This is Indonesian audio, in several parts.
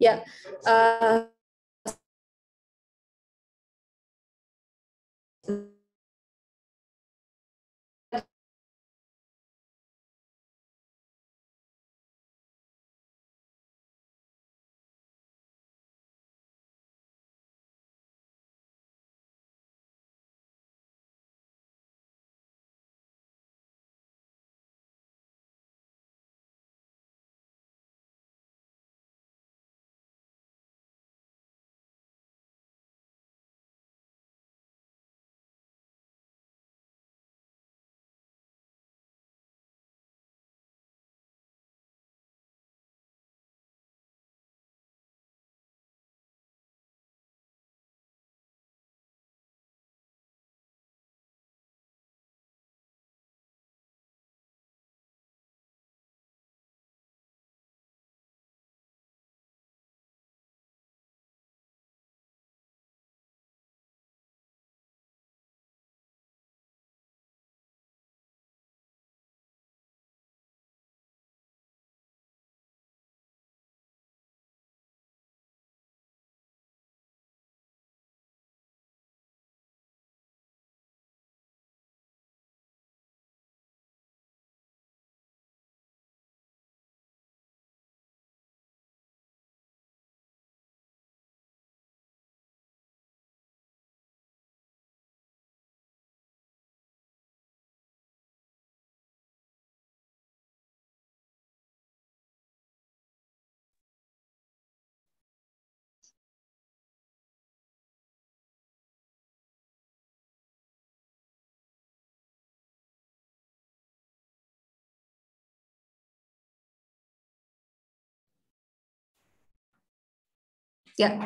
Ya, ya.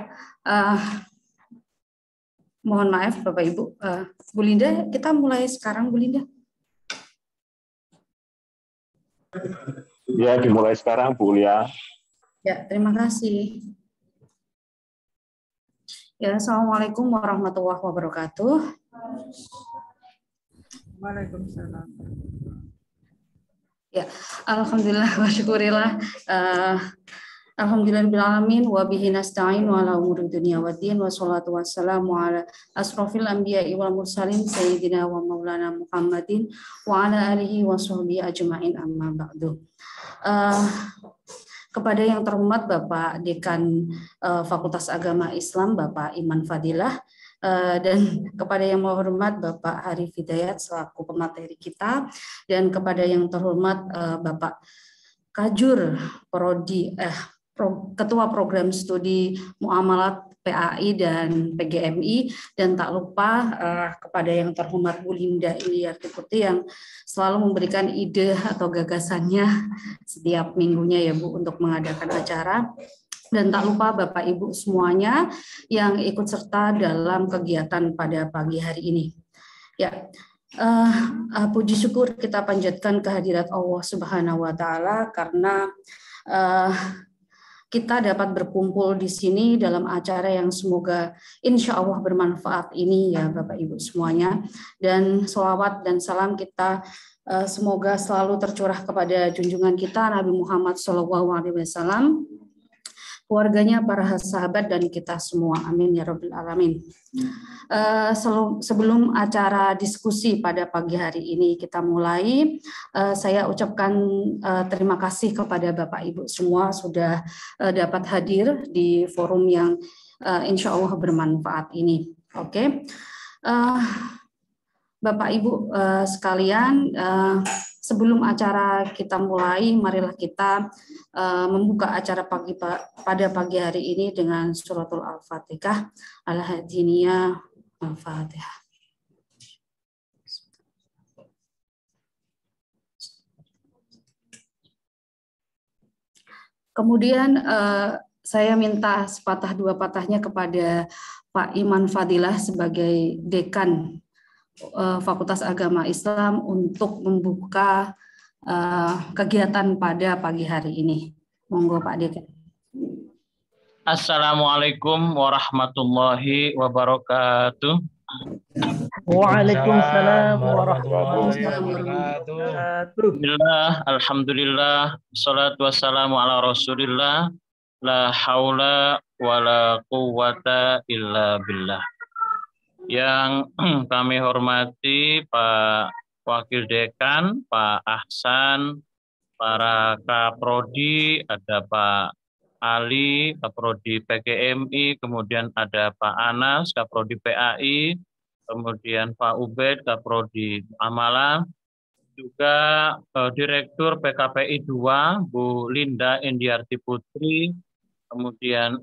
Mohon maaf Bapak Ibu. Bu Linda, kita mulai sekarang Bu Linda. Ya, dimulai sekarang Bu Lia. Ya, terima kasih. Ya, Assalamualaikum warahmatullahi wabarakatuh. Waalaikumsalam. Ya, alhamdulillah wa syukurillah. Alhamdulillahirrahmanirrahim wa bihi nasta'in wa ala umuri dunya waddin wa salatu wassalamu ala asrofil anbiya'i wal mursalin sayyidina wa maulana Muhammadin wa ala alihi wa sahbihi ajma'in amma ba'du. Kepada yang terhormat Bapak Dekan Fakultas Agama Islam Bapak Iman Fadilah, dan kepada yang hormat Bapak Arif Hidayat selaku pemateri kita, dan kepada yang terhormat Bapak Kajur Prodi Ketua Program Studi Muamalat PAI dan PGMI, dan tak lupa kepada yang terhormat Bu Linda Iliarti Putri yang selalu memberikan ide atau gagasannya setiap minggunya ya Bu untuk mengadakan acara. Dan tak lupa Bapak Ibu semuanya yang ikut serta dalam kegiatan pada pagi hari ini. Ya, puji syukur kita panjatkan kehadirat Allah Subhanahu wa Ta'ala karena kita dapat berkumpul di sini dalam acara yang semoga insya Allah bermanfaat ini ya Bapak Ibu semuanya. Dan sholawat dan salam kita semoga selalu tercurah kepada junjungan kita Nabi Muhammad SAW, keluarganya, para sahabat, dan kita semua. Amin ya Rabbil Alamin. Sebelum acara diskusi pada pagi hari ini kita mulai, saya ucapkan terima kasih kepada Bapak Ibu semua sudah dapat hadir di forum yang insya Allah bermanfaat ini. Oke. Bapak Ibu sekalian, sebelum acara kita mulai, marilah kita membuka acara pada pagi hari ini dengan suratul Al-Fatihah. Al-Hadiniyah Al-Fatihah. Kemudian saya minta sepatah dua patahnya kepada Pak Iman Fadilah sebagai Dekan Fakultas Agama Islam untuk membuka kegiatan pada pagi hari ini. Monggo Pak Dekan. Assalamualaikum warahmatullahi wabarakatuh. Waalaikumsalam warahmatullahi wabarakatuh. Alhamdulillah, alhamdulillah, salatu wassalamu ala rasulillah La haula wala quwwata illa billah. Yang kami hormati Pak Wakil Dekan, Pak Ahsan, para Kaprodi, ada Pak Ali, Kaprodi PGMI, kemudian ada Pak Anas, Kaprodi PAI, kemudian Pak Ubed, Kaprodi Amala, juga Direktur PKPI 2, Bu Linda Indiarti Putri, kemudian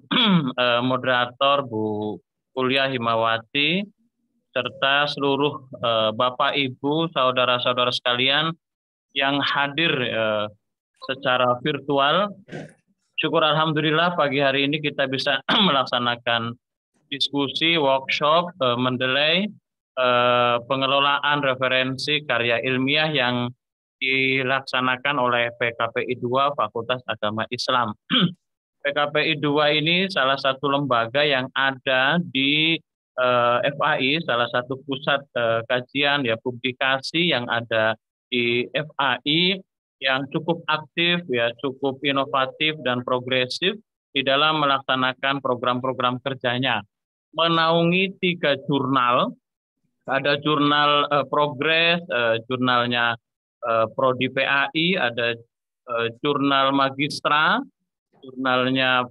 moderator Bu Kuliah Himawati, serta seluruh Bapak, Ibu, saudara-saudara sekalian yang hadir secara virtual. Syukur alhamdulillah pagi hari ini kita bisa melaksanakan diskusi, workshop, mendelai pengelolaan referensi karya ilmiah yang dilaksanakan oleh PKPI 2 Fakultas Agama Islam. PKPI 2 ini salah satu lembaga yang ada di FAI, salah satu pusat kajian ya publikasi yang ada di FAI yang cukup aktif ya, cukup inovatif dan progresif di dalam melaksanakan program-program kerjanya. Menaungi 3 jurnal, ada jurnal Progres, jurnalnya Prodi PAI, ada jurnal Magistra, jurnalnya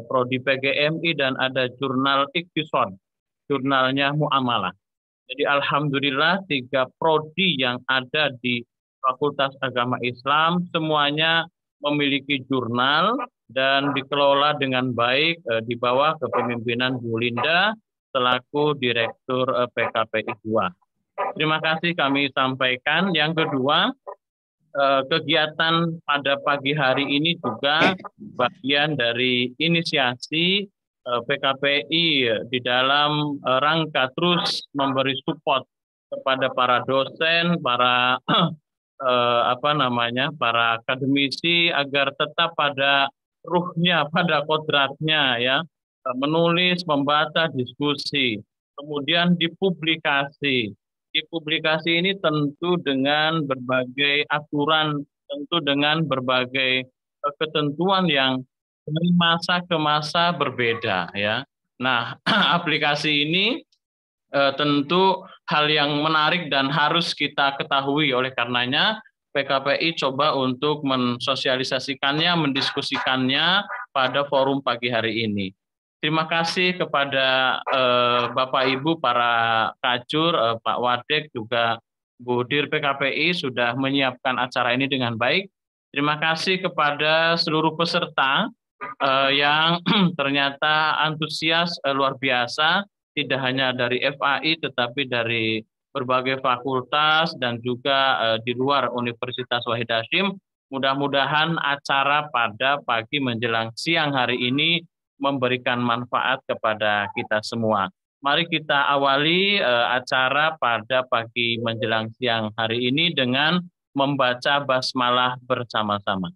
Prodi PGMI, dan ada jurnal Iktisad, jurnalnya Muamalah. Jadi alhamdulillah 3 prodi yang ada di Fakultas Agama Islam semuanya memiliki jurnal dan dikelola dengan baik di bawah kepemimpinan Bu Linda selaku Direktur PKPI 2. Terima kasih kami sampaikan. Yang kedua, kegiatan pada pagi hari ini juga bagian dari inisiasi PKPI di dalam rangka terus memberi support kepada para dosen, para para akademisi agar tetap pada ruhnya, pada kodratnya ya, menulis, membaca, diskusi, kemudian dipublikasi. Dipublikasi ini tentu dengan berbagai aturan, tentu dengan berbagai ketentuan yang dari masa ke masa berbeda ya. Nah, aplikasi ini tentu hal yang menarik dan harus kita ketahui. Oleh karenanya PKPI coba untuk mensosialisasikannya, mendiskusikannya pada forum pagi hari ini. Terima kasih kepada Bapak Ibu para kajur, Pak Wadek juga Bu Dir PKPI sudah menyiapkan acara ini dengan baik. Terima kasih kepada seluruh peserta yang ternyata antusias luar biasa, tidak hanya dari FAI tetapi dari berbagai fakultas dan juga di luar Universitas Wahid Hasyim. Mudah-mudahan acara pada pagi menjelang siang hari ini memberikan manfaat kepada kita semua. Mari kita awali acara pada pagi menjelang siang hari ini dengan membaca basmalah bersama-sama.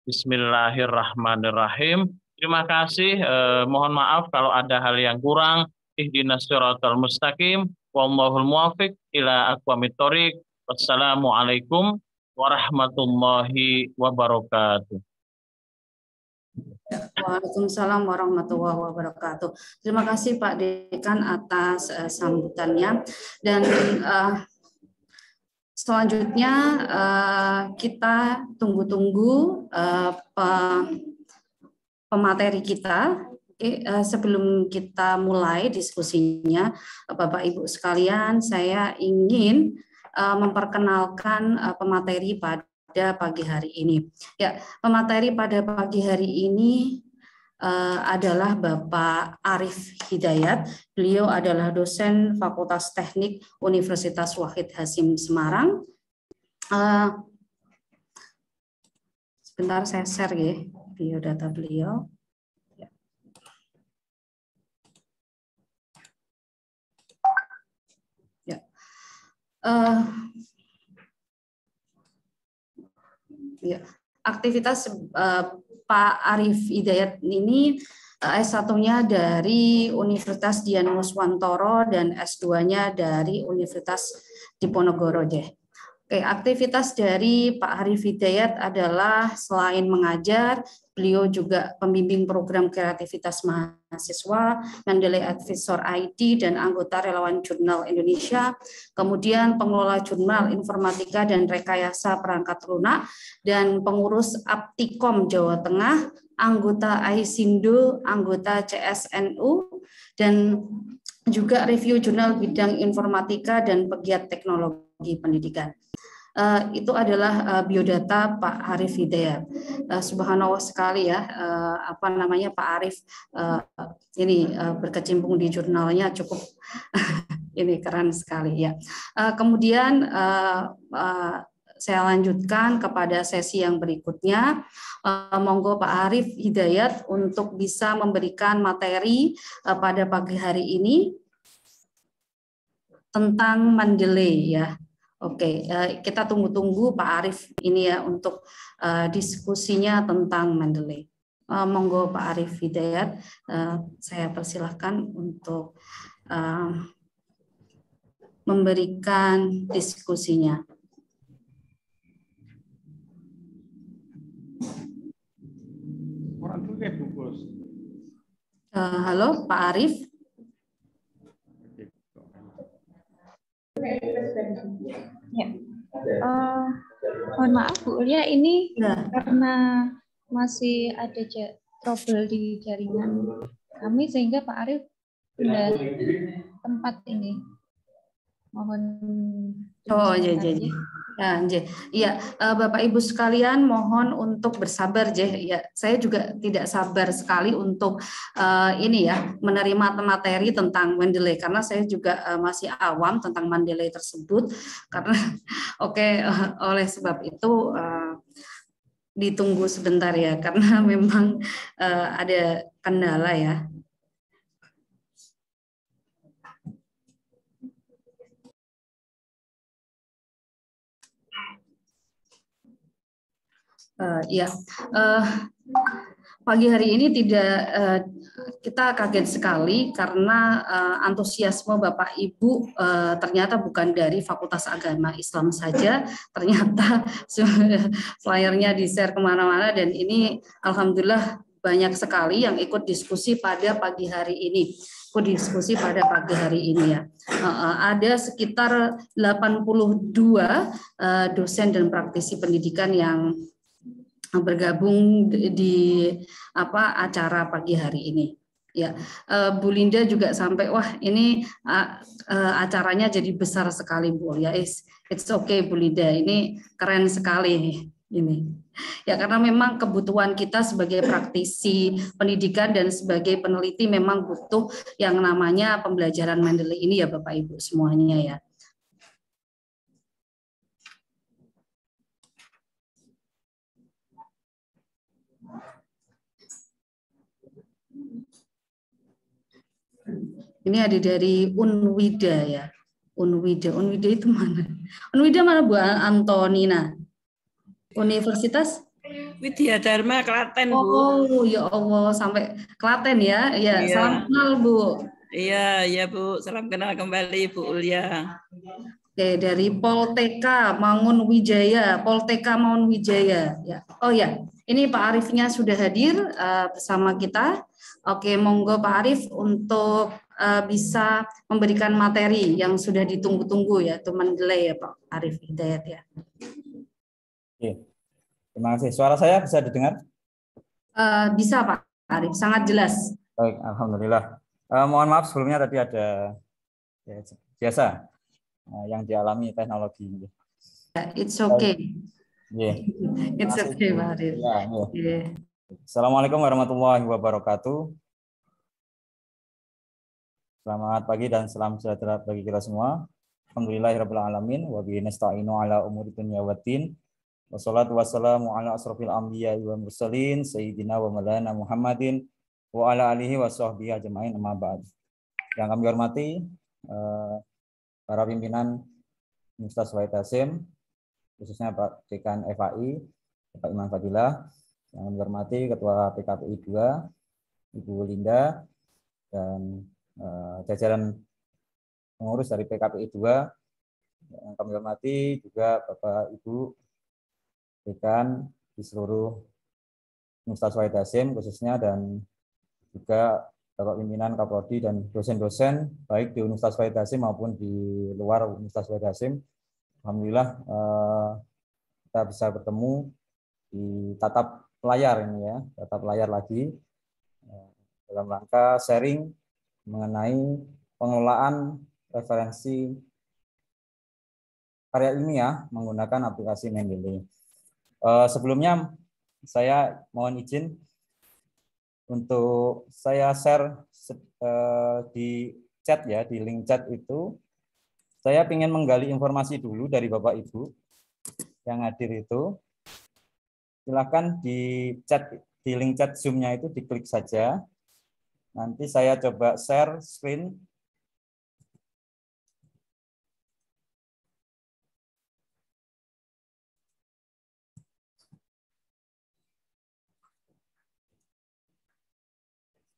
Bismillahirrahmanirrahim. Terima kasih. Mohon maaf kalau ada hal yang kurang. Ihdinas siratal mustaqim. Wallahul muwaffiq ila aqwamit thoriq. Wassalamualaikum warahmatullahi wabarakatuh. Waalaikumsalam warahmatullahi wabarakatuh. Terima kasih Pak Dekan atas sambutannya. Dan selanjutnya kita tunggu-tunggu pemateri kita. Sebelum kita mulai diskusinya, Bapak Ibu sekalian, saya ingin memperkenalkan pemateri pada pagi hari ini. Ya, pemateri pada pagi hari ini adalah Bapak Arif Hidayat. Beliau adalah dosen Fakultas Teknik Universitas Wahid Hasyim Semarang. Sebentar saya share ya biodata beliau. Ya. Ya. Aktivitas Pak Arif Hidayat ini S1-nya dari Universitas Dian Waswantoro dan S2-nya dari Universitas Diponegoro. Oke, aktivitas dari Pak Arif Hidayat adalah selain mengajar, beliau juga pembimbing program kreativitas mahasiswa, Mendeley Advisor ID, dan anggota Relawan Jurnal Indonesia, kemudian pengelola Jurnal Informatika dan Rekayasa Perangkat Lunak, dan pengurus Aptikom Jawa Tengah, anggota AISINDO, anggota CSNU, dan juga review jurnal bidang informatika dan pegiat teknologi pendidikan. Itu adalah biodata Pak Arif Hidayat. Subhanallah sekali ya, Pak Arif ini berkecimpung di jurnalnya cukup ini keren sekali ya. Kemudian saya lanjutkan kepada sesi yang berikutnya. Monggo Pak Arif Hidayat untuk bisa memberikan materi pada pagi hari ini tentang Mendeley ya. Oke, kita tunggu-tunggu Pak Arif ini ya untuk diskusinya tentang Mendeley. Monggo Pak Arif Hidayat, saya persilahkan untuk memberikan diskusinya. Halo Pak Arif. Ya, mohon maaf Bu Ulia, ini karena masih ada trouble di jaringan kami sehingga Pak Arif pindah tempat ini. Mohon. Oh iya. Iya, Bapak Ibu sekalian mohon untuk bersabar ya. Saya juga tidak sabar sekali untuk ini ya menerima materi tentang Mendeley karena saya juga masih awam tentang Mendeley tersebut karena oleh sebab itu ditunggu sebentar ya karena memang ada kendala ya. Pagi hari ini kita kaget sekali karena antusiasme Bapak Ibu ternyata bukan dari Fakultas Agama Islam saja, ternyata flyernya di-share kemana-mana dan ini alhamdulillah banyak sekali yang ikut diskusi pada pagi hari ini. Ya. Ada sekitar 82 dosen dan praktisi pendidikan yang bergabung di acara pagi hari ini. Ya, Bu Linda juga sampai wah ini acaranya jadi besar sekali Bu ya. It's okay Bu Linda, ini keren sekali ini. Ya karena memang kebutuhan kita sebagai praktisi pendidikan dan sebagai peneliti memang butuh yang namanya pembelajaran Mendeley ini ya Bapak Ibu semuanya ya. Ini ada dari Unwida ya. Unwida itu mana? Unwida mana Bu Antonina? Universitas Widya Dharma Klaten, Bu. Oh, ya Allah, sampai Klaten ya. Ya, salam kenal, Bu. Iya, Bu. Salam kenal kembali, Bu Ulia. Oke, dari Polteka Mangun Wijaya, Polteka Mangun Wijaya. Ya. Oh ya, ini Pak Arifnya sudah hadir bersama kita. Oke, monggo Pak Arif untuk bisa memberikan materi yang sudah ditunggu-tunggu ya, itu Mendeley ya Pak Arif Hidayat ya. Oke. Terima kasih. Suara saya bisa didengar? Bisa Pak Arif, sangat jelas. Baik, alhamdulillah. Mohon maaf sebelumnya tadi ada ya, biasa yang dialami teknologi. It's okay. Yeah. It's okay Pak Arif. Yeah. Assalamualaikum warahmatullahi wabarakatuh. Selamat pagi dan salam sejahtera bagi kita semua. Alhamdulillahirabbil alamin wa bihi nasta'inu ala umuri dunya waddin. Wassalatu wassalamu ala asrofil anbiya wal mursalin sayyidina wa maulana Muhammadin wa ala alihi wa sahbihi ajmain amma ba'd. Yang kami hormati para pimpinan Universitas Wahid Hasyim, khususnya Pak Dekan FAI, Pak Iman Fadilah, yang kami hormati Ketua PKPI 2, Ibu Linda, dan jajaran pengurus dari PKPI 2, Yang kami hormati juga Bapak Ibu dekan di seluruh Universitas Wahid Hasyim khususnya, dan juga Bapak pimpinan Kaprodi dan dosen-dosen baik di Universitas Wahid Hasyim maupun di luar Universitas Wahid Hasyim. Alhamdulillah kita bisa bertemu di tatap layar ini ya, tatap layar lagi dalam rangka sharing mengenai pengelolaan referensi karya ilmiah menggunakan aplikasi Mendeley. Sebelumnya saya mohon izin untuk saya share di chat ya, di link chat itu. Saya ingin menggali informasi dulu dari Bapak Ibu yang hadir itu. Silakan di chat, di link chat Zoom-nya itu diklik saja. Nanti saya coba share screen.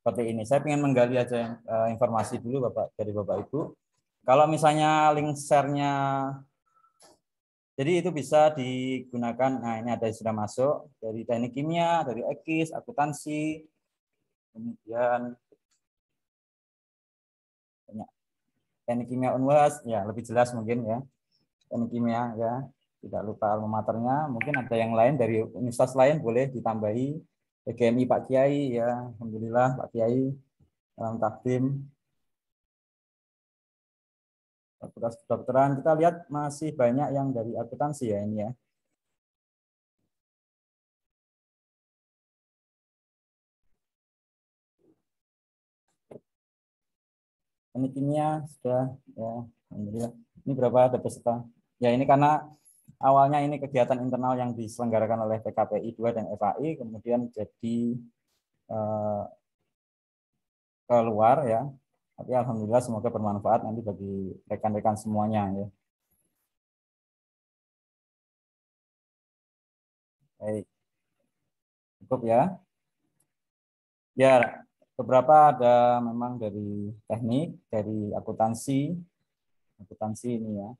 Seperti ini. Saya ingin menggali aja informasi dulu Bapak, dari Bapak Ibu. Kalau misalnya link share-nya, jadi itu bisa digunakan. Nah, ini ada sudah masuk dari teknik kimia, dari ekis, akuntansi, kemudian teknik kimia Unwas, ya lebih jelas mungkin ya. Teknik kimia ya, tidak lupa alma maternya. Mungkin ada yang lain dari universitas lain boleh ditambahi. PGMI Pak Kiai ya, alhamdulillah Pak Kiai dalam takdim. Fakultas Kedokteran kita lihat masih banyak yang dari akuntansi ya ini ya. Teknik kimia sudah ya, alhamdulillah. Ini berapa ada peserta? Ya ini karena awalnya ini kegiatan internal yang diselenggarakan oleh PKPI 2 dan FAI, kemudian jadi keluar ya. Tapi alhamdulillah semoga bermanfaat nanti bagi rekan-rekan semuanya ya. Baik. Cukup ya. Ya, beberapa ada memang dari teknik, dari akuntansi ini ya.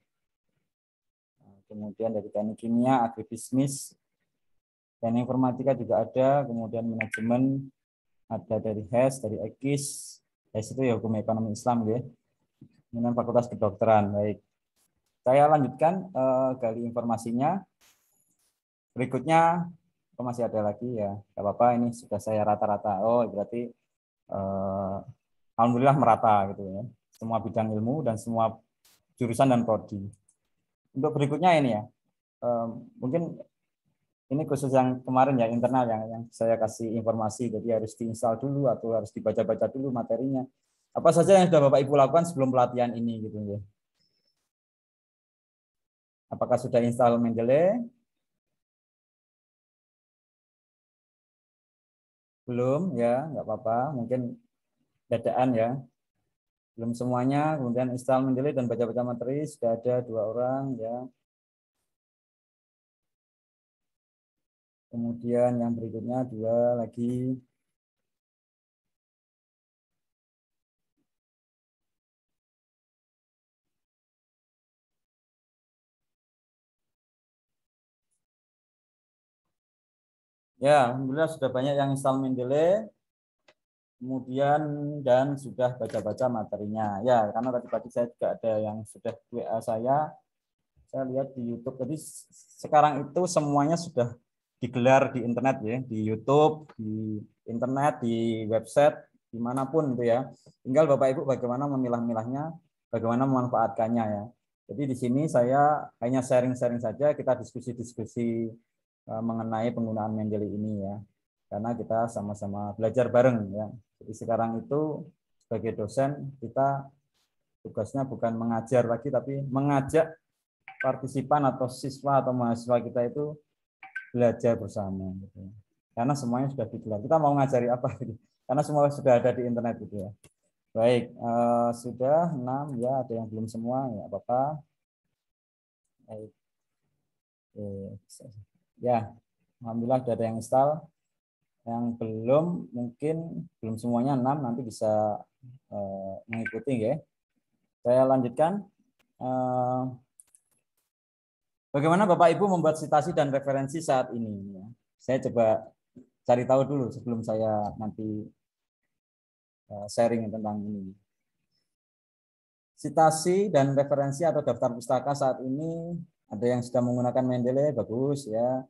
Kemudian dari teknik kimia, agribisnis, dan informatika juga ada, kemudian manajemen, ada dari HES, dari EKIS, HES itu ya hukum ekonomi Islam ya. Kemudian Fakultas Kedokteran. Baik. Saya lanjutkan gali informasinya. Berikutnya masih ada lagi ya. Enggak apa-apa, ini sudah saya rata-rata. Oh, berarti alhamdulillah merata gitu ya. Semua bidang ilmu dan semua jurusan dan prodi. Untuk berikutnya ini ya. Mungkin ini khusus yang kemarin ya, internal yang saya kasih informasi, jadi harus diinstal dulu atau harus dibaca-baca dulu materinya. Apa saja yang sudah Bapak Ibu lakukan sebelum pelatihan ini gitu ya. Apakah sudah install Mendeley? Belum ya, nggak apa-apa, mungkin dadaan ya. Belum semuanya, kemudian install Mendeley dan baca-baca materi sudah ada 2 orang ya. Kemudian yang berikutnya 2 lagi. Ya, alhamdulillah sudah banyak yang install Mendeley. Kemudian dan sudah baca-baca materinya. Ya, karena tadi pagi saya juga ada yang sudah WA saya lihat di YouTube. Jadi sekarang itu semuanya sudah digelar di internet ya, di YouTube, di internet, di website, dimanapun itu ya. Tinggal Bapak Ibu bagaimana memilah-milahnya, bagaimana memanfaatkannya ya. Jadi di sini saya hanya sharing-sharing saja, kita diskusi-diskusi mengenai penggunaan Mendeley ini ya. Karena kita sama-sama belajar bareng ya. Jadi sekarang itu sebagai dosen kita tugasnya bukan mengajar lagi, tapi mengajak partisipan atau siswa atau mahasiswa kita itu belajar bersama. Gitu. Karena semuanya sudah digelar. Kita mau ngajari apa? Gitu. Karena semua sudah ada di internet gitu ya. Baik, sudah 6 ya, ada yang belum semua ya apa-apa. Baik. Ya, alhamdulillah sudah ada yang install. Yang belum mungkin belum semuanya 6, nanti bisa mengikuti ya. Saya lanjutkan. Bagaimana Bapak Ibu membuat citasi dan referensi saat ini? Saya coba cari tahu dulu sebelum saya nanti sharing tentang ini. Citasi dan referensi atau daftar pustaka saat ini ada yang sudah menggunakan Mendeley, bagus ya.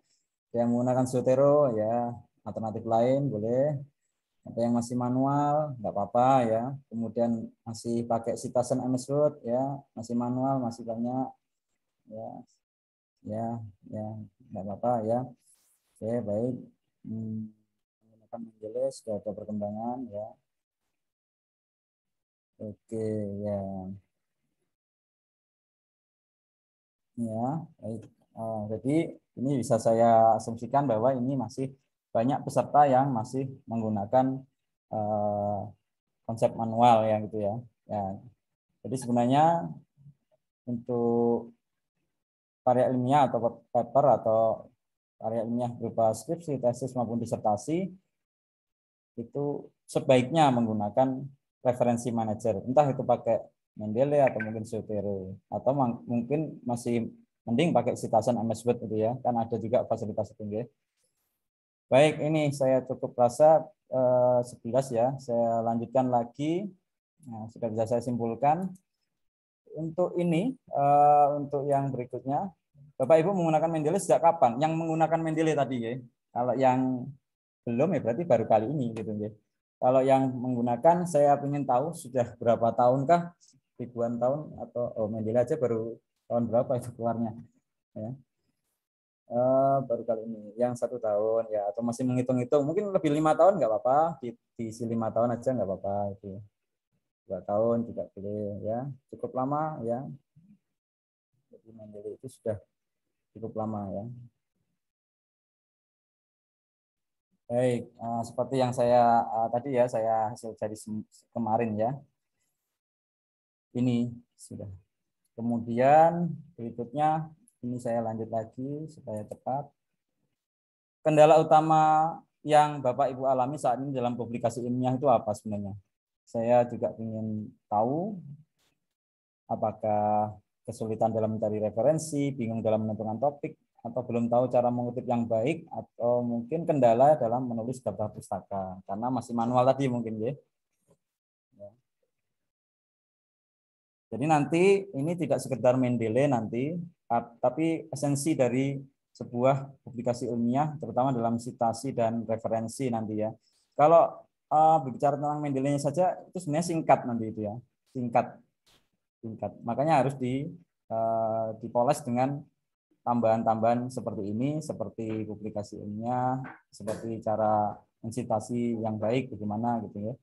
Ada yang menggunakan Zotero ya, alternatif lain boleh. Ada yang masih manual, nggak apa-apa ya. Kemudian masih pakai Citasen MS Word ya, masih manual, masih banyak ya, ya, nggak apa-apa ya. Oke, baik. Menggunakan Mendeley sudah ada perkembangan ya. Oke ya. Ya, baik. Jadi ini bisa saya asumsikan bahwa ini masih banyak peserta yang masih menggunakan konsep manual ya gitu ya. Ya. Jadi sebenarnya untuk karya ilmiah atau paper atau karya ilmiah berupa skripsi, tesis maupun disertasi itu sebaiknya menggunakan referensi manager. Entah itu pakai Mendeley atau mungkin Zotero atau mungkin masih mending pakai Citasen MS Word itu ya, kan ada juga fasilitas itu. Baik, ini saya cukup rasa 11 ya. Saya lanjutkan lagi. Nah, sudah bisa saya simpulkan. Untuk ini, untuk yang berikutnya, Bapak Ibu menggunakan Mendeley sejak kapan? Yang menggunakan Mendeley tadi ya. Kalau yang belum ya berarti baru kali ini gitu ya. Kalau yang menggunakan saya ingin tahu sudah berapa tahunkah, ribuan tahun atau Mendeley aja baru tahun berapa itu keluarnya ya. Baru kali ini yang 1 tahun ya, atau masih menghitung-hitung mungkin lebih 5 tahun nggak apa-apa, diisi 5 tahun aja nggak apa-apa itu. 2 tahun juga boleh ya, cukup lama ya. Jadi Mendeley itu sudah cukup lama ya. Baik, seperti yang saya tadi ya, saya hasil dari kemarin ya. Ini sudah. Kemudian berikutnya ini saya lanjut lagi supaya tepat. Kendala utama yang Bapak Ibu alami saat ini dalam publikasi ilmiah itu apa sebenarnya? Saya juga ingin tahu apakah kesulitan dalam mencari referensi, bingung dalam menentukan topik, atau belum tahu cara mengutip yang baik, atau mungkin kendala dalam menulis daftar pustaka karena masih manual tadi mungkin ya. Jadi nanti ini tidak sekedar Mendeley nanti, tapi esensi dari sebuah publikasi ilmiah, terutama dalam citasi dan referensi nanti ya. Kalau berbicara tentang Mendeley saja itu sebenarnya singkat nanti itu ya, singkat. Makanya harus dipoles dengan tambahan-tambahan seperti ini, seperti publikasi ilmiah, seperti cara mensitasi yang baik, bagaimana gitu ya.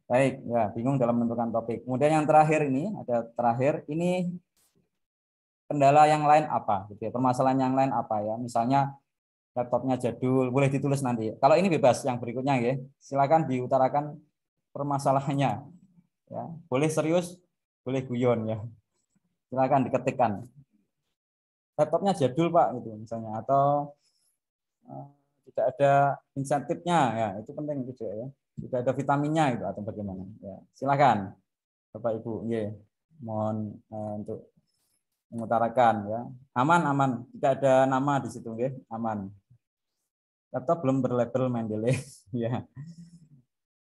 Baik, ya bingung dalam menentukan topik. Kemudian yang terakhir ini, ada terakhir, ini kendala yang lain apa? Gitu ya. Permasalahan yang lain apa ya? Misalnya laptopnya jadul, boleh ditulis nanti. Kalau ini bebas, yang berikutnya ya, silakan diutarakan permasalahannya. Ya, boleh serius, boleh guyon ya. Silakan diketikkan. Laptopnya jadul Pak, gitu misalnya, atau tidak ada insentifnya, ya itu penting juga ya. Tidak ada vitaminnya itu atau bagaimana? Ya, silakan Bapak Ibu, ya, mohon untuk mengutarakan ya. Aman, tidak ada nama di situ, ya, aman. Laptop belum berlabel Mendeley, ya.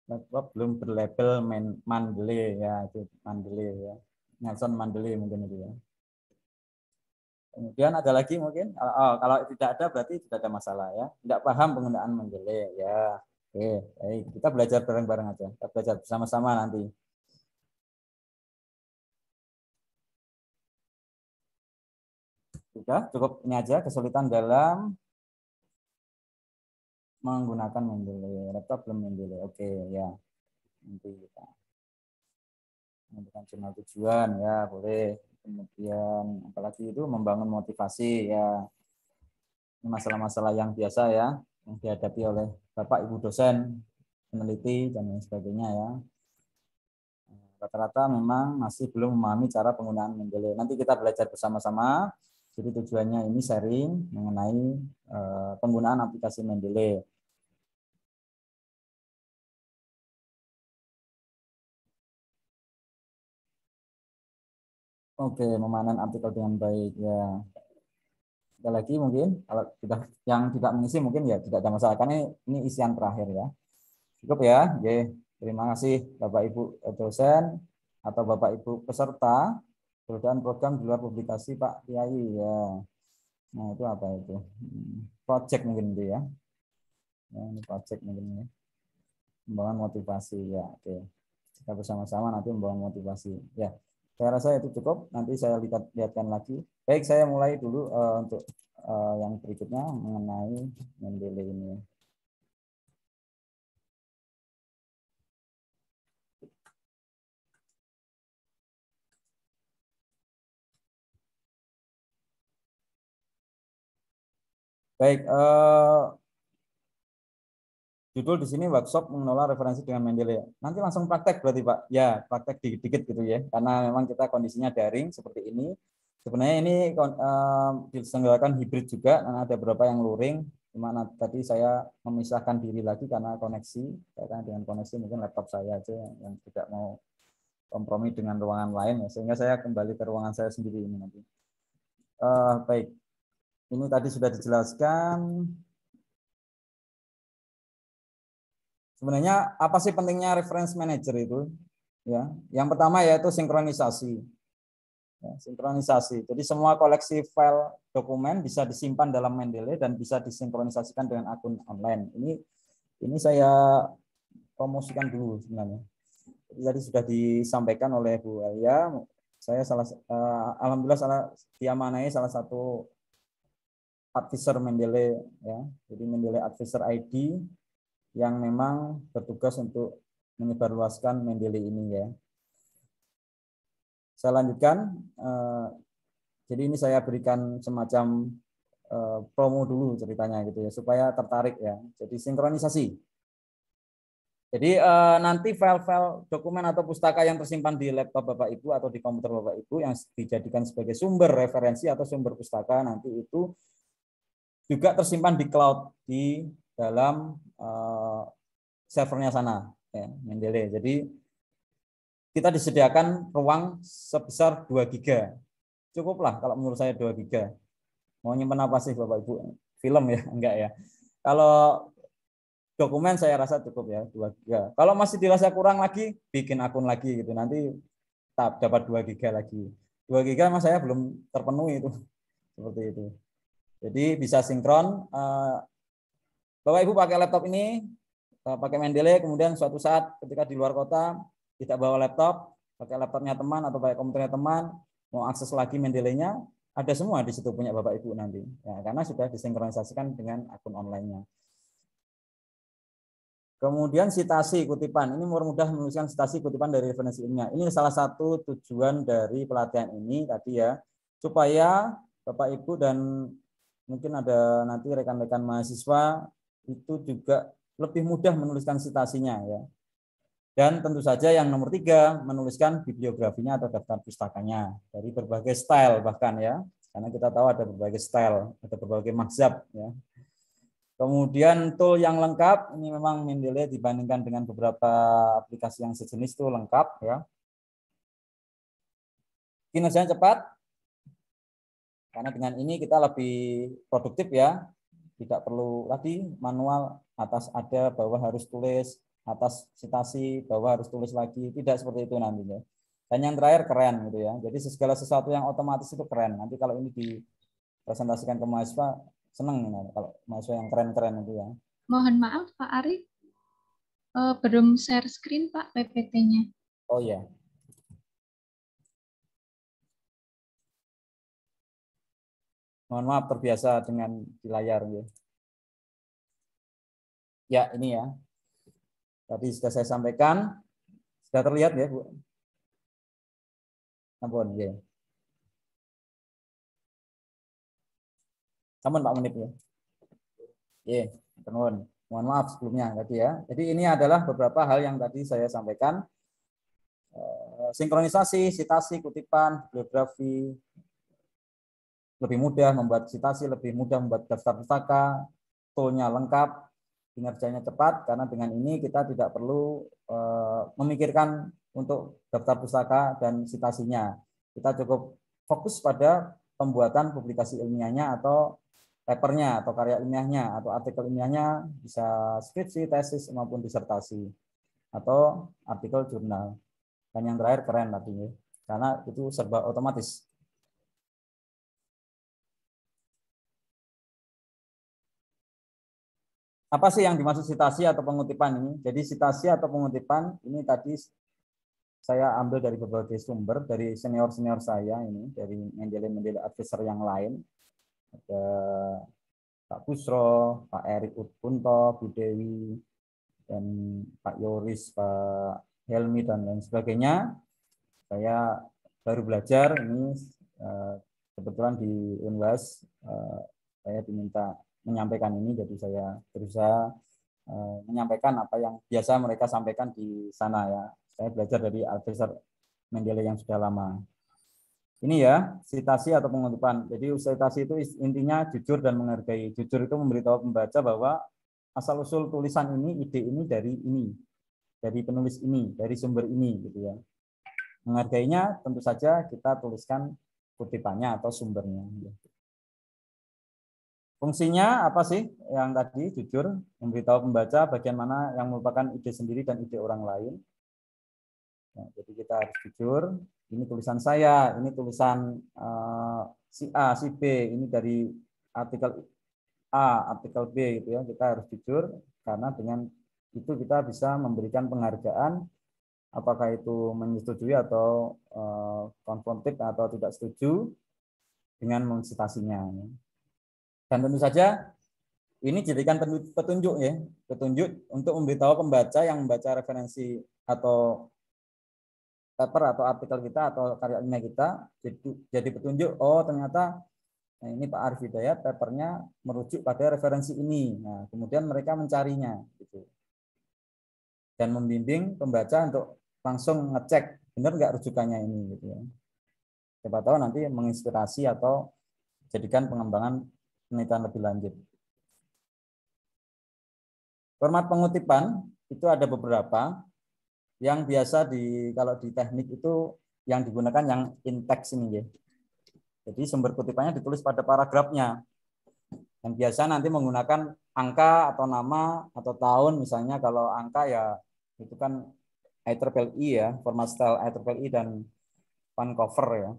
Laptop belum berlabel Mendeley, ya itu Mendeley ya. Nelson Mandela mungkin itu ya. Kemudian ada lagi mungkin, kalau tidak ada berarti tidak ada masalah ya. Tidak paham penggunaan Mendeley ya. Oke, baik. Kita belajar bareng-bareng aja. Kita belajar bersama-sama nanti. Sudah, cukup ini aja kesulitan dalam menggunakan Mendeley. Laptop belum Mendeley. Oke, ya. Nanti kita menentukan jurnal tujuan ya, boleh. Kemudian apalagi itu membangun motivasi ya. Ini masalah-masalah yang biasa ya, yang dihadapi oleh Bapak Ibu dosen, peneliti dan lain sebagainya ya. Rata-rata memang masih belum memahami cara penggunaan Mendeley. Nanti kita belajar bersama-sama. Jadi tujuannya ini sharing mengenai penggunaan aplikasi Mendeley. Oke, memanen artikel dengan baik ya. Sekali lagi mungkin kalau sudah yang tidak mengisi mungkin ya tidak ada masalah karena ini isian terakhir ya. Cukup ya. Oke. Terima kasih Bapak Ibu dosen atau Bapak Ibu peserta program di luar publikasi Pak Kiai ya. Nah itu apa itu? Project mungkin itu ya. Ini project mungkin ya. Membangun motivasi ya. Oke. Kita bersama-sama nanti membangun motivasi ya. Saya rasa itu cukup. Nanti saya lihatkan lagi. Baik, saya mulai dulu untuk yang berikutnya mengenai Mendeley ini. Baik, judul di sini workshop mengelola referensi dengan Mendeley. Nanti langsung praktek berarti Pak? Ya, praktek dikit-dikit gitu ya. Karena memang kita kondisinya daring seperti ini. Sebenarnya ini diselenggarakan hibrid juga, karena ada beberapa yang luring. Cuma tadi saya memisahkan diri lagi karena koneksi. Karena dengan koneksi mungkin laptop saya aja yang tidak mau kompromi dengan ruangan lain. Ya. Sehingga saya kembali ke ruangan saya sendiri ini nanti. Baik, ini tadi sudah dijelaskan. Sebenarnya apa sih pentingnya reference manager itu? Ya, yang pertama yaitu sinkronisasi. Ya, sinkronisasi. Jadi semua koleksi file dokumen bisa disimpan dalam Mendeley dan bisa disinkronisasikan dengan akun online. Ini saya promosikan dulu sebenarnya. Jadi tadi sudah disampaikan oleh Bu Alia. Saya alhamdulillah diamanai salah satu advisor Mendeley ya. Jadi Mendeley Advisor ID yang memang bertugas untuk menyebarluaskan Mendeley ini ya. Saya lanjutkan. Jadi ini saya berikan semacam promo dulu ceritanya gitu ya supaya tertarik ya. Jadi sinkronisasi. Jadi nanti file-file dokumen atau pustaka yang tersimpan di laptop Bapak Ibu atau di komputer Bapak Ibu yang dijadikan sebagai sumber referensi atau sumber pustaka nanti itu juga tersimpan di cloud di dalam servernya sana ya, Mendeley. Jadi kita disediakan ruang sebesar 2 GB. Cukuplah kalau menurut saya 2 GB. Mau nyimpen apa sih Bapak Ibu? Film ya? Enggak ya. Kalau dokumen saya rasa cukup ya 2 GB. Kalau masih dirasa kurang lagi, bikin akun lagi gitu. Nanti dapat 2 GB lagi. 2 GB mas saya belum terpenuhi itu. Seperti itu. Jadi bisa sinkron. Bapak Ibu pakai laptop ini, pakai Mendeley, kemudian suatu saat ketika di luar kota tidak bawa laptop, pakai laptopnya teman atau pakai komputernya teman, mau akses lagi Mendeley-nya, ada semua di situ punya Bapak Ibu nanti. Ya, karena sudah disinkronisasikan dengan akun online-nya. Kemudian citasi kutipan. Ini mudah menuliskan citasi kutipan dari referensi ilmiah. Ini salah satu tujuan dari pelatihan ini tadi ya, supaya Bapak Ibu dan mungkin ada nanti rekan-rekan mahasiswa itu juga lebih mudah menuliskan citasinya ya. Dan tentu saja yang nomor 3 menuliskan bibliografinya atau daftar pustakanya dari berbagai style bahkan ya, karena kita tahu ada berbagai style, ada berbagai mazhab ya. Kemudian tool yang lengkap ini memang Mendeley dibandingkan dengan beberapa aplikasi yang sejenis itu lengkap ya. Kinerjanya cepat karena dengan ini kita lebih produktif ya, tidak perlu lagi manual atas ada bawah harus tulis, atas citasi bawah harus tulis lagi, tidak seperti itu nantinya. Dan yang terakhir keren gitu ya. Jadi segala sesuatu yang otomatis itu keren. Nanti kalau ini dipresentasikan ke mahasiswa seneng nih, kalau mahasiswa yang keren-keren itu ya. Mohon maaf Pak Arif, belum share screen Pak PPT-nya. Oh iya. Mohon maaf terbiasa dengan di layar ya. Ya ini ya. Tadi sudah saya sampaikan. Sudah terlihat ya Bu? Ampun ya. Ampun Pak Munib ya. Ya, mohon maaf sebelumnya tadi ya. Jadi ini adalah beberapa hal yang tadi saya sampaikan. Sinkronisasi, citasi, kutipan, bibliografi, lebih mudah membuat citasi, lebih mudah membuat daftar pustaka, toolnya lengkap, kinerjanya cepat, karena dengan ini kita tidak perlu memikirkan untuk daftar pustaka dan citasinya. Kita cukup fokus pada pembuatan publikasi ilmiahnya atau papernya atau karya ilmiahnya atau artikel ilmiahnya, bisa skripsi, tesis maupun disertasi atau artikel jurnal. Dan yang terakhir keren artinya, karena itu serba otomatis. Apa sih yang dimaksud sitasi atau pengutipan ini? Jadi sitasi atau pengutipan ini tadi saya ambil dari berbagai sumber, dari senior-senior saya ini, dari Mendeley advisor yang lain. Ada Pak Busro, Pak Erik Utpunto, Bu Dewi, dan Pak Yoris, Pak Helmi, dan lain sebagainya. Saya baru belajar ini, kebetulan di Unwas saya diminta menyampaikan ini, jadi saya berusaha menyampaikan apa yang biasa mereka sampaikan di sana ya. Saya belajar dari advisor Mendeley yang sudah lama. Ini ya, sitasi atau pengutipan. Jadi sitasi itu intinya jujur dan menghargai. Jujur itu memberitahu pembaca bahwa asal-usul tulisan ini, ide ini, dari penulis ini, dari sumber ini, gitu ya. Menghargainya tentu saja kita tuliskan kutipannya atau sumbernya. Fungsinya apa sih yang tadi jujur, memberitahu pembaca bagian mana yang merupakan ide sendiri dan ide orang lain. Nah, jadi kita harus jujur, ini tulisan saya, ini tulisan si A, si B, ini dari artikel A, artikel B, gitu ya. Kita harus jujur karena dengan itu kita bisa memberikan penghargaan, apakah itu menyetujui atau konfrontif atau tidak setuju dengan mensitasinya. Dan tentu saja ini jadikan petunjuk ya, petunjuk untuk memberitahu pembaca yang membaca referensi atau paper atau artikel kita atau karya ilmiah kita, jadi petunjuk, oh ternyata ini Pak Arif Hidayat papernya merujuk pada referensi ini. Nah, kemudian mereka mencarinya gitu. Dan membimbing pembaca untuk langsung ngecek benar nggak rujukannya ini gitu ya. Siapa tahu nanti menginspirasi atau jadikan pengembangan penelitian lebih lanjut. Format pengutipan itu ada beberapa. Yang biasa kalau di teknik itu yang digunakan yang in-text ini ya. Jadi sumber kutipannya ditulis pada paragrafnya. Dan biasa nanti menggunakan angka atau nama atau tahun, misalnya kalau angka ya itu kan IEEE ya, format style IEEE dan Vancouver ya.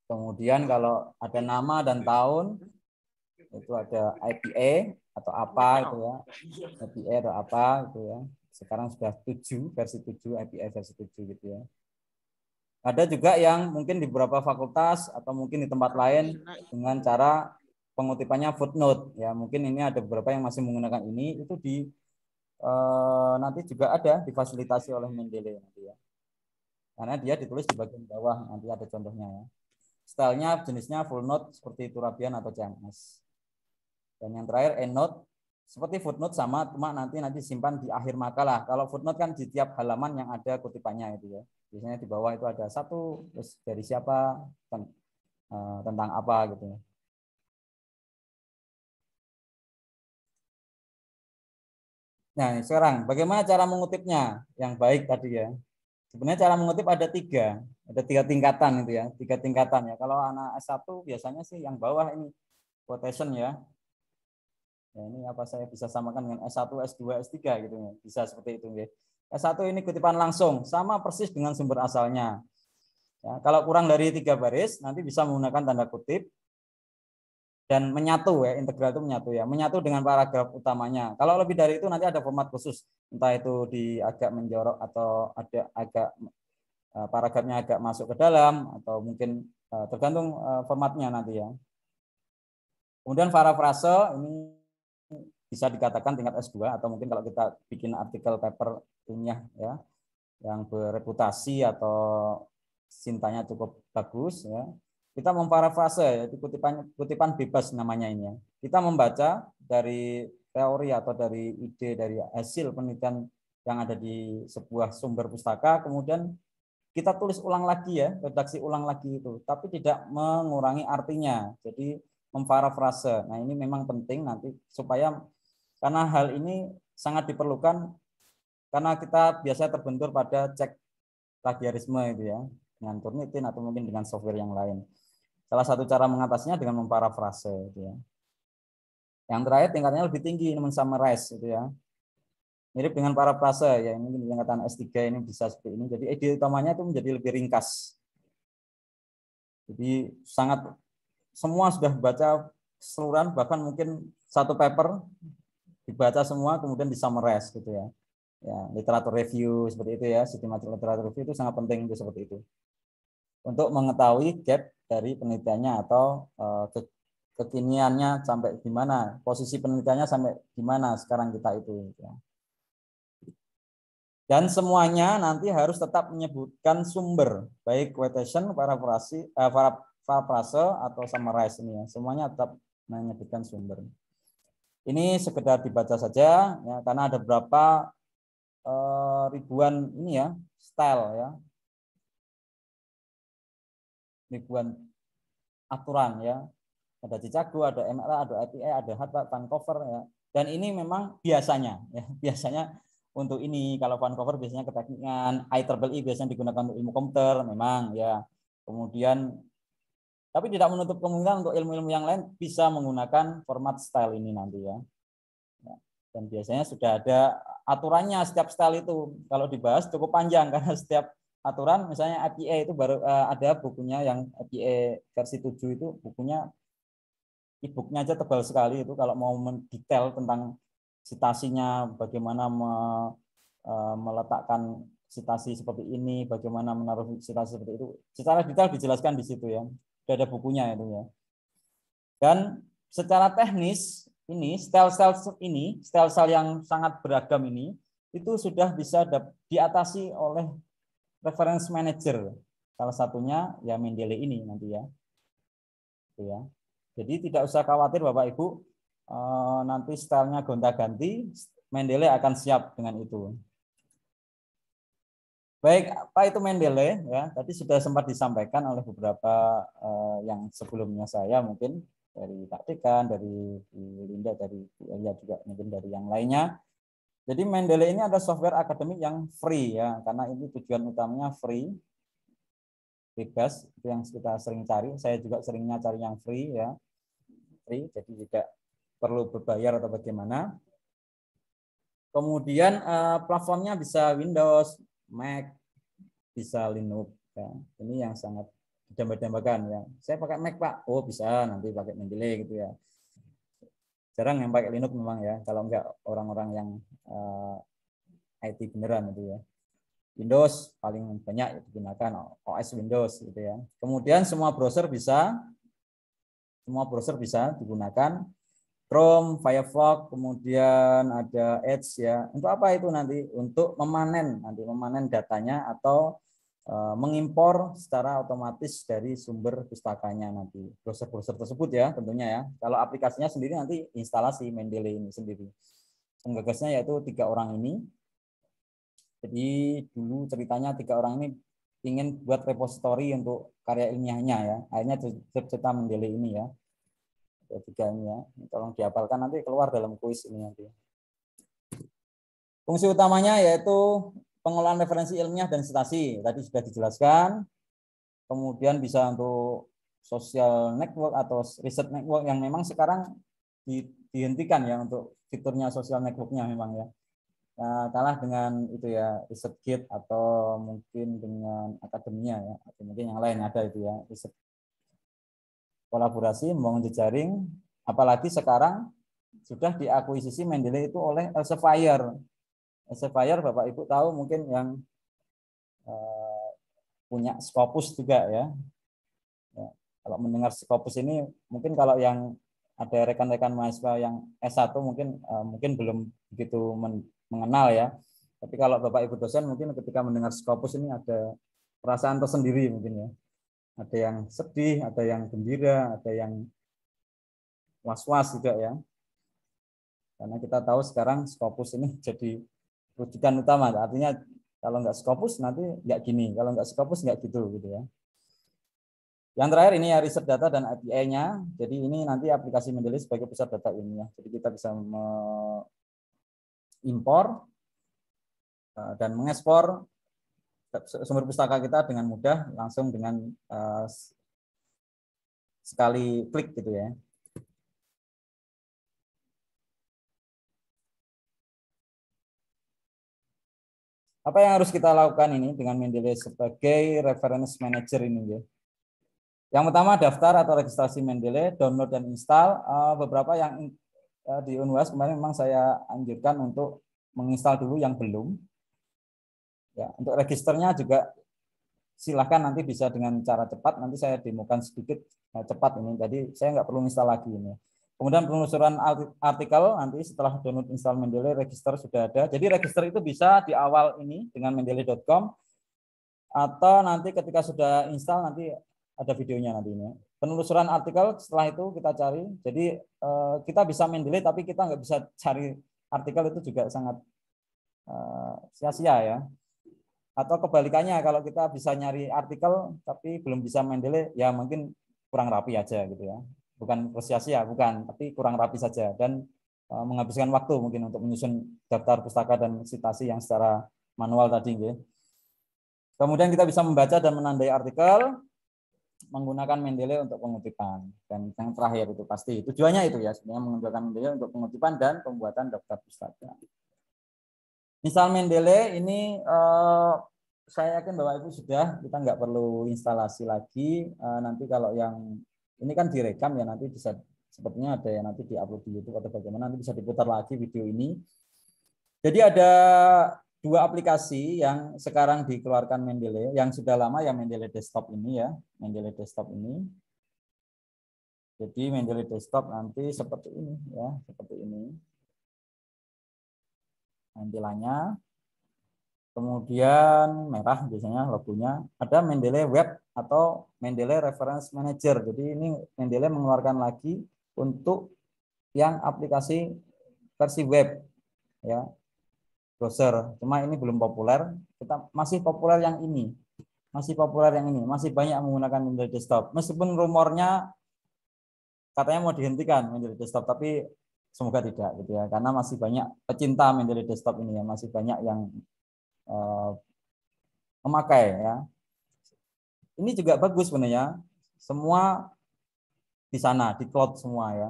Kemudian kalau ada nama dan tahun itu ada IPA atau apa itu ya, IPA atau apa itu ya. Sekarang sudah 7, versi 7, IPA versi 7 gitu ya. Ada juga yang mungkin di beberapa fakultas atau mungkin di tempat lain dengan cara pengutipannya footnote ya. Mungkin ini ada beberapa yang masih menggunakan ini, itu nanti juga ada difasilitasi oleh Mendeley nanti ya. Karena dia ditulis di bagian bawah, nanti ada contohnya ya. Stylenya jenisnya full note seperti Turabian atau CMS. Dan yang terakhir endnote, seperti footnote sama, cuma nanti simpan di akhir makalah. Kalau footnote kan di tiap halaman yang ada kutipannya itu ya. Biasanya di bawah itu ada satu, terus dari siapa, tentang apa gitu. Nah sekarang bagaimana cara mengutipnya yang baik tadi ya. Sebenarnya cara mengutip ada tiga tingkatan itu ya, 3 tingkatan ya. Kalau anak S1 biasanya sih yang bawah ini quotation ya. Nah, ini apa saya bisa samakan dengan S1, S2, S3 gitu ya. Bisa seperti itu ya. S1 ini kutipan langsung, sama persis dengan sumber asalnya. Ya, kalau kurang dari 3 baris, nanti bisa menggunakan tanda kutip dan menyatu ya, integral itu menyatu ya, menyatu dengan paragraf utamanya. Kalau lebih dari itu nanti ada format khusus, entah itu di agak menjorok atau ada agak paragrafnya agak masuk ke dalam atau mungkin tergantung formatnya nanti ya. Kemudian parafrase ini bisa dikatakan tingkat S2 atau mungkin kalau kita bikin artikel paper ilmiah ya yang bereputasi atau sintanya cukup bagus ya. Kita memparafrase ya, kutipan bebas namanya ini ya. Kita membaca dari teori atau dari ide dari hasil penelitian yang ada di sebuah sumber pustaka, kemudian kita tulis ulang lagi ya, redaksi ulang lagi itu, tapi tidak mengurangi artinya. Jadi memparafrase. Nah, ini memang penting nanti supaya karena hal ini sangat diperlukan karena kita biasanya terbentur pada cek plagiarisme itu ya, dengan Turnitin atau mungkin dengan software yang lain. Salah satu cara mengatasinya dengan memparafrase gitu ya. Yang terakhir tingkatnya lebih tinggi, men-summarize gitu ya. Mirip dengan parafrase ya, ini tingkatan S3 ini bisa seperti ini. Jadi ide utamanya itu menjadi lebih ringkas. Jadi sangat semua sudah baca keseluruhan, bahkan mungkin satu paper dibaca semua kemudian disummarize gitu ya. Ya, literatur review seperti itu ya, sistematik literatur review itu sangat penting itu seperti itu. Untuk mengetahui gap dari penelitiannya atau kekiniannya sampai di mana, posisi penelitiannya sampai di mana sekarang kita itu. Ya. Dan semuanya nanti harus tetap menyebutkan sumber, baik quotation, parafrase atau summarize ini ya. Semuanya tetap menyebutkan sumber. Ini sekedar dibaca saja ya, karena ada berapa ribuan ini ya style ya, ribuan aturan ya. Ada Chicago, ada MLA, ada IPA, ada Harvard, Vancouver ya. Dan ini memang biasanya ya, biasanya untuk ini kalau Vancouver biasanya keteknikan, IEEE biasanya digunakan untuk ilmu komputer memang ya. Kemudian tapi tidak menutup kemungkinan untuk ilmu-ilmu yang lain bisa menggunakan format style ini nanti ya. Dan biasanya sudah ada aturannya setiap style itu. Kalau dibahas cukup panjang karena setiap aturan misalnya IPA itu baru ada bukunya yang IPA versi 7 itu bukunya e-booknya aja tebal sekali itu kalau mau mendetail tentang citasinya, bagaimana meletakkan citasi seperti ini, bagaimana menaruh citasi seperti itu, secara detail dijelaskan di situ ya. Sudah ada bukunya itu ya. Dan secara teknis ini style-style yang sangat beragam ini itu sudah bisa diatasi oleh reference manager. Salah satunya ya Mendeley ini nanti ya. Itu ya. Jadi tidak usah khawatir Bapak Ibu, nanti stylenya gonta-ganti, Mendeley akan siap dengan itu. Baik, apa itu Mendeley ya? Tadi sudah sempat disampaikan oleh beberapa yang sebelumnya saya mungkin dari Pak Dekan, dari Bu Linda, dari Bu Elia juga mungkin dari yang lainnya. Jadi Mendeley ini ada software akademik yang free ya, karena ini tujuan utamanya free. Bebas itu yang kita sering cari, saya juga seringnya cari yang free ya, free jadi tidak perlu berbayar atau bagaimana. Kemudian platformnya bisa Windows, Mac, bisa Linux ya. Ini yang sangat didambakan ya. Saya pakai Mac Pak, oh bisa nanti pakai Mendeley gitu ya. Jarang yang pakai Linux memang ya, kalau enggak orang-orang yang IT beneran itu ya. Windows paling banyak digunakan OS Windows gitu ya. Kemudian semua browser bisa digunakan, Chrome, Firefox, kemudian ada Edge ya. Untuk apa itu nanti? Untuk memanen datanya atau mengimpor secara otomatis dari sumber pustakanya nanti. Browser-browser tersebut ya tentunya ya. Kalau aplikasinya sendiri nanti instalasi Mendeley ini sendiri. Penggagasnya yaitu 3 orang ini. Jadi dulu ceritanya 3 orang ini ingin buat repository untuk karya ilmiahnya ya. Akhirnya tercipta Mendeley ini ya. 3 ini ya. Tolong dihafalkan nanti keluar dalam kuis ini nanti. Fungsi utamanya yaitu pengelolaan referensi ilmiah dan citasi. Tadi sudah dijelaskan. Kemudian bisa untuk social network atau research network yang memang sekarang dihentikan ya untuk fiturnya social networknya memang ya. Nah, kalah dengan itu ya ResearchGate atau mungkin dengan akademia ya atau mungkin yang lain ada itu ya riset kolaborasi membangun jejaring, apalagi sekarang sudah diakuisisi Mendeley itu oleh Elsevier. Elsevier Bapak Ibu tahu mungkin yang punya Scopus juga ya. Kalau mendengar Scopus ini mungkin kalau yang ada rekan-rekan mahasiswa yang S1 mungkin belum begitu mengenal ya. Tapi kalau Bapak Ibu dosen mungkin ketika mendengar Scopus ini ada perasaan tersendiri mungkin ya. Ada yang sedih, ada yang gembira, ada yang was-was juga ya. Karena kita tahu sekarang Scopus ini jadi rujukan utama. Artinya kalau nggak Scopus nanti nggak gini, kalau nggak Scopus nggak gitu ya. Yang terakhir ini ya riset data dan API-nya. Jadi ini nanti aplikasi Mendeley sebagai pusat data ilmiah. Jadi kita bisa mengimpor dan mengekspor sumber pustaka kita dengan mudah langsung dengan sekali klik gitu ya. Apa yang harus kita lakukan ini dengan Mendeley sebagai reference manager ini ya? Yang pertama daftar atau registrasi Mendeley, download dan install. Beberapa yang di Unwas kemarin memang saya anjurkan untuk menginstal dulu yang belum. Ya, untuk registernya juga silahkan nanti bisa dengan cara cepat. Nanti saya demokan sedikit cepat ini. Jadi saya nggak perlu install lagi ini. Kemudian penelusuran artikel nanti setelah download install Mendeley, register sudah ada. Jadi register itu bisa di awal ini dengan mendeley.com atau nanti ketika sudah install nanti ada videonya nanti ini. Penelusuran artikel setelah itu kita cari. Jadi kita bisa Mendeley tapi kita nggak bisa cari artikel, itu juga sangat sia-sia ya. Atau kebalikannya, kalau kita bisa nyari artikel tapi belum bisa Mendeley, ya mungkin kurang rapi aja gitu ya. Bukan sia-sia, bukan, tapi kurang rapi saja dan menghabiskan waktu mungkin untuk menyusun daftar pustaka dan citasi yang secara manual tadi. Gitu. Kemudian kita bisa membaca dan menandai artikel menggunakan Mendeley untuk pengutipan. Dan yang terakhir itu pasti tujuannya itu ya, sebenarnya menggunakan Mendeley untuk pengutipan dan pembuatan daftar pustaka. Misal Mendeley ini saya yakin Bapak Ibu sudah, kita nggak perlu instalasi lagi. Nanti kalau yang ini kan direkam ya, nanti bisa sepertinya ada yang nanti diupload di YouTube atau bagaimana, nanti bisa diputar lagi video ini. Jadi ada dua aplikasi yang sekarang dikeluarkan Mendeley, yang sudah lama ya Mendeley Desktop ini ya, Mendeley Desktop ini. Jadi Mendeley Desktop nanti seperti ini ya, seperti ini. Tampilannya. Kemudian merah biasanya logonya. Ada Mendeley Web atau Mendeley Reference Manager. Jadi ini Mendeley mengeluarkan lagi untuk yang aplikasi versi web ya, browser. Cuma ini belum populer. Kita masih populer yang ini. Masih populer yang ini. Masih banyak menggunakan Mendeley Desktop. Meskipun rumornya katanya mau dihentikan Mendeley Desktop, tapi semoga tidak gitu ya. Karena masih banyak pecinta Mendeley Desktop ini ya, masih banyak yang memakai ya. Ini juga bagus sebenarnya, semua di sana di cloud semua ya.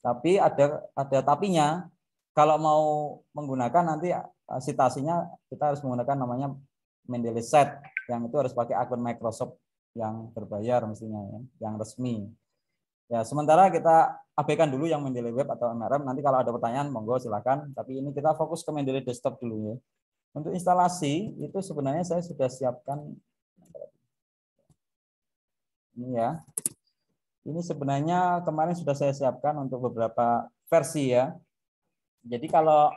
Tapi ada tapinya. Kalau mau menggunakan nanti citasinya kita harus menggunakan namanya Mendeley Set, yang itu harus pakai akun Microsoft yang berbayar mestinya ya, yang resmi. Ya, sementara kita abaikan dulu yang Mendeley Web atau MRM. Nanti kalau ada pertanyaan monggo silakan. Tapi ini kita fokus ke Mendeley Desktop dulu ya. Untuk instalasi itu sebenarnya saya sudah siapkan ini ya. Ini sebenarnya kemarin sudah saya siapkan untuk beberapa versi ya. Jadi kalau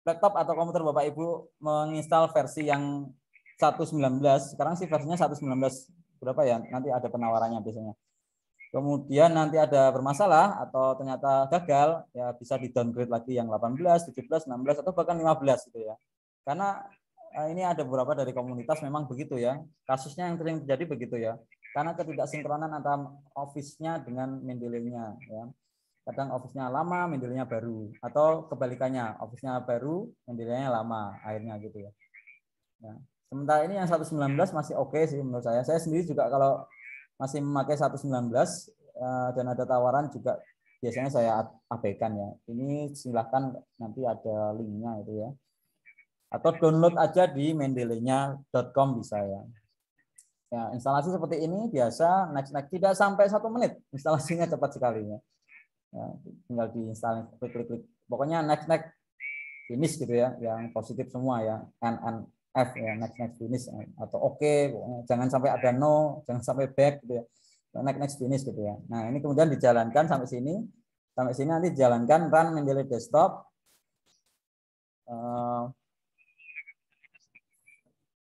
laptop atau komputer Bapak Ibu menginstal versi yang 1.19, sekarang sih versinya 1.19 berapa ya? Nanti ada penawarannya biasanya. Kemudian nanti ada bermasalah atau ternyata gagal, ya bisa di-downgrade lagi yang 18, 17, 16, atau bahkan 15 gitu ya. Karena ini ada beberapa dari komunitas memang begitu ya. Kasusnya yang sering terjadi begitu ya. Karena ketidaksinkronan antara Office-nya dengan Mendeley-nya ya. Kadang Office-nya lama, Mendeley-nya baru. Atau kebalikannya, Office-nya baru, Mendeley-nya lama, akhirnya gitu ya. Ya. Sementara ini yang 119 masih oke sih menurut saya. Saya sendiri juga kalau masih memakai 119 dan ada tawaran juga biasanya saya abaikan ya. Ini silahkan nanti ada linknya itu ya. Atau download aja di mendeley.com bisa ya. Ya, instalasi seperti ini biasa next tidak sampai 1 menit, instalasinya cepat sekali ya. Ya, tinggal diinstal klik. Pokoknya next finish gitu ya, yang positif semua ya. NNF ya, next finish atau oke, jangan sampai ada no, jangan sampai back gitu ya. Next finish gitu ya. Nah, ini kemudian dijalankan sampai sini nanti dijalankan run Mendeley Desktop.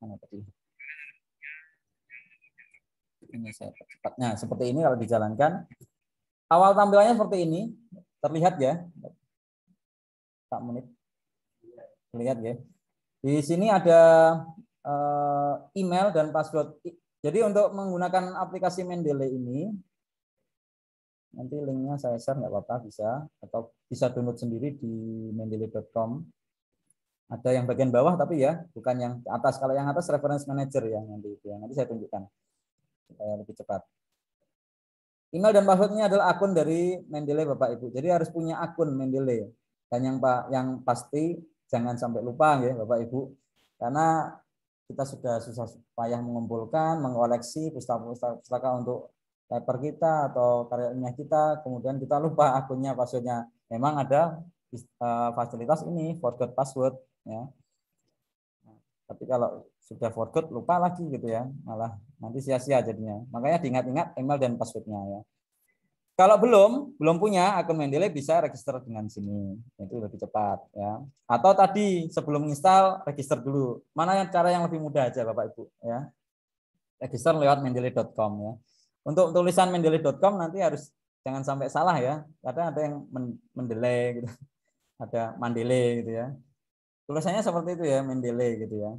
Mana tadi? Ini saya cepatnya seperti ini kalau dijalankan. Awal tampilannya seperti ini, terlihat ya. 4 menit. Terlihat ya. Di sini ada email dan password. Jadi untuk menggunakan aplikasi Mendeley ini, nanti linknya saya share nggak apa-apa bisa, atau bisa download sendiri di mendeley.com. Ada yang bagian bawah tapi ya bukan yang atas. Kalau yang atas reference manager ya nanti itu ya. Nanti saya tunjukkan supaya lebih cepat. Email dan passwordnya adalah akun dari Mendeley Bapak Ibu. Jadi harus punya akun Mendeley. Dan yang pasti jangan sampai lupa ya Bapak Ibu. Karena kita sudah susah payah mengumpulkan, mengoleksi pustaka untuk paper kita atau karya ilmiah kita, kemudian kita lupa akunnya, passwordnya. Memang ada fasilitas ini forgot password ya. Tapi kalau sudah forgot lupa lagi gitu ya, malah nanti sia-sia jadinya. Makanya diingat-ingat email dan passwordnya ya. Kalau belum punya akun Mendeley bisa register dengan sini, itu lebih cepat ya. Atau tadi sebelum install register dulu. Mana yang cara yang lebih mudah aja Bapak Ibu ya. Register lewat mendeley.com ya. Untuk tulisan mendeley.com nanti harus jangan sampai salah ya. Kadang ada yang Mendeley gitu. Ada Mandele gitu ya. Tulisannya seperti itu ya, Mendeley gitu ya.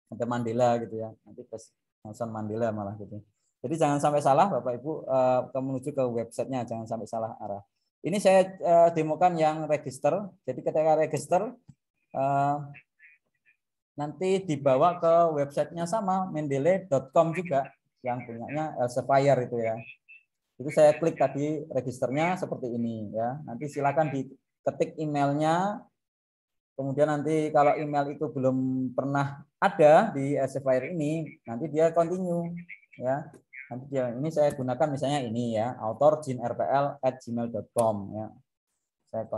Ada Mandela gitu ya. Nanti plus Nelson Mandela malah gitu. Jadi jangan sampai salah Bapak Ibu menuju ke websitenya, jangan sampai salah arah. Ini saya demokan yang register. Jadi ketika register nanti dibawa ke websitenya sama mendeley.com juga yang punyanya Elsevier itu ya. Itu saya klik tadi registernya seperti ini ya. Nanti silakan diketik emailnya. Kemudian nanti kalau email itu belum pernah ada di Elsevier ini, nanti dia continue ya. Nanti dia ini saya gunakan misalnya ini ya, author@jinrpl@gmail.com ya.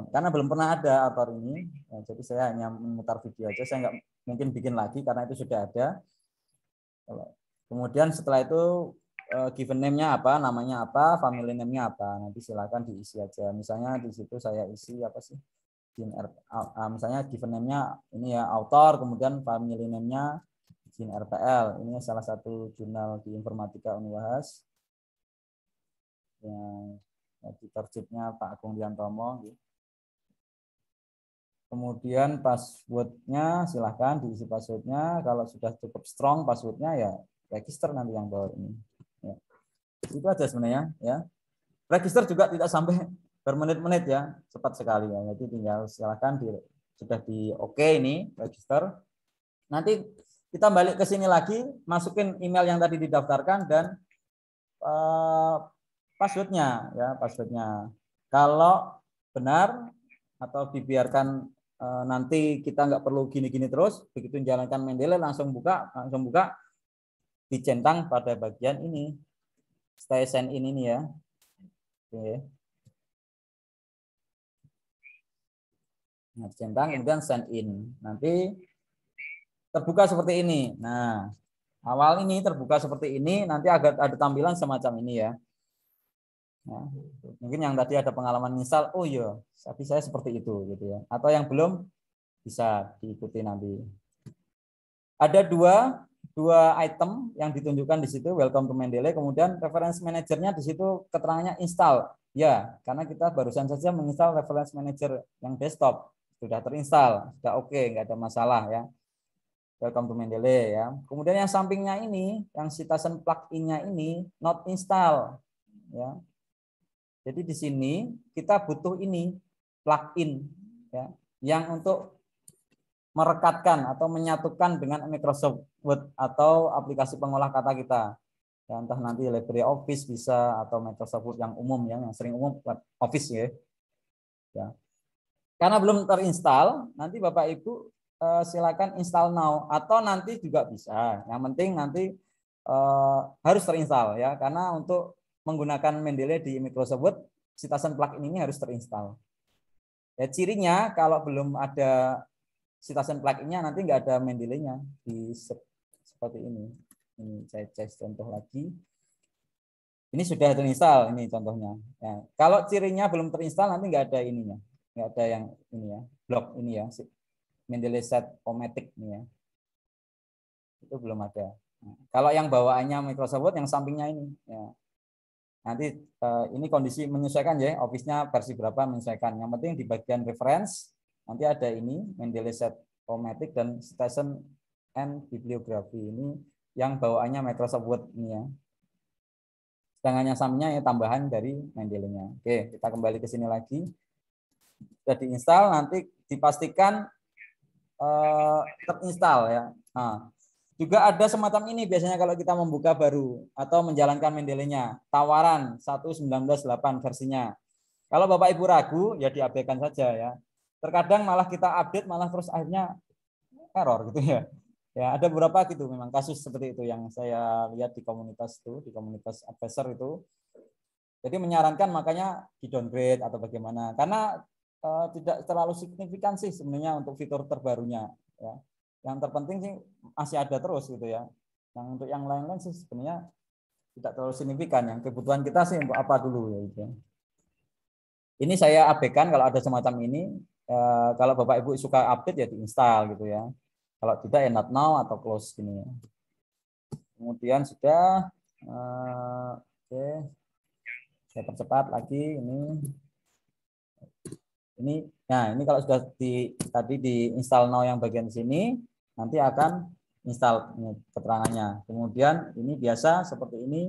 Karena belum pernah ada author ini, ya, jadi saya hanya memutar video aja, saya nggak mungkin bikin lagi karena itu sudah ada. Kemudian setelah itu given name-nya apa, namanya apa, family name-nya apa, nanti silakan diisi aja. Misalnya di situ saya isi apa sih? Misalnya given name-nya ini ya author, kemudian family name-nya JINRPL. Ini salah satu jurnal di informatika Unwahas. Yang editor-chief-nya Pak Agung Diantomo. Kemudian password-nya silahkan diisi password-nya. Kalau sudah cukup strong password-nya ya register nanti yang bawah ini. Ya. Itu aja sebenarnya ya. Register juga tidak sampai bermenit-menit ya, cepat sekali ya. Jadi tinggal silahkan sudah di oke ini register. Nanti kita balik ke sini lagi, masukin email yang tadi didaftarkan dan passwordnya ya, passwordnya. Kalau benar atau dibiarkan nanti kita nggak perlu gini-gini terus, begitu menjalankan Mendeley langsung buka, dicentang pada bagian ini, stay sign in ini ya. Oke. Nah, dicentang kemudian sign in. Nanti terbuka seperti ini. Nah, awal ini terbuka seperti ini, nanti agak ada tampilan semacam ini ya. Nah, mungkin yang tadi ada pengalaman install, oh iya, tapi saya seperti itu gitu ya. Atau yang belum bisa diikuti nanti. Ada dua item yang ditunjukkan di situ, welcome to Mendeley, kemudian reference manajernya di situ keterangannya install. Ya, karena kita barusan saja menginstal reference manager yang desktop, sudah terinstall, sudah oke, nggak ada masalah ya. Welcome to Mendeley ya. Kemudian yang sampingnya ini, yang citizen plugin-nya ini not install ya. Jadi di sini kita butuh ini plugin ya, yang untuk merekatkan atau menyatukan dengan Microsoft Word atau aplikasi pengolah kata kita. Ya, entah nanti LibreOffice bisa atau Microsoft Word yang umum ya, yang sering umum Office ya. Ya. Karena belum terinstall, nanti Bapak Ibu silakan install now atau nanti juga bisa. Yang penting nanti harus terinstall ya, karena untuk menggunakan Mendeley di Microsoft Word, citizen plugin ini harus terinstall. Ya, cirinya kalau belum ada citizen plugin-nya nanti nggak ada Mendeley-nya di seperti ini. Ini saya cek contoh lagi. Ini sudah terinstall ini contohnya. Ya, kalau cirinya belum terinstall nanti nggak ada ininya, nggak ada yang ini ya, blok ini ya. Mendeley Set-O-Matic ini ya. Itu belum ada. Nah, kalau yang bawaannya Microsoft Word yang sampingnya ini ya. Nanti ini kondisi menyesuaikan ya, Office-nya versi berapa menyesuaikan. Yang penting di bagian reference nanti ada ini Mendeley Set-O-Matic dan Citation and Bibliography ini yang bawaannya Microsoft Word ini ya. Sedangkan yang sampingnya ya tambahan dari Mendeley-nya. Oke, kita kembali ke sini lagi. Sudah diinstal, nanti dipastikan terinstall ya. Nah, juga ada semacam ini biasanya kalau kita membuka baru atau menjalankan Mendeley-nya, tawaran 1.19.8 versinya. Kalau Bapak Ibu ragu ya diabaikan saja ya. Terkadang malah kita update malah terus akhirnya error gitu ya. Ya, ada beberapa gitu memang kasus seperti itu yang saya lihat di komunitas itu, di komunitas advisor itu. Jadi menyarankan makanya di downgrade atau bagaimana. Karena tidak terlalu signifikan sih sebenarnya untuk fitur terbarunya ya. Yang terpenting sih masih ada terus gitu ya. Yang untuk yang lain-lain sih sebenarnya tidak terlalu signifikan. Yang kebutuhan kita sih untuk apa dulu ya gitu. Ini saya abaikan kalau ada semacam ini. Kalau Bapak Ibu suka update ya diinstal gitu ya. Kalau tidak ya not now atau close gini ya. Kemudian sudah oke. Saya percepat lagi ini. Nah ini kalau sudah tadi diinstal now yang bagian sini, nanti akan install ini keterangannya. Kemudian ini biasa seperti ini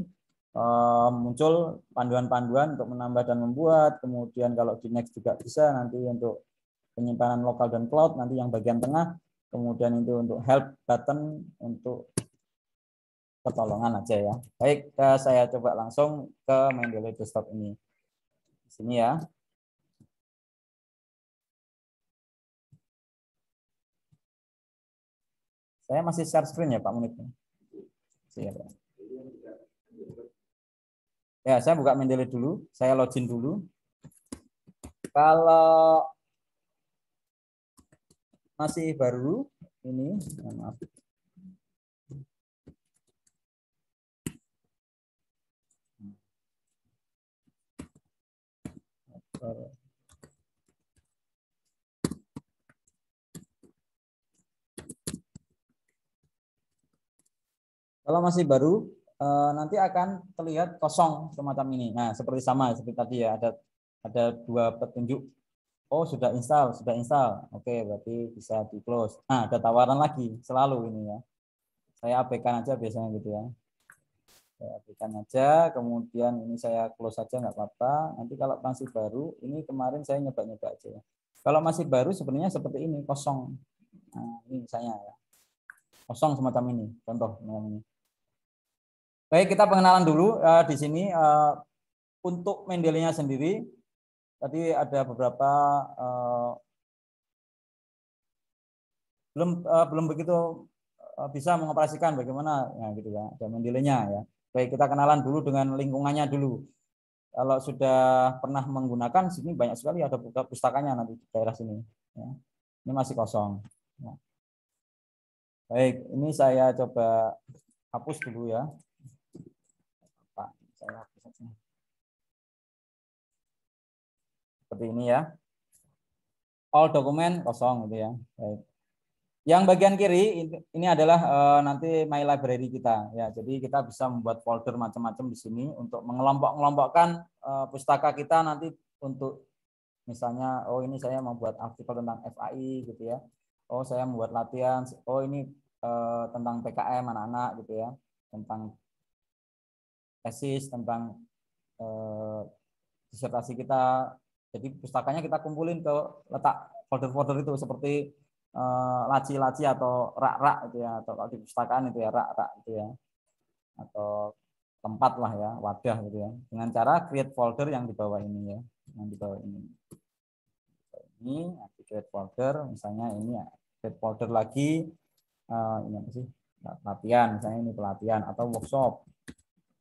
muncul panduan-panduan untuk menambah dan membuat. Kemudian kalau di next juga bisa nanti untuk penyimpanan lokal dan cloud nanti yang bagian tengah. Kemudian itu untuk help button untuk pertolongan aja ya. Baik, saya coba langsung ke Mendeley desktop ini. Di sini ya. Saya masih share screen ya Pak Munib. Siap. Ya, saya buka Mendeley dulu. Saya login dulu. Kalau masih baru ini, maaf. Kalau masih baru, nanti akan terlihat kosong semacam ini. Nah, seperti seperti tadi ya, ada dua petunjuk. Oh, sudah install. Oke, berarti bisa di close. Nah, ada tawaran lagi, selalu ini ya. Saya abaikan aja biasanya gitu ya. Saya abaikan aja, kemudian ini saya close aja nggak apa-apa. Nanti kalau masih baru, ini kemarin saya nyoba-nyoba aja ya. Kalau masih baru sebenarnya seperti ini, kosong. Nah, ini misalnya ya. Kosong semacam ini, contoh ini. Baik, kita pengenalan dulu di sini untuk Mendeley-nya sendiri. Tadi ada beberapa belum begitu bisa mengoperasikan bagaimana ya gitu ya, ada Mendeley-nya ya. Baik, kita kenalan dulu dengan lingkungannya dulu. Kalau sudah pernah menggunakan sini banyak sekali ada pustakanya nanti di daerah sini ya. Ini masih kosong ya. Baik, ini saya coba hapus dulu ya. Pak, saya hapus aja. Seperti ini ya. All dokumen kosong gitu ya. Baik. Yang bagian kiri ini adalah nanti My Library kita ya. Jadi kita bisa membuat folder macam-macam di sini untuk mengelompokkan pustaka kita nanti untuk misalnya oh ini saya membuat artikel tentang FAI gitu ya. Oh saya membuat latihan. Oh ini tentang PKM anak-anak gitu ya. Tentang tesis, tentang disertasi kita. Jadi pustakanya kita kumpulin ke letak folder-folder itu seperti laci-laci atau rak-rak itu ya, atau kalau di pustakaan itu ya rak-rak itu ya, atau tempat lah ya, wadah gitu ya. Dengan cara create folder yang di bawah ini ya, yang di bawah ini. Ini create folder, misalnya ini ya, create folder lagi ini apa sih? Latihan, misalnya ini pelatihan atau workshop.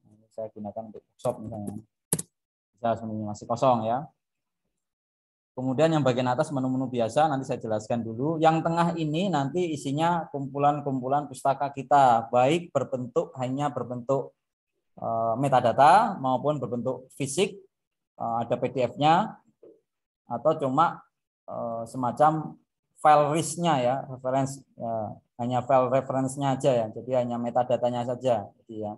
Ini saya gunakan untuk workshop misalnya. Bisa semuanya masih kosong ya. Kemudian yang bagian atas menu-menu biasa nanti saya jelaskan dulu. Yang tengah ini nanti isinya kumpulan-kumpulan pustaka kita, baik hanya berbentuk metadata maupun berbentuk fisik, ada PDF-nya atau cuma semacam file list-nya ya, reference hanya file reference-nya aja ya. Jadi hanya metadatanya saja gitu ya.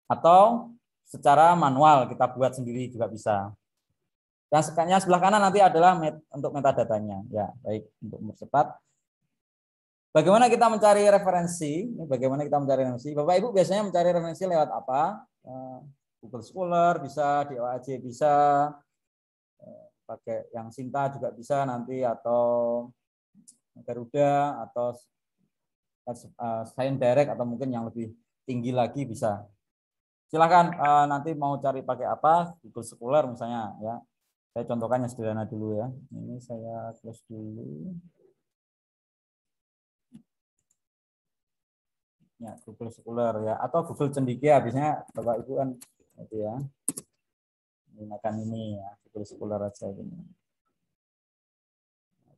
Atau secara manual kita buat sendiri juga bisa. Yang sebelah kanan nanti adalah untuk metadatanya. Ya, baik untuk mempercepat. Bagaimana kita mencari referensi? Bagaimana kita mencari referensi? Bapak Ibu biasanya mencari referensi lewat apa? Google Scholar bisa, di OAJ bisa, pakai yang Sinta juga bisa nanti atau Garuda atau Shine Direct atau mungkin yang lebih tinggi lagi bisa. Silakan nanti mau cari pakai apa, Google Scholar misalnya ya. Saya contohkan yang sederhana dulu ya. Ini saya close dulu. Ya, Google Scholar ya, atau Google Cendekia biasanya Bapak Ibu kan itu ya. Gunakan ini ya, Google Scholar aja ini.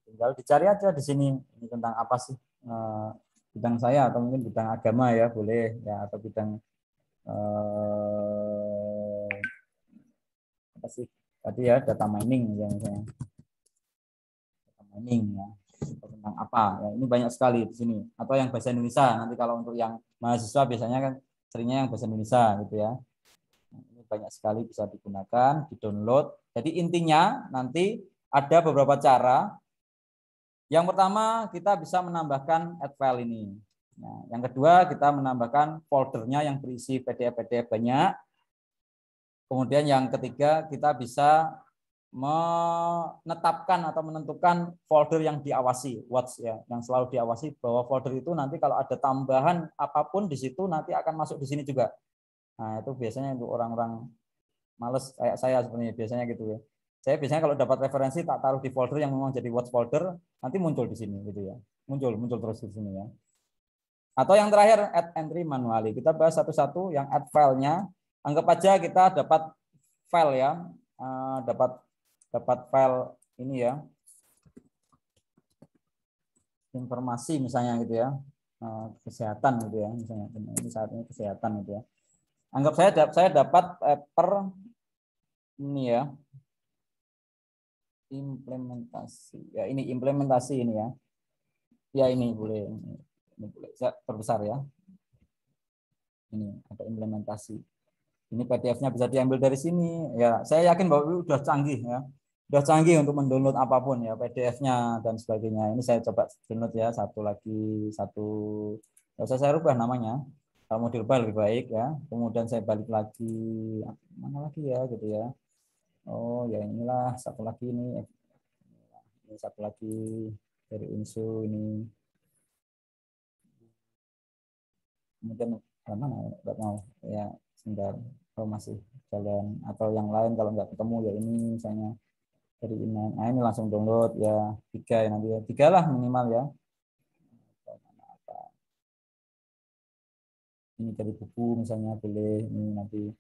Tinggal dicari aja di sini ini tentang apa sih bidang saya, atau mungkin bidang agama ya boleh ya, atau bidang apa sih tadi ya, data mining ya misalnya, data mining ya, tentang apa ya, ini banyak sekali di sini. Atau yang bahasa Indonesia, nanti kalau untuk yang mahasiswa biasanya kan seringnya yang bahasa Indonesia gitu ya. Ini banyak sekali bisa digunakan, di download. Jadi intinya nanti ada beberapa cara. Yang pertama, kita bisa menambahkan add file ini. Nah, yang kedua, kita menambahkan foldernya yang berisi PDF-PDF banyak. Kemudian yang ketiga, kita bisa menetapkan atau menentukan folder yang diawasi, watch ya, yang selalu diawasi, bahwa folder itu nanti kalau ada tambahan apapun di situ nanti akan masuk di sini juga. Nah, itu biasanya untuk orang-orang males kayak saya sebenarnya biasanya gitu ya. Saya biasanya kalau dapat referensi tak taruh di folder yang memang jadi watch folder, nanti muncul di sini gitu ya. Muncul terus di sini ya. Atau yang terakhir add entry manually. Kita bahas satu-satu yang add filenya. Anggap aja kita dapat file ya. Dapat file ini ya. Informasi misalnya gitu ya. Kesehatan gitu ya misalnya. Ini saat ini kesehatan gitu ya. Anggap saya dapat paper ini ya. Implementasi ya, ini implementasi ini ya, ya ini boleh, ini boleh saya perbesar ya, ini ada implementasi, ini PDF-nya bisa diambil dari sini ya. Saya yakin bahwa udah canggih ya, udah canggih untuk mendownload apapun ya, PDF-nya dan sebagainya. Ini saya coba download ya, satu lagi, nggak usah saya rubah namanya, kalau mau dirubah lebih baik ya. Kemudian saya balik lagi, mana lagi ya gitu ya. Oh ya inilah satu lagi ini satu lagi dari Insu ini. Kemudian mana nggak mau ya, sebentar, masih jalan. Atau yang lain kalau nggak ketemu ya ini misalnya dari ini. Nah ini langsung download ya, 3 ya nanti ya, 3 lah minimal ya. Ini dari buku misalnya boleh ini nanti,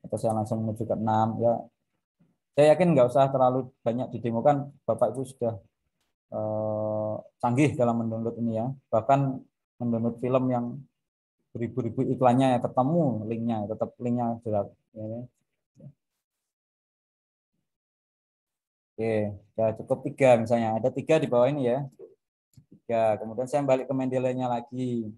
atau saya langsung menuju ke 6 ya. Saya yakin nggak usah terlalu banyak didemokan, Bapak Ibu sudah canggih dalam mendownload ini ya. Bahkan mendownload film yang beribu-ribu iklannya ya, ketemu linknya, tetap linknya jelas. Ya. Oke, ya cukup 3 misalnya. Ada 3 di bawah ini ya. 3. Kemudian saya balik ke Mendeley-nya lagi.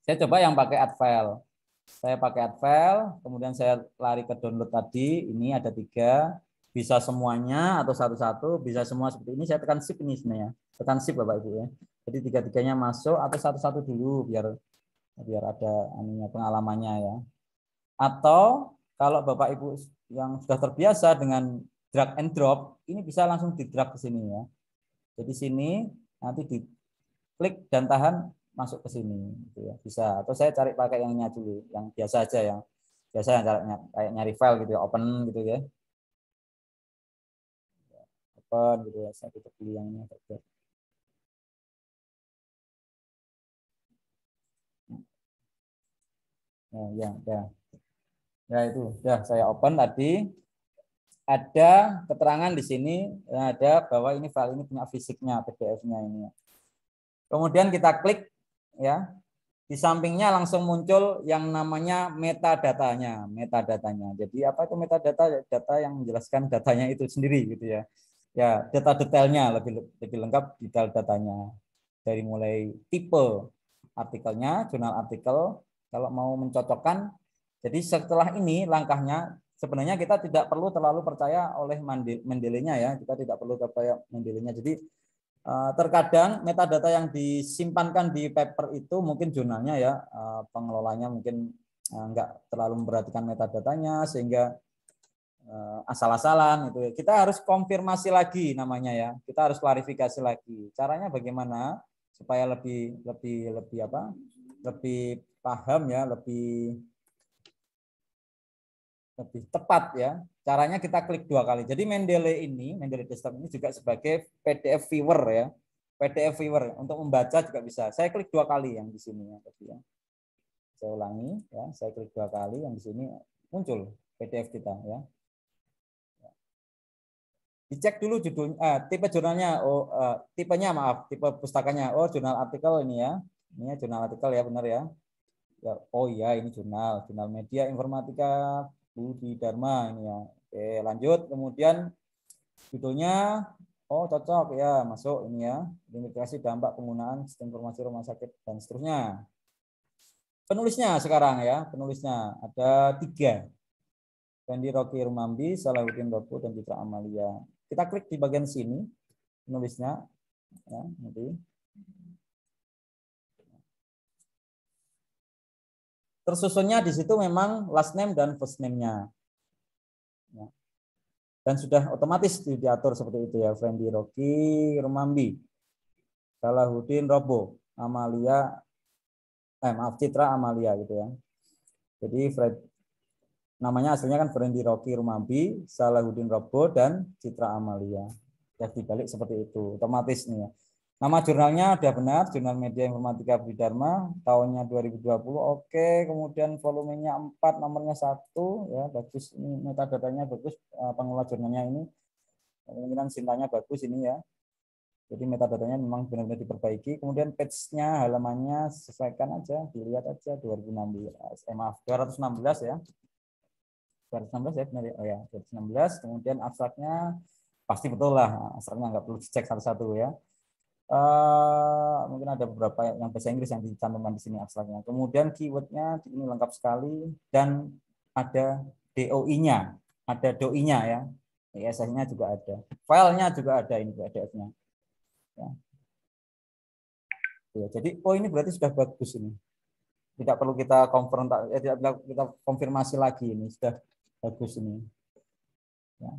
Saya coba yang pakai add file. Saya pakai add file, kemudian saya lari ke download tadi. Ini ada 3. Bisa semuanya atau satu-satu, bisa semua seperti ini. Saya tekan shift ini sebenarnya, tekan shift Bapak Ibu ya. Jadi 3-3-nya masuk atau satu-satu dulu biar ada pengalamannya ya. Atau kalau Bapak Ibu yang sudah terbiasa dengan drag and drop, ini bisa langsung di drag ke sini ya. Jadi sini nanti diklik dan tahan masuk ke sini gitu ya. Bisa. Atau saya cari pakai yang ini dulu, yang biasa aja, yang biasa yang kayak nyari file gitu ya, open gitu ya. Gitu ya, saya tutup dulu yang ini saja. Ya itu, ya saya open tadi. Ada keterangan di sini, ada bahwa ini file ini punya fisiknya, PDF-nya ini. Kemudian kita klik ya, di sampingnya langsung muncul yang namanya metadatanya. Jadi apa itu metadata? Data yang menjelaskan datanya itu sendiri gitu ya. Ya, data detailnya lebih lengkap, detail datanya. Dari mulai tipe artikelnya, jurnal artikel, kalau mau mencocokkan. Jadi setelah ini langkahnya, sebenarnya kita tidak perlu terlalu percaya oleh Mendeley-nya ya. Kita tidak perlu percaya Mendeley-nya. Jadi terkadang metadata yang disimpankan di paper itu mungkin jurnalnya ya, pengelolanya mungkin nggak terlalu memperhatikan metadatanya, sehingga asal-asalan itu. Kita harus konfirmasi lagi namanya ya. Kita harus klarifikasi lagi. Caranya bagaimana supaya lebih paham ya, lebih tepat ya. Caranya kita klik 2 kali. Jadi Mendeley Desktop ini juga sebagai PDF viewer ya. PDF viewer untuk membaca juga bisa. Saya klik 2 kali yang di sini ya tadi ya. Saya ulangi ya, saya klik 2 kali yang di sini muncul PDF kita ya. Dicek dulu tipe jurnalnya, tipenya maaf, tipe pustakanya. Oh, jurnal artikel ini ya. Ini jurnal artikel ya, benar ya. Oh iya, ini jurnal media informatika Budi Dharma ini ya. Oke, lanjut. Kemudian judulnya, oh cocok ya, masuk ini ya. Identifikasi dampak penggunaan sistem informasi rumah sakit dan seterusnya. Penulisnya sekarang ya, penulisnya ada 3. Fendi Rocky Rumambi, Salahuddin Robo, dan Citra Amalia. Kita klik di bagian sini, penulisnya. Ya, nanti. Tersusunnya di situ memang last name dan first name-nya. Ya. Dan sudah otomatis diatur seperti itu ya. Fendi Rocky Rumambi, Salahuddin Robo, Amalia, Citra Amalia gitu ya. Jadi namanya aslinya kan Fendi Rocky Rumambi, Salahuddin Robo, dan Citra Amalia. Ya dibalik seperti itu, otomatis nih ya. Nama jurnalnya udah benar, Jurnal Media Informatika Budi Dharma, tahunnya 2020. Oke, kemudian volumenya 4, nomornya 1 ya, bagus ini, metadatanya bagus, pengelola jurnalnya ini. Kemungkinan sintanya bagus ini ya. Jadi metadatanya memang benar-benar diperbaiki. Kemudian page-nya, halamannya sesuaikan aja, dilihat aja 2016. Maaf, 216 ya. 216 ya benar ya. Oh ya, 216. Kemudian abstraknya pasti betul lah. Abstraknya nggak perlu dicek satu-satu ya. Mungkin ada beberapa yang bahasa Inggris yang dicantumkan di sini abstraknya. Kemudian keywordnya ini lengkap sekali dan ada DOI-nya, ada DOI-nya ya. ESS-nya juga ada. Filenya juga ada ini PDF-nya. Ya, jadi ini berarti sudah bagus ini. Tidak perlu kita tidak perlu kita konfirmasi lagi, ini sudah bagus ini. Ya.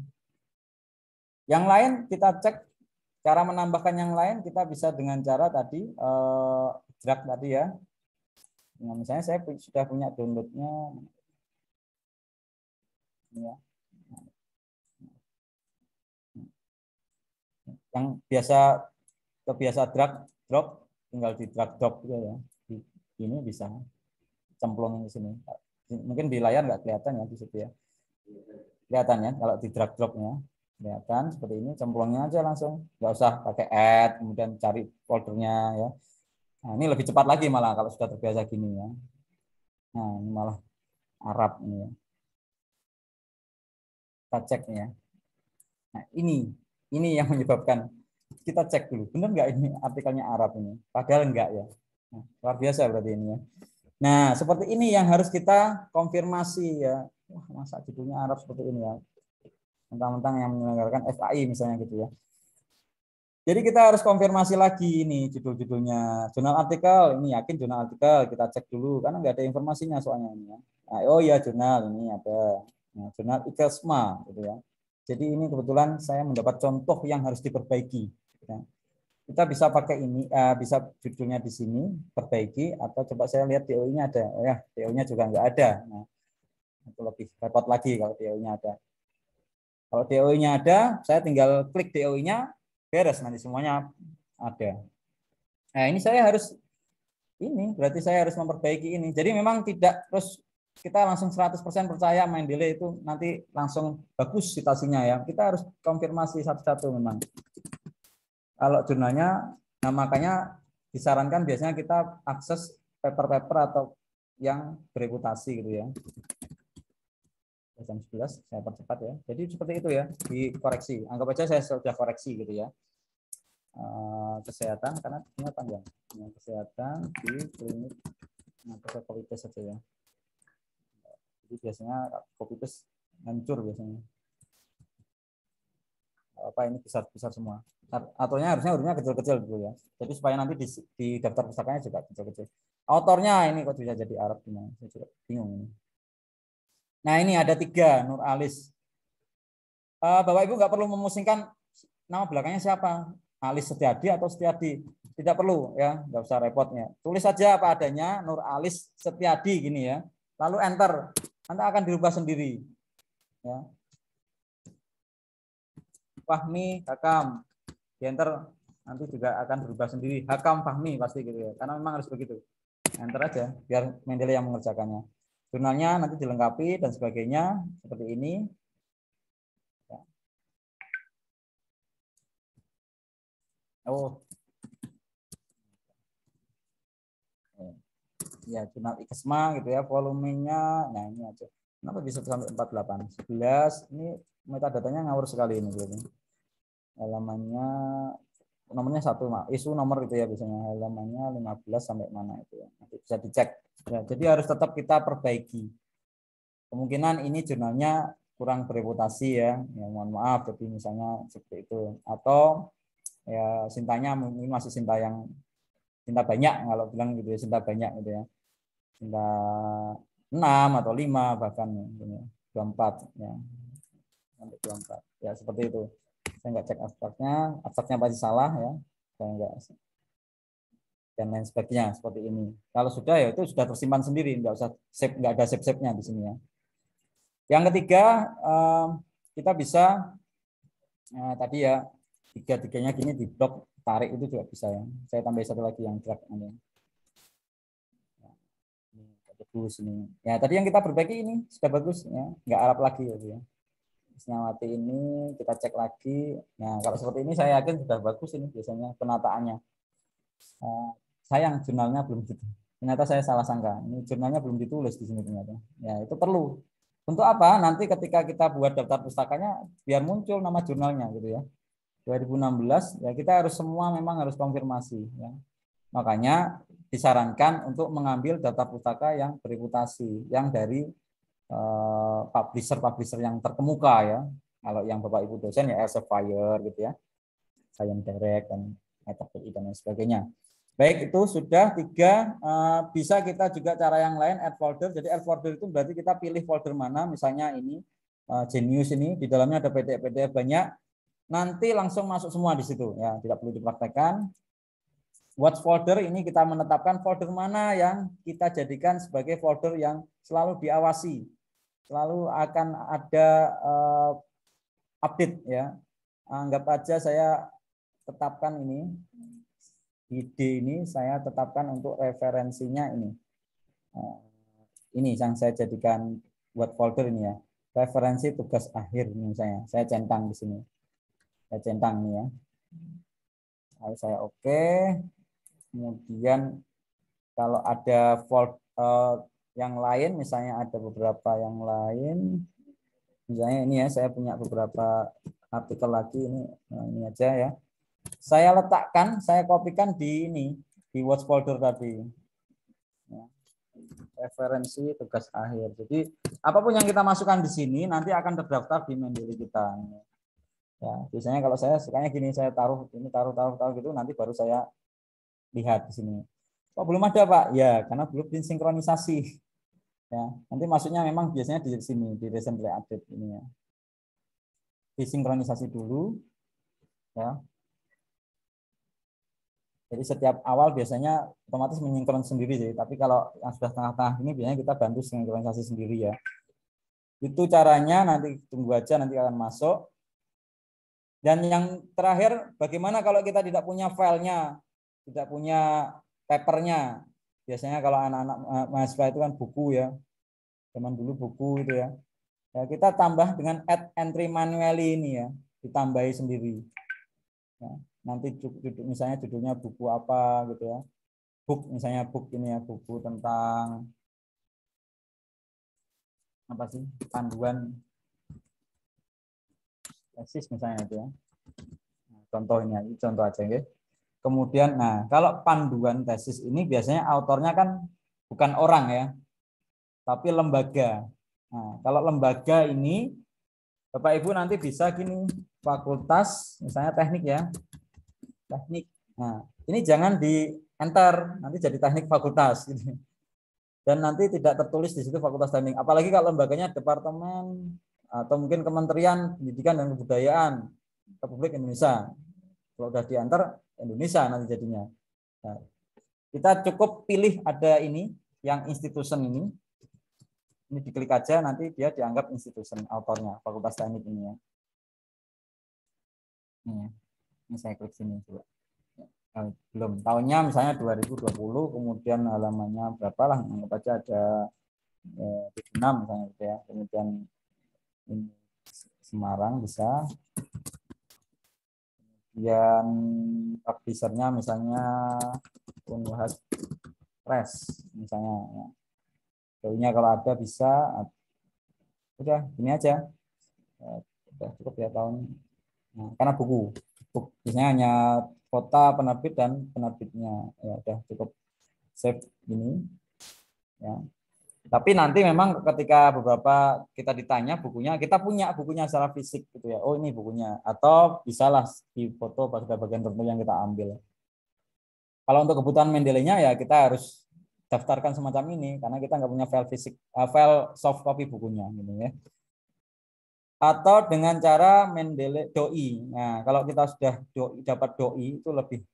Yang lain kita cek. Cara menambahkan yang lain kita bisa dengan cara tadi drag tadi ya. Nah, misalnya saya sudah punya downloadnya. Ya. Yang kebiasa drag drop, tinggal di drag drop juga ya. Ini bisa cemplung di sini. Mungkin di layar nggak kelihatan ya di situ ya. Kelihatan ya kalau di drag dropnya. Kelihatan seperti ini, cemplungnya aja langsung, nggak usah pakai add kemudian cari foldernya ya. Nah, ini lebih cepat lagi malah kalau sudah terbiasa gini ya. Nah, ini malah Arab ini ya. Kita cek nih ya. Nah, ini yang menyebabkan kita cek dulu, benar nggak ini artikelnya Arab ini? Padahal enggak ya. Nah, luar biasa berarti ini ya. Nah, seperti ini yang harus kita konfirmasi ya. Wah, masa judulnya Arab seperti ini ya. Mentang-mentang yang menyelenggarakan FAI misalnya gitu ya. Jadi kita harus konfirmasi lagi ini judul-judulnya. Jurnal artikel, ini yakin jurnal artikel, kita cek dulu karena nggak ada informasinya soalnya ini ya. Nah, oh iya jurnal ini ada. Nah, jurnal IKESMA gitu ya. Jadi ini kebetulan saya mendapat contoh yang harus diperbaiki. Ya. Kita bisa pakai ini, bisa judulnya di sini perbaiki atau coba saya lihat DOI-nya ada. Oh ya, DOI-nya juga nggak ada. Nah, itu lebih repot lagi kalau DOI-nya ada. Kalau DOI-nya ada, saya tinggal klik DOI-nya, beres nanti semuanya ada. Nah, ini saya harus berarti saya harus memperbaiki ini. Jadi memang tidak terus kita langsung 100% percaya Mendeley itu nanti langsung bagus citasinya ya. Kita harus konfirmasi satu-satu memang. Kalau jurnalnya, nah makanya disarankan biasanya kita akses paper-paper atau yang bereputasi gitu ya. Jam 11 saya percepat ya. Jadi seperti itu ya, dikoreksi. Anggap aja saya sudah koreksi gitu ya. Kesehatan karena ini panjang. Kesehatan di klinik. Nah, saya copy paste saja ya. Jadi biasanya copy paste hancur biasanya. Apa ini besar-besar semua. Aturnya harusnya kecil-kecil dulu ya. Jadi supaya nanti di daftar pustakanya juga kecil-kecil. Autornya ini kok bisa jadi Arab gimana? Saya juga bingung ini. Nah ini ada 3, Nur Alis. Bapak Ibu nggak perlu memusingkan nama belakangnya siapa, Alis Setiadi atau Setiadi, tidak perlu ya, nggak usah repotnya. Tulis saja apa adanya, Nur Alis Setiadi gini ya, lalu enter, nanti akan dirubah sendiri. Ya. Fahmi Hakam, di enter nanti juga akan berubah sendiri. Hakam Fahmi pasti gitu ya, karena memang harus begitu. Enter aja, biar Mendeley yang mengerjakannya. Jurnalnya nanti dilengkapi dan sebagainya seperti ini. Oh, ya jurnal IKESMA gitu ya, volumenya, nah ini aja. Kenapa bisa sampai 48? 11, ini metadatanya ngawur sekali ini. Halamannya, nomornya 1, isu nomor gitu ya biasanya, halamannya 15 sampai mana itu ya, nanti bisa dicek. Ya, jadi harus tetap kita perbaiki. Kemungkinan ini jurnalnya kurang bereputasi ya, mohon maaf, jadi misalnya seperti itu. Atau ya Sintanya ini masih Sinta yang Sinta banyak, kalau bilang gitu ya, Sinta banyak gitu ya, Sinta 6 atau 5 bahkan ya, 24 ya, sampai 24 ya, seperti itu. Saya nggak cek abstraknya pasti salah ya, saya nggak, dan lain sebagainya seperti ini. Kalau sudah ya itu sudah tersimpan sendiri, nggak usah save, nggak ada save-nya di sini ya. Yang ketiga, kita bisa tadi ya, tiga-tiganya gini di blok tarik itu juga bisa ya. Saya tambah satu lagi yang drag ini. Bagus ini. Ya tadi yang kita perbaiki ini sudah bagus ya, nggak Arab lagi ya. Isnawati ini kita cek lagi. Nah kalau seperti ini saya yakin sudah bagus ini biasanya penataannya. Sayang jurnalnya belum gitu. Ternyata saya salah sangka. Ini jurnalnya belum ditulis di sini ternyata. Ya itu perlu. Untuk apa? Nanti ketika kita buat daftar pustakanya biar muncul nama jurnalnya gitu ya. 2016 ya kita harus semua memang harus konfirmasi ya. Makanya disarankan untuk mengambil daftar pustaka yang bereputasi, yang dari publisher yang terkemuka ya. Kalau yang Bapak Ibu dosen ya Elsevier gitu ya, Science Direct dan Metaphori dan lain sebagainya. Baik, itu sudah 3. Bisa kita juga cara yang lain add folder. Jadi add folder itu berarti kita pilih folder mana, misalnya ini Genius ini di dalamnya ada PDF banyak. Nanti langsung masuk semua di situ ya, tidak perlu dipraktekkan. Watch folder ini kita menetapkan folder mana yang kita jadikan sebagai folder yang selalu diawasi, selalu akan ada update ya. Anggap aja saya tetapkan ini ide ini saya tetapkan untuk referensinya ini. Ini yang saya jadikan buat folder ini ya. Referensi tugas akhir ini saya centang di sini. Saya centang ini ya. Lalu saya oke. Kemudian kalau ada folder yang lain, misalnya ada beberapa yang lain, misalnya ini ya, saya punya beberapa artikel lagi ini aja ya. Saya letakkan, saya kopikan di ini, di watch folder tadi. Ya. Referensi tugas akhir. Jadi apapun yang kita masukkan di sini nanti akan terdaftar di Mendeley kita. Ya, biasanya kalau saya sukanya gini, saya taruh ini, taruh gitu, nanti baru saya lihat di sini. Kok belum ada Pak? Ya, karena belum disinkronisasi. Ya, nanti masuknya memang biasanya di sini, di recently update ini ya. Disinkronisasi dulu. Ya. Jadi setiap awal biasanya otomatis menyinkron sendiri sih, tapi kalau yang sudah tengah-tengah ini biasanya kita bantu sinkronisasi sendiri ya. Itu caranya, nanti tunggu aja nanti akan masuk. Dan yang terakhir, bagaimana kalau kita tidak punya filenya, tidak punya papernya? Biasanya kalau anak-anak mahasiswa itu kan buku ya, zaman dulu buku itu ya. Ya kita tambah dengan add entry manually ini ya, ditambahi sendiri. Ya, nanti misalnya judulnya buku apa gitu ya, book misalnya book ini ya, buku tentang apa sih, panduan tesis misalnya itu ya. Contoh ini, contoh aja ya. Kemudian, nah kalau panduan tesis ini biasanya autornya kan bukan orang ya, tapi lembaga. Nah, kalau lembaga ini, Bapak Ibu nanti bisa gini, fakultas, misalnya teknik ya, teknik. Nah, ini jangan di enter, nanti jadi teknik fakultas. Dan nanti tidak tertulis di situ fakultas teknik. Apalagi kalau lembaganya departemen atau mungkin Kementerian Pendidikan dan Kebudayaan Republik Indonesia. Kalau udah diantar Indonesia nanti jadinya. Nah, kita cukup pilih ada ini yang institution ini diklik aja, nanti dia dianggap institution autornya Fakultas Teknik ini ya. Ini saya klik sini coba. Belum tahunnya misalnya 2020, kemudian halamannya berapa lah, anggap aja ada 6 misalnya gitu ya. Kemudian ini Semarang bisa. Kemudian publishernya misalnya Unhas Press misalnya. Ya. Jauhnya kalau ada bisa, udah ini aja, udah cukup ya tahun. Nah, karena buku biasanya hanya kota penerbit dan penerbitnya, ya udah cukup save ini. Ya. Tapi nanti memang ketika beberapa kita ditanya bukunya, kita punya bukunya secara fisik gitu ya. Oh ini bukunya, atau bisalah di foto pada bagian tertentu yang kita ambil. Kalau untuk kebutuhan Mendeley-nya ya kita harus daftarkan semacam ini karena kita nggak punya file fisik, file soft copy bukunya gitu ya. Atau dengan cara Mendeley doi. Nah, kalau kita sudah dapat doi itu lebih,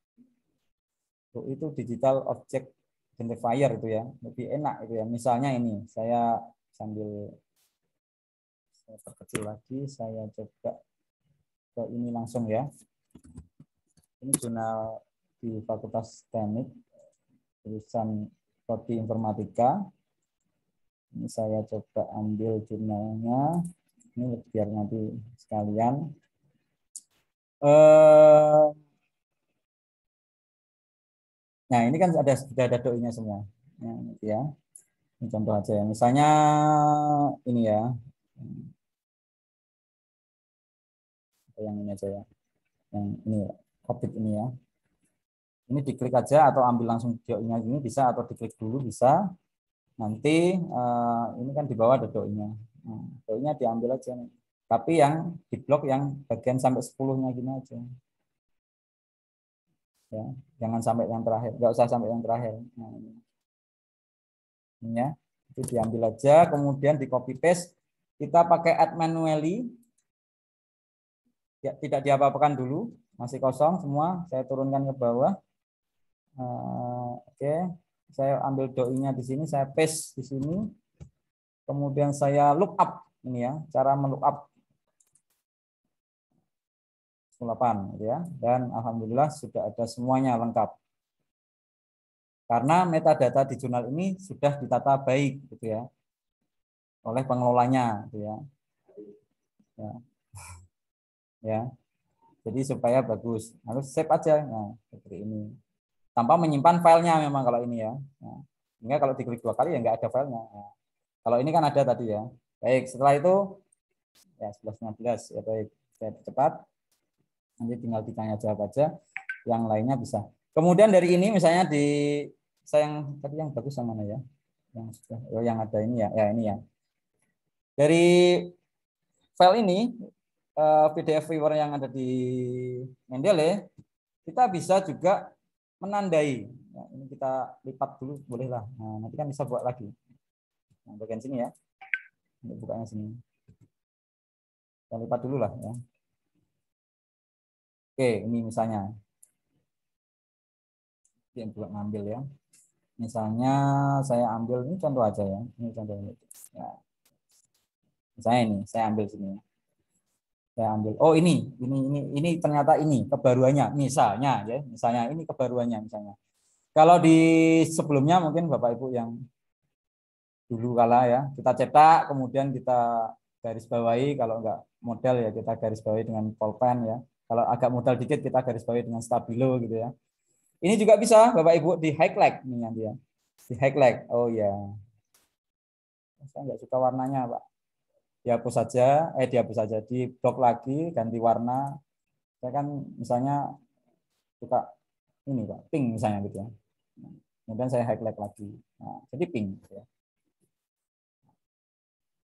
doi itu digital object identifier itu ya, lebih enak itu ya. Misalnya ini saya sambil saya perkecil lagi, saya coba ke ini langsung ya. Ini jurnal di Fakultas Teknik tulisan Prodi Informatika. Ini saya coba ambil jurnalnya. Ini biar nanti sekalian. Nah ini kan sudah ada doi-nya semua. Ya. Ini contoh aja ya. Misalnya ini ya. Yang ini aja ya. Yang ini ya. Covid ini ya. Ini diklik aja atau ambil langsung doi-nya ini bisa, atau diklik dulu bisa. Nanti ini kan di bawah ada doi-nya. Nah, doi-nya diambil aja. Tapi yang di blok yang bagian sampai 10-nya gini aja. Ya, jangan sampai yang terakhir. Enggak usah sampai yang terakhir. Nah, ini ya. Itu diambil aja, kemudian di copy paste. Kita pakai add manually. Ya, tidak diapa-apakan dulu, masih kosong semua. Saya turunkan ke bawah. Oke, saya ambil doi-nya di sini, saya paste di sini. Kemudian saya look up ini ya, cara melook up 8 ya. Dan alhamdulillah sudah ada semuanya lengkap. Karena metadata di jurnal ini sudah ditata baik gitu ya. Oleh pengelolanya gitu ya. Ya. Ya. Jadi supaya bagus. Harus save aja. Nah, seperti ini. Tanpa menyimpan filenya memang kalau ini ya. Nah, sehingga kalau diklik 2 kali ya nggak ada filenya. Nah, kalau ini kan ada tadi ya. Baik, setelah itu ya 11-15 ya baik. Saya cepat. Nanti tinggal ditanya jawab aja. Yang lainnya bisa. Kemudian dari ini misalnya di saya yang tadi yang bagus yang mana ya? Yang sudah yang ada ini ya. Ya ini ya. Dari file ini PDF viewer yang ada di Mendeley, kita bisa juga menandai. Nah, ini kita lipat dulu, bolehlah. Nah, nanti kan bisa buat lagi. Nah, bagian sini ya. Ini bukanya sini. Kita lipat dulu lah ya. Oke, ini misalnya. Yang buat ngambil ya. Misalnya saya ambil ini contoh aja ya. Ini contoh ini. Ya. Misalnya ini, saya ambil sini. Saya ambil. Oh ini ternyata ini kebaruannya misalnya ya. Misalnya ini kebaruannya misalnya. Kalau di sebelumnya mungkin Bapak Ibu yang dulu kala ya, kita cetak kemudian kita garis bawahi, kalau enggak model ya kita garis bawahi dengan pulpen ya. Kalau agak model dikit kita garis bawahi dengan stabilo gitu ya. Ini juga bisa Bapak Ibu di highlight ini nanti ya. Di highlight. Oh ya. Saya enggak suka warnanya, Pak. Dihapus saja, di blok lagi, ganti warna. Saya kan misalnya suka ini Pak, pink misalnya gitu ya. Kemudian saya highlight lagi. Nah, jadi pink. Ya.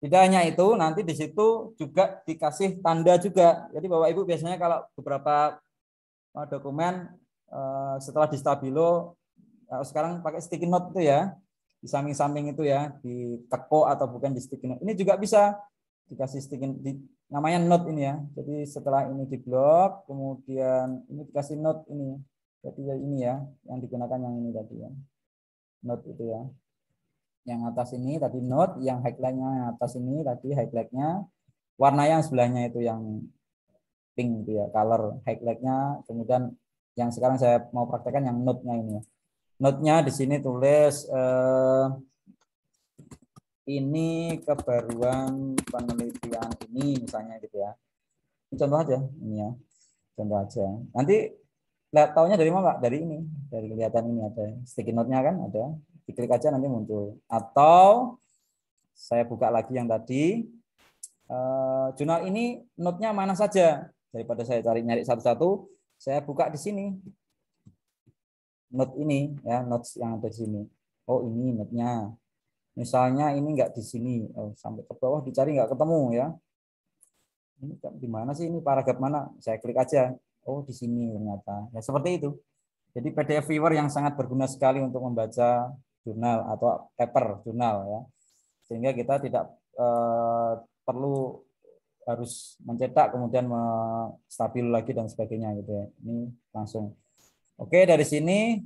Tidak hanya itu, nanti di situ juga dikasih tanda juga. Jadi Bapak Ibu biasanya kalau beberapa dokumen setelah di stabilo, sekarang pakai sticky note itu ya, di samping-samping itu ya, di teko atau bukan di sticky note. Ini juga bisa dikasih namanya note ini ya. Jadi setelah ini diblok, kemudian ini dikasih note ini. Jadi ini ya, yang digunakan yang ini tadi ya. Note itu ya. Yang atas ini tadi note, yang highlightnya yang atas ini tadi highlightnya. Warna yang sebelahnya itu yang pink itu ya, color highlightnya. Kemudian yang sekarang saya mau praktekkan yang note-nya ini ya. Note-nya di sini tulis ini kebaruan penelitian ini misalnya gitu ya. Ini contoh aja ini ya. Contoh aja. Nanti lihat taunya dari mana Pak? Dari ini. Dari kelihatan ini ada sticky note-nya kan ada. Diklik aja nanti muncul. Atau saya buka lagi yang tadi. Jurnal ini note-nya mana saja. Daripada saya nyari satu-satu, saya buka di sini. Note ini ya, notes yang ada di sini. Oh, ini note-nya. Misalnya ini enggak di sini, sampai ke bawah dicari enggak ketemu ya. Ini di mana sih ini paragraf mana? Saya klik aja. Oh, di sini ternyata. Ya seperti itu. Jadi PDF Viewer yang sangat berguna sekali untuk membaca jurnal atau paper jurnal ya. Sehingga kita tidak perlu harus mencetak kemudian stabil lagi dan sebagainya gitu ya. Ini langsung. Oke, dari sini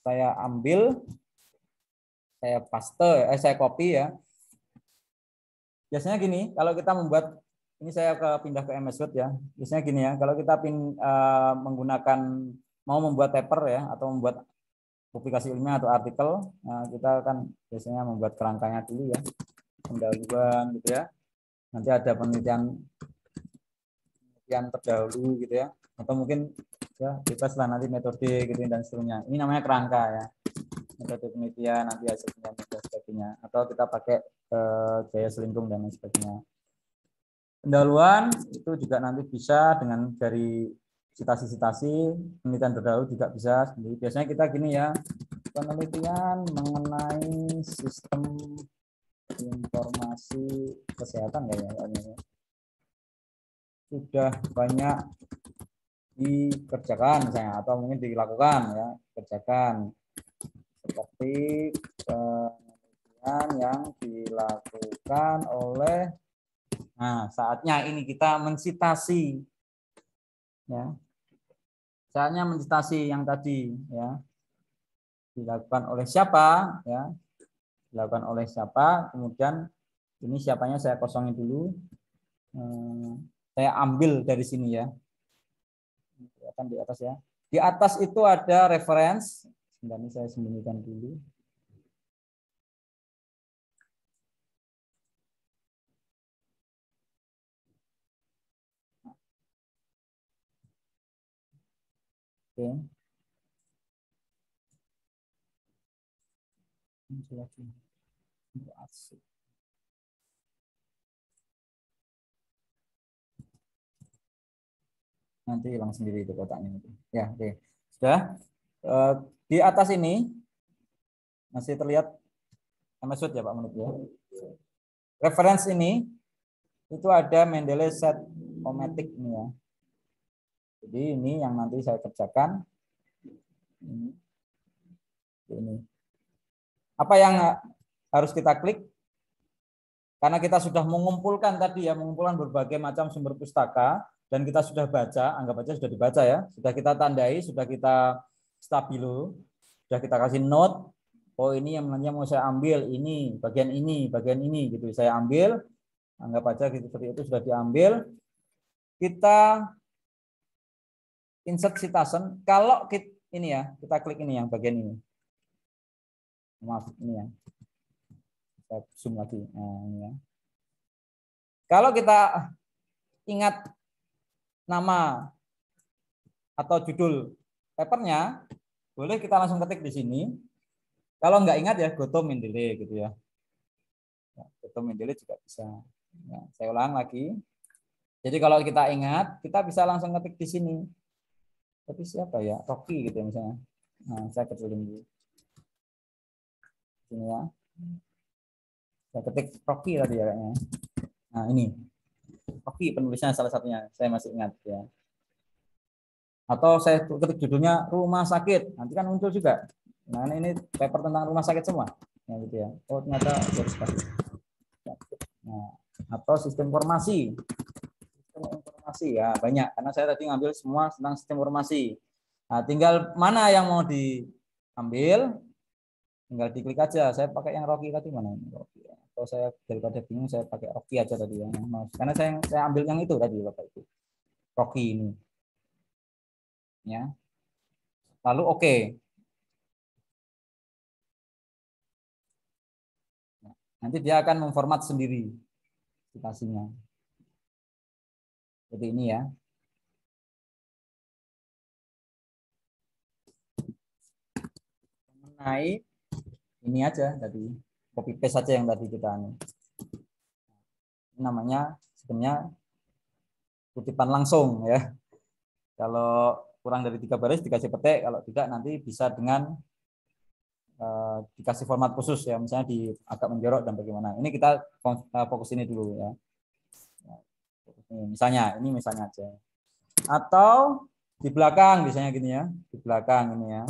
saya ambil, saya paste, saya copy ya. Biasanya gini, kalau kita membuat, ini saya pindah ke MS Word ya. Biasanya gini ya, kalau kita mau membuat paper ya, atau membuat publikasi ilmiah atau artikel, kita kan biasanya membuat kerangkanya dulu ya, pendahuluan gitu ya. Nanti ada penelitian terdahulu gitu ya, atau mungkin ya bebas lah nanti metode gitu dan seterusnya. Ini namanya kerangka ya. Metode penelitian, nanti hasilnya dan sebagainya, atau kita pakai gaya selingkung dan lain sebagainya. Pendahuluan itu juga nanti bisa dengan dari citasi-citasi, penelitian terdahulu juga bisa. Biasanya kita gini ya, penelitian mengenai sistem informasi kesehatan kayaknya sudah banyak dikerjakan misalnya, atau mungkin dilakukan ya, kerjakan. Seperti penelitian yang dilakukan oleh, nah saatnya ini kita mensitasi ya, saatnya mensitasi yang tadi ya, dilakukan oleh siapa ya, dilakukan oleh siapa, kemudian ini siapanya saya kosongin dulu, saya ambil dari sini ya, kelihatan di atas ya, di atas itu ada reference. Sebentar, ini saya sembunyikan dulu. Oke. Nanti hilang sendiri itu kotaknya itu. Ya, oke. Sudah. Di atas ini masih terlihat MS Word ya Pak Menurut ya. Reference ini itu ada Mendeley set-o-matic ini ya. Jadi ini yang nanti saya kerjakan. Ini. Apa yang harus kita klik? Karena kita sudah mengumpulkan tadi ya, mengumpulkan berbagai macam sumber pustaka dan kita sudah baca, anggap aja sudah dibaca ya, sudah kita tandai, sudah kita stabilo, sudah kita kasih note. Oh ini yang mau saya ambil, ini bagian ini gitu. Saya ambil, anggap aja gitu, seperti itu sudah diambil. Kita insert citation. Kalau kita, ini ya, kita klik ini yang bagian ini. Maaf ini ya. Saya zoom lagi. Nah, ini ya. Kalau kita ingat nama atau judul papernya, boleh kita langsung ketik di sini. Kalau nggak ingat ya, go to Mendeley gitu ya. Go to Mendeley juga bisa. Ya, saya ulang lagi. Jadi kalau kita ingat, kita bisa langsung ketik di sini. Tapi siapa ya? Rocky gitu ya misalnya. Nah, saya kecilin dulu. Sini ya. Saya ketik Rocky tadi ya kayaknya. Nah, ini. Rocky penulisnya salah satunya. Saya masih ingat ya. Atau saya ketik judulnya rumah sakit. Nanti kan muncul juga. Nah, ini paper tentang rumah sakit semua. Ya gitu ya. Oh, ternyata garis atau sistem informasi. Sistem informasi ya banyak, karena saya tadi ngambil semua tentang sistem informasi. Nah, tinggal mana yang mau diambil, tinggal diklik aja. Saya pakai yang Rocky tadi mana ini Rocky. Atau saya daripada bingung saya pakai Rocky aja tadi ya. Karena saya ambil yang itu tadi Bapak Ibu. Rocky ini. Ya. Lalu oke. Nanti dia akan memformat sendiri aplikasinya. Seperti ini ya. Mengenai ini aja tadi, copy paste saja yang tadi kita ini. Namanya sebenarnya kutipan langsung ya. Kalau kurang dari 3 baris dikasih petik, kalau tidak nanti bisa dengan dikasih format khusus ya, misalnya di agak menjorok dan bagaimana. Ini kita fokus ini dulu ya. Ini misalnya aja. Atau di belakang misalnya gini ya, di belakang ini ya.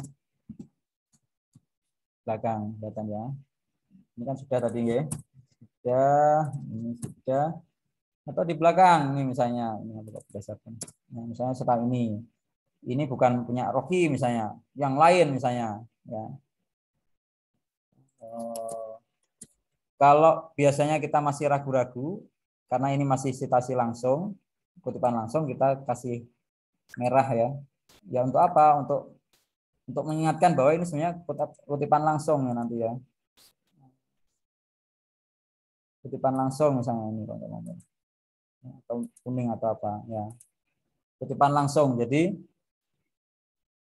Belakang kelihatan ya. Ini kan sudah tadi ya. Sudah, ini sudah. Atau di belakang ini misalnya, ini berdasarkan. Nah, misalnya setelah ini. Ini bukan punya Rocky misalnya, yang lain misalnya ya. Kalau biasanya kita masih ragu-ragu karena ini masih citasi langsung, kutipan langsung, kita kasih merah ya. Ya untuk apa? Untuk mengingatkan bahwa ini sebenarnya kutipan langsung ya nanti ya. Kutipan langsung misalnya ini atau kuning atau apa ya. Kutipan langsung. Jadi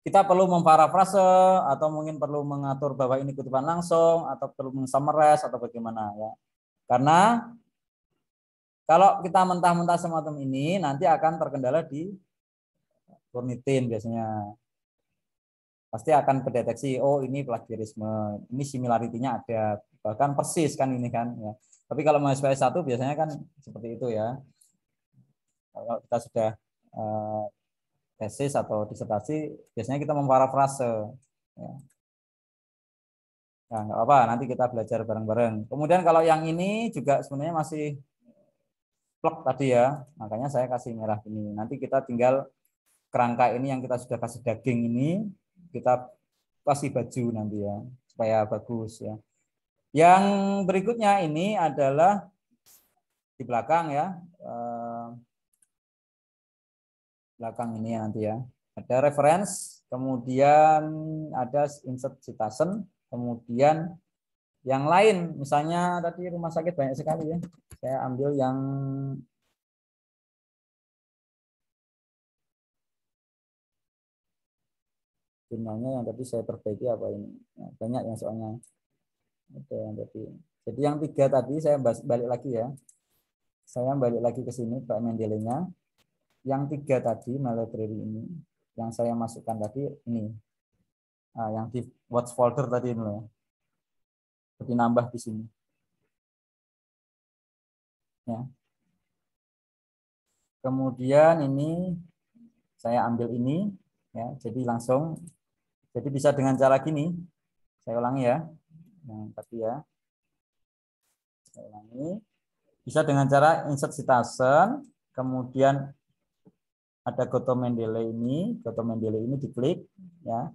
kita perlu memparafrase atau mungkin perlu mengatur bahwa ini kutipan langsung atau perlu mensummarize atau bagaimana ya. Karena kalau kita mentah-mentah semacam ini nanti akan terkendala di Turnitin biasanya. Pasti akan kedeteksi, oh ini plagiarisme, ini similarity-nya ada, bahkan persis kan ini kan ya. Tapi kalau mahasiswa S1 biasanya kan seperti itu ya. Kalau kita sudah tesis atau disertasi, biasanya kita memparafrase. Ya. Nah, nggak apa, nanti kita belajar bareng-bareng. Kemudian kalau yang ini juga sebenarnya masih plek tadi ya, makanya saya kasih merah ini. Nanti kita tinggal kerangka ini yang kita sudah kasih daging ini, kita kasih baju nanti ya, supaya bagus ya. Yang berikutnya ini adalah di belakang ya. Belakang ini nanti ya. Ada reference, kemudian ada insert citation, kemudian yang lain, misalnya tadi rumah sakit banyak sekali ya. Saya ambil yang jurnalnya yang tadi saya perbaiki apa ini. Nah, banyak yang soalnya. Ada yang tadi. Jadi yang 3 tadi saya balik lagi ya. Saya balik lagi ke sini Pak Mendeley-nya. Yang 3 tadi library ini yang saya masukkan tadi ini. Nah, yang di watch folder tadi ini ya. Jadi nambah di sini. Ya. Kemudian ini saya ambil ini ya. Jadi langsung jadi bisa dengan cara gini. Saya ulangi ya. Yang tadi ya. Saya ulangi. Bisa dengan cara insert citation, kemudian ada Goto Mendeley ini diklik ya.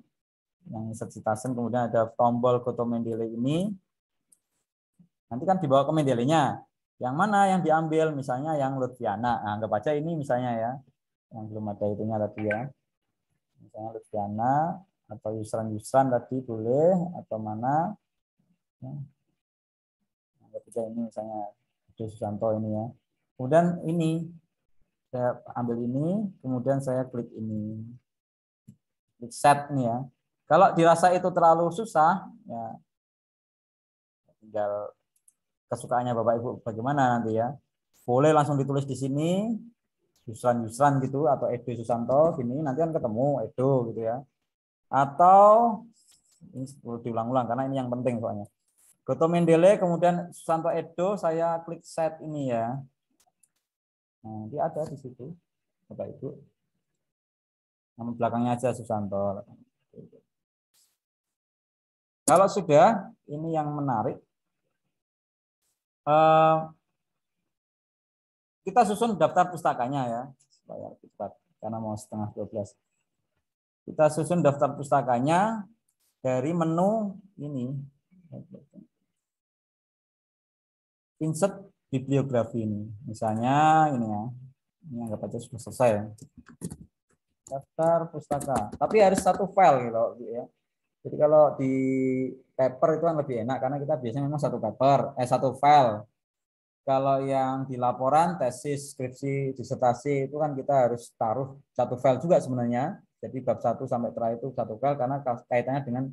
Yang insert citation, kemudian ada tombol Goto Mendeley ini. Nanti kan dibawa ke Mendeley-nya. Yang mana yang diambil? Misalnya yang Lutfiana. Nah, anggap aja ini misalnya ya. Yang belum ada itunya tadi ya. Misalnya Lutfiana atau Yusran tadi boleh atau mana? Ya. Anggap aja ini misalnya Susanto ini ya. Kemudian ini saya ambil ini, kemudian saya klik ini, klik set nih ya. Kalau dirasa itu terlalu susah, ya tinggal kesukaannya Bapak Ibu bagaimana nanti ya. Boleh langsung ditulis di sini, Yusran gitu, atau Edo Susanto, gini nanti kan ketemu Edo gitu ya. Atau ini perlu diulang-ulang karena ini yang penting soalnya. Goto Mendeley, kemudian Susanto Edo, saya klik set ini ya. Nah, dia ada di situ, Bapak Ibu. Nama belakangnya aja Susanto. Kalau sudah, ini yang menarik. kita susun daftar pustakanya ya, supaya cepat karena mau 11:30. Kita susun daftar pustakanya dari menu ini. Insert bibliografi ini. Misalnya ini ya. Ini anggap aja sudah selesai. Daftar pustaka. Tapi harus satu file gitu ya. Jadi kalau di paper itu kan lebih enak karena kita biasanya memang satu paper, satu file. Kalau yang di laporan, tesis, skripsi, disertasi itu kan kita harus taruh satu file juga sebenarnya. Jadi bab 1 sampai terakhir itu satu file karena kaitannya dengan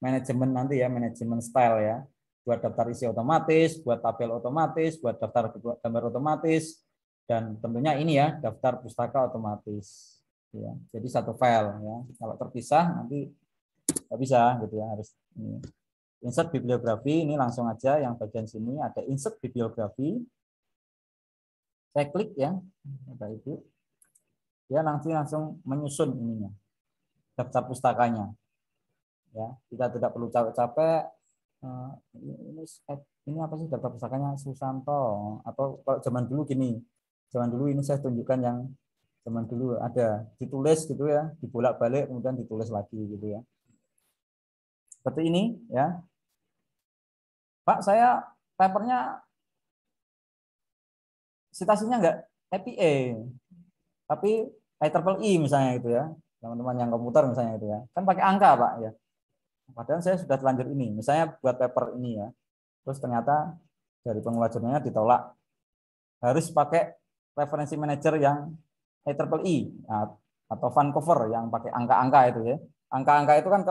manajemen nanti ya, manajemen style ya. Buat daftar isi otomatis, buat tabel otomatis, buat daftar gambar otomatis, dan tentunya ini ya, daftar pustaka otomatis. Ya, jadi satu file ya. Kalau terpisah nanti nggak bisa gitu ya, harus ini. Insert bibliografi, ini langsung aja yang bagian sini ada insert bibliografi. Saya klik ya, Bapak Ibu. Dia nanti langsung menyusun ininya, daftar pustakanya. Ya, kita tidak perlu capek-capek. Ini apa sih daftar pustakanya Susanto? Atau kalau zaman dulu gini, zaman dulu ini saya tunjukkan yang zaman dulu ada ditulis gitu ya, dibolak-balik kemudian ditulis lagi gitu ya. Seperti ini ya. Pak, saya papernya citasinya enggak APA, tapi IEEE misalnya gitu ya, teman-teman yang komputer misalnya gitu ya, kan pakai angka Pak ya. Padahal saya sudah telanjur ini, misalnya buat paper ini ya, terus ternyata dari pengelola jurnalnya ditolak, harus pakai referensi manager yang IEEE atau Vancouver yang pakai angka-angka itu ya. Angka-angka itu kan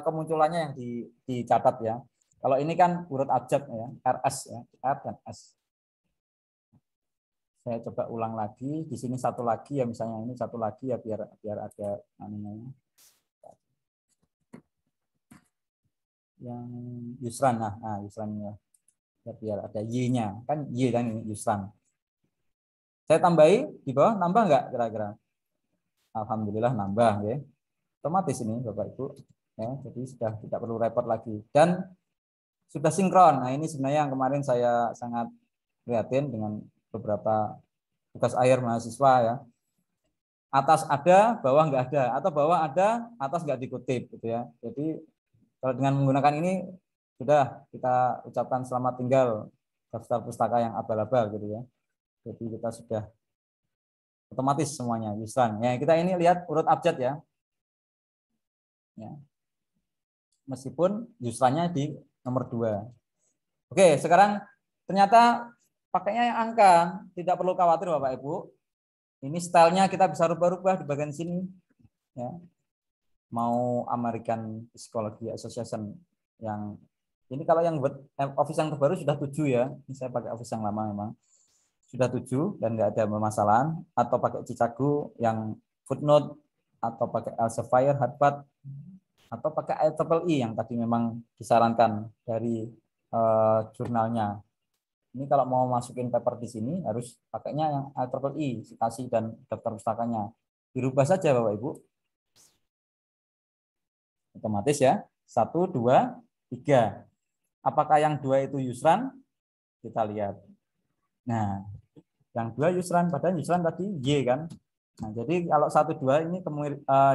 kemunculannya yang dicatat ya. Kalau ini kan urut abjad ya, RS ya, R dan S. Saya coba ulang lagi, di sini satu lagi ya, misalnya ini satu lagi ya biar ada namanya. Yang Yusran, nah Yusrannya ya, biar ada Y-nya, kan Y kan ini Yusran. Saya tambahi di bawah, nambah nggak kira-kira? Alhamdulillah nambah ya. Otomatis ini Bapak Ibu ya, jadi sudah tidak perlu repot lagi dan sudah sinkron. Nah, ini sebenarnya yang kemarin saya sangat prihatin dengan beberapa tugas akhir mahasiswa ya. Atas ada, bawah nggak ada, atau bawah ada, atas nggak dikutip gitu ya. Jadi kalau dengan menggunakan ini sudah kita ucapkan selamat tinggal daftar pustaka yang abal-abal gitu ya. Jadi kita sudah otomatis semuanya Yusran. Ya, kita ini lihat urut abjad ya. Ya. Meskipun Yusrannya di nomor 2. Oke, sekarang ternyata pakainya yang angka, tidak perlu khawatir Bapak Ibu. Ini stylenya kita bisa rubah-rubah di bagian sini. Ya. Mau American Psychology Association yang ini kalau yang buat office yang terbaru sudah 7 ya. Ini saya pakai office yang lama memang. Sudah 7 dan nggak ada permasalahan. Atau pakai Chicago yang footnote, atau pakai Elsevier, Harvard, atau pakai IEEE yang tadi memang disarankan dari jurnalnya. Ini kalau mau masukin paper di sini harus pakainya yang IEEE, citasi dan daftar pustakanya. Dirubah saja Bapak Ibu. Otomatis ya. 1, 2, 3. Apakah yang 2 itu Yusran? Kita lihat. Nah, yang 2 Yusran, padahal Yusran tadi Y kan. Nah, jadi kalau 1, 2 ini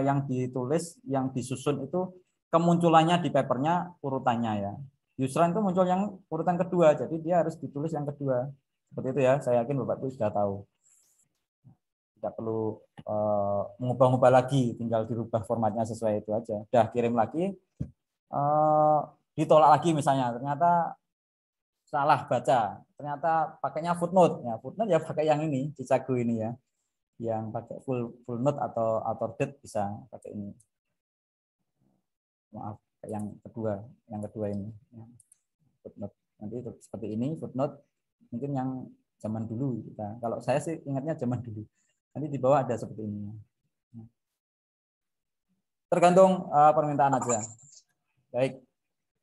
yang ditulis, yang disusun itu kemunculannya di papernya urutannya ya. Yusran itu muncul yang urutan kedua, jadi dia harus ditulis yang kedua. Seperti itu ya, saya yakin Bapak Ibu sudah tahu. Tidak perlu mengubah-ubah lagi, tinggal dirubah formatnya sesuai itu aja. Udah kirim lagi, ditolak lagi misalnya, ternyata salah baca, ternyata pakainya footnote. Ya, footnote ya pakai yang ini, Chicago ini ya. Yang pakai full note atau author date bisa pakai ini. Maaf, yang kedua ini. Footnote. Nanti seperti ini footnote mungkin yang zaman dulu kita. Kalau saya sih ingatnya zaman dulu. Nanti di bawah ada seperti ini. Tergantung permintaan aja. Baik.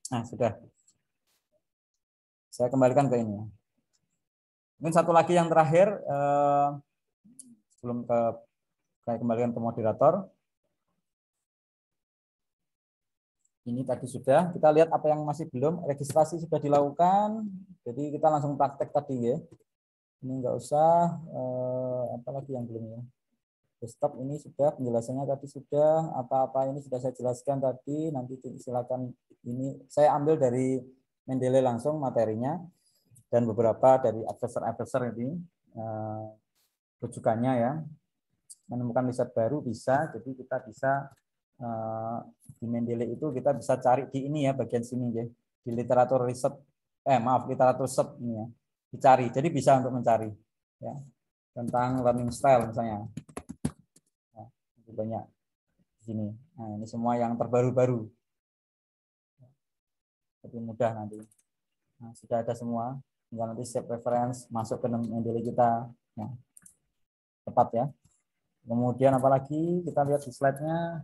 Nah, sudah. Saya kembalikan ke ini. Mungkin satu lagi yang terakhir sebelum saya kembalikan ke moderator. Ini tadi sudah. Kita lihat apa yang masih belum. Registrasi sudah dilakukan. Jadi kita langsung praktek tadi ya. Ini enggak usah, apalagi yang belum ya. Desktop ini sudah, penjelasannya tadi sudah, apa-apa ini sudah saya jelaskan tadi, nanti silakan ini saya ambil dari Mendeley langsung materinya dan beberapa dari advisor ini rujukannya ya. Menemukan riset baru bisa, jadi kita bisa di Mendeley itu kita bisa cari di ini ya, bagian sini ya, di literatur riset, literatur sub ini ya, dicari, jadi bisa untuk mencari ya tentang learning style misalnya. Nah, banyak di sini. Nah, ini semua yang terbaru-baru. Lebih mudah nanti. Nah, sudah ada semua. Tinggal nanti save reference, masuk ke Mendeley kita. Nah, tepat ya. Kemudian apalagi kita lihat di slide-nya.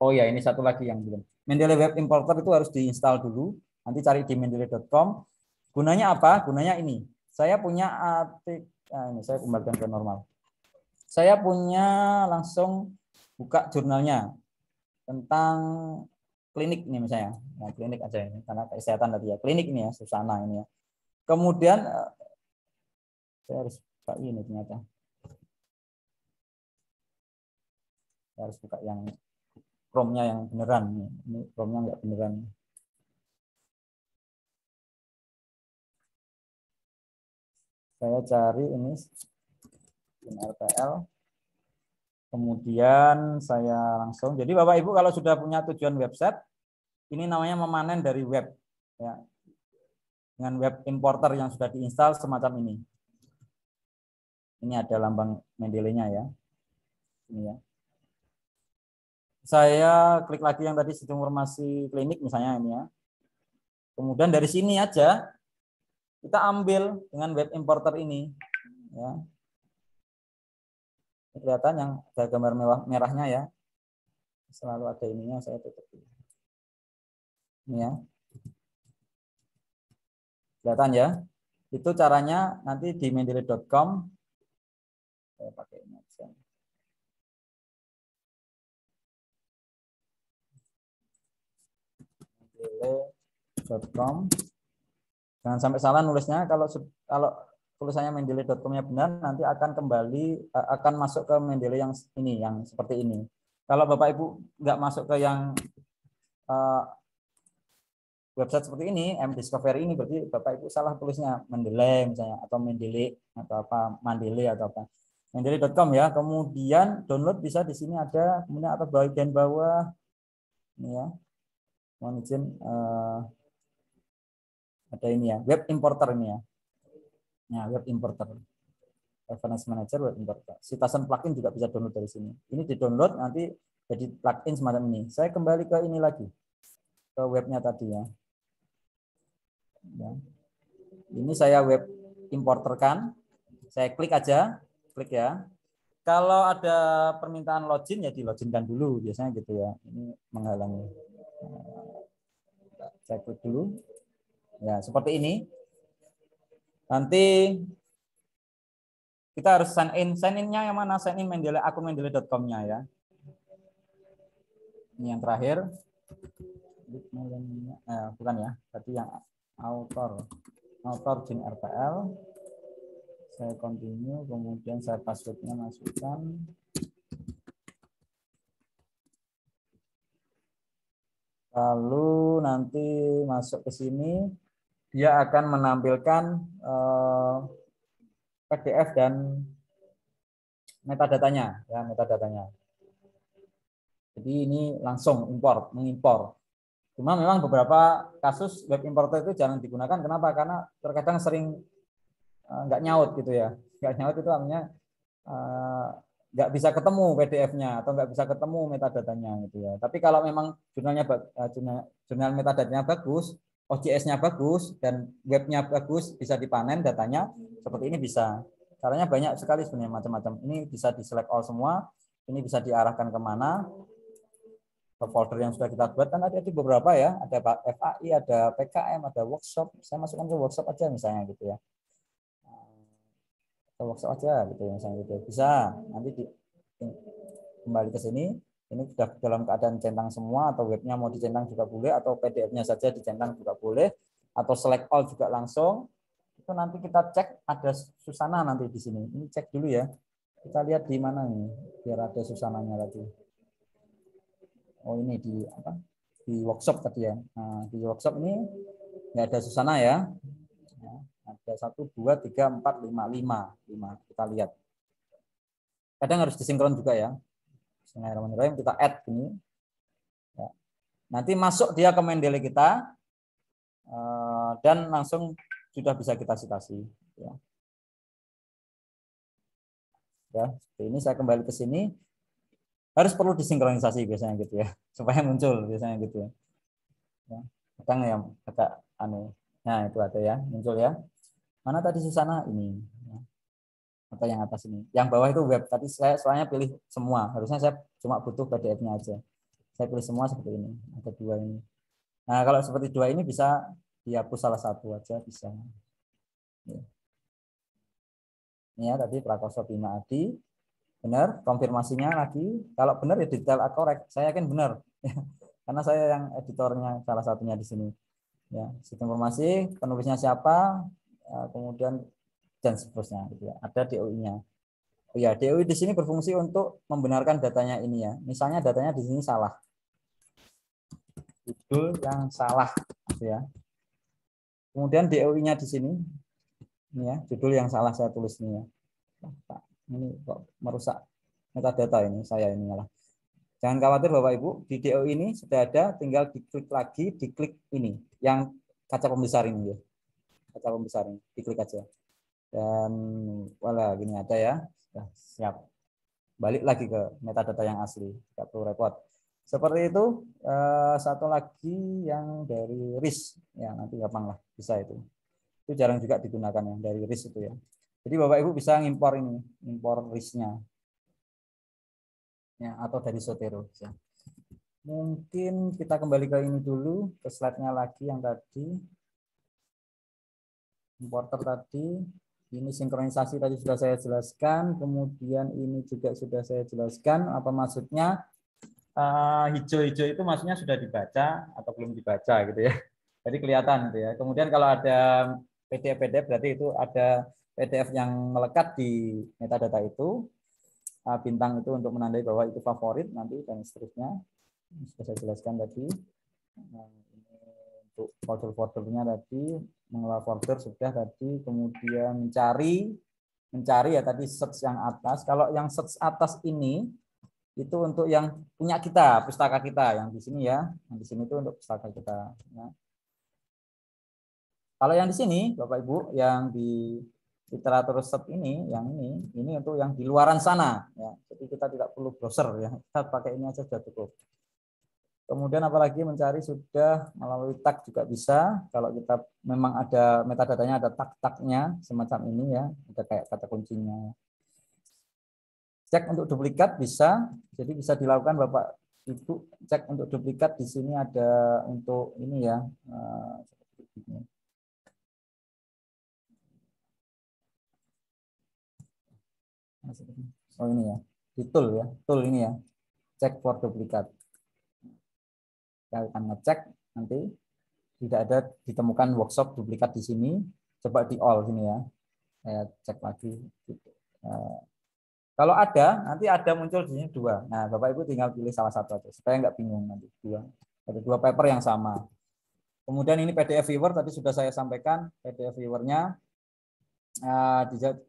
Oh ya, ini satu lagi yang belum. Mendeley Web Importer itu harus diinstal dulu. Nanti cari di mendeley.com. Gunanya apa? Gunanya ini. Saya punya ini saya kembalikan ke normal. Saya punya langsung buka jurnalnya tentang klinik ini misalnya. Nah, klinik aja ini karena kesehatan tadi ya. Klinik ini ya, Susana ini ya. Kemudian saya harus buka ini ternyata. Saya harus buka yang Chrome-nya yang beneran. Ini Chrome-nya enggak beneran. Saya cari ini RPL. Kemudian saya langsung. Jadi Bapak Ibu kalau sudah punya tujuan website, ini namanya memanen dari web ya. Dengan web importer yang sudah diinstal semacam ini. Ini ada lambang Mendeley-nya ya. Ini ya. Saya klik lagi yang tadi sistem informasi klinik misalnya ini ya. Kemudian dari sini aja kita ambil dengan web importer ini ya. Kelihatan yang ada gambar merahnya ya. Selalu ada ininya, saya tutup. Ini ya. Kelihatan ya. Itu caranya nanti di mendeley.com. Saya pakai ini aja. mendeley.com. Jangan sampai salah nulisnya. Kalau tulisannya mendeley.com-nya benar, nanti akan masuk ke Mendeley yang ini, yang seperti ini. Kalau Bapak Ibu nggak masuk ke yang website seperti ini, mDiscovery ini, berarti Bapak Ibu salah tulisnya Mendeley misalnya, atau Mendeley atau apa, Mandele atau apa. Mendeley.com ya. Kemudian download bisa di sini ada, kemudian atau bagian bawah ini ya. Mohon izin ada ini ya, web importer ini ya. Nah, web importer, reference manager, web importer. Citizen plugin juga bisa download dari sini. Ini di-download nanti jadi plugin semacam ini. Saya kembali ke ini lagi, ke webnya tadi ya. Ini saya web importerkan. Saya klik aja, klik ya. Kalau ada permintaan login ya di-loginkan dulu, biasanya gitu ya. Ini menghalangi. Saya klik dulu. Ya, seperti ini. Nanti kita harus sign in. Sign in-nya yang mana? Sign in Mendeley, akun mendeley.com-nya ya. Ini yang terakhir. Bukan ya. Tadi yang author Jin RPL. Saya continue, kemudian saya password-nya masukkan. Lalu nanti masuk ke sini. Dia akan menampilkan PDF dan metadatanya ya, metadatanya. Jadi ini langsung mengimpor. Cuma memang beberapa kasus web importer itu jangan digunakan. Kenapa? Karena terkadang sering nggak nyaut gitu ya. Nggak nyaut itu artinya nggak bisa ketemu PDF-nya atau nggak bisa ketemu metadatanya gitu ya. Tapi kalau memang jurnal metadatanya bagus, OJS-nya bagus dan webnya bagus, bisa dipanen datanya, seperti ini bisa. Caranya banyak sekali sebenarnya, macam-macam. Ini bisa di-select all semua, ini bisa diarahkan kemana, ke folder yang sudah kita buat, kan ada beberapa ya, ada FAI, ada PKM, ada workshop. Saya masukkan ke workshop aja misalnya gitu ya. Ke workshop aja gitu misalnya gitu. Bisa nanti kembali ke sini. Ini sudah dalam keadaan centang semua, atau webnya mau dicentang juga boleh, atau PDF-nya saja dicentang juga boleh, atau select all juga langsung. Itu nanti kita cek ada Susana nanti di sini. Ini cek dulu ya. Kita lihat di mana nih biar ada Susananya tadi. Oh ini di apa? Di workshop tadi ya. Nah, di workshop ini nggak ada Susana ya. Ada 1, 2, 3, 4, 5, 5. Kita lihat. Kadang harus disinkron juga ya. Bismillahirrahmanirrahim. Kita add ini. Ya. Nanti masuk dia ke Mendeley kita dan langsung sudah bisa kita citasi. Ya. Ya, seperti ini saya kembali ke sini. Harus perlu disinkronisasi biasanya gitu ya, supaya muncul biasanya gitu ya. Ya. Kadang yang agak aneh. Nah itu ada ya, muncul ya. Mana tadi Susana ini? Atau yang atas ini? Yang bawah itu web. Tadi saya soalnya pilih semua. Harusnya saya cuma butuh PDF-nya aja. Saya pilih semua seperti ini. Ada 2 ini. Nah kalau seperti 2 ini bisa dihapus salah satu aja bisa. Ya. Ini ya tadi Prakoso Bima Adi. Benar, konfirmasinya lagi. Kalau benar ya detail correct. Saya yakin benar. Karena saya yang editornya salah satunya di sini. Ya, sistem informasi, penulisnya siapa, kemudian dan seterusnya gitu ya. Ada DOI-nya. Oh ya, DOI di sini berfungsi untuk membenarkan datanya ini ya. Misalnya datanya di sini salah. Judul yang salah gitu ya. Kemudian DOI-nya di sini ini ya, judul yang salah saya tulis ini ya. Ini kok merusak metadata ini saya ini malah. Jangan khawatir Bapak Ibu, di DO ini sudah ada, tinggal diklik lagi, diklik ini, yang kaca pembesar ini ya, kaca pembesar ini, diklik aja. Dan wala gini ada ya, sudah siap. Balik lagi ke metadata yang asli, tidak perlu repot. Seperti itu, satu lagi yang dari RIS, ya nanti gampang lah, bisa itu. Itu jarang juga digunakan ya, dari RIS itu ya. Jadi Bapak Ibu bisa ngimpor ini, impor RIS-nya. Ya, atau dari Zotero. Ya. Mungkin kita kembali ke ini dulu, ke slide-nya lagi yang tadi. Importer tadi, ini sinkronisasi tadi sudah saya jelaskan, kemudian ini juga sudah saya jelaskan, apa maksudnya. Hijau-hijau itu maksudnya sudah dibaca atau belum dibaca gitu ya. Jadi kelihatan gitu ya. Kemudian kalau ada PDF berarti itu ada PDF yang melekat di metadata itu. Bintang itu untuk menandai bahwa itu favorit nanti dan seterusnya. Ini sudah saya jelaskan tadi. Nah, ini untuk folder-foldernya tadi, mengelola folder sudah tadi, kemudian mencari ya tadi search yang atas. Kalau yang search atas ini itu untuk yang punya kita, pustaka kita yang di sini ya. Yang di sini itu untuk pustaka kita. Ya. Kalau yang di sini, Bapak Ibu, yang di literatur search ini untuk yang di luaran sana ya. Jadi kita tidak perlu browser ya. Kita pakai ini aja sudah cukup. Kemudian apalagi mencari sudah melalui tag juga bisa. Kalau kita memang ada metadatanya ada tag-tagnya semacam ini ya, ada kayak kata kuncinya. Cek untuk duplikat bisa. Jadi bisa dilakukan Bapak Ibu cek untuk duplikat di sini ada untuk ini ya. Seperti ini. Oh ini ya, di tool ya, tool ini ya, cek for duplikat. Kita akan ngecek nanti tidak ada ditemukan workshop duplikat di sini. Coba di all sini ya, saya cek lagi. Kalau ada, nanti ada muncul di sini 2. Nah, Bapak Ibu tinggal pilih salah satu aja, supaya nggak bingung nanti 2. Ada 2 paper yang sama. Kemudian ini PDF viewer tadi sudah saya sampaikan, PDF viewernya.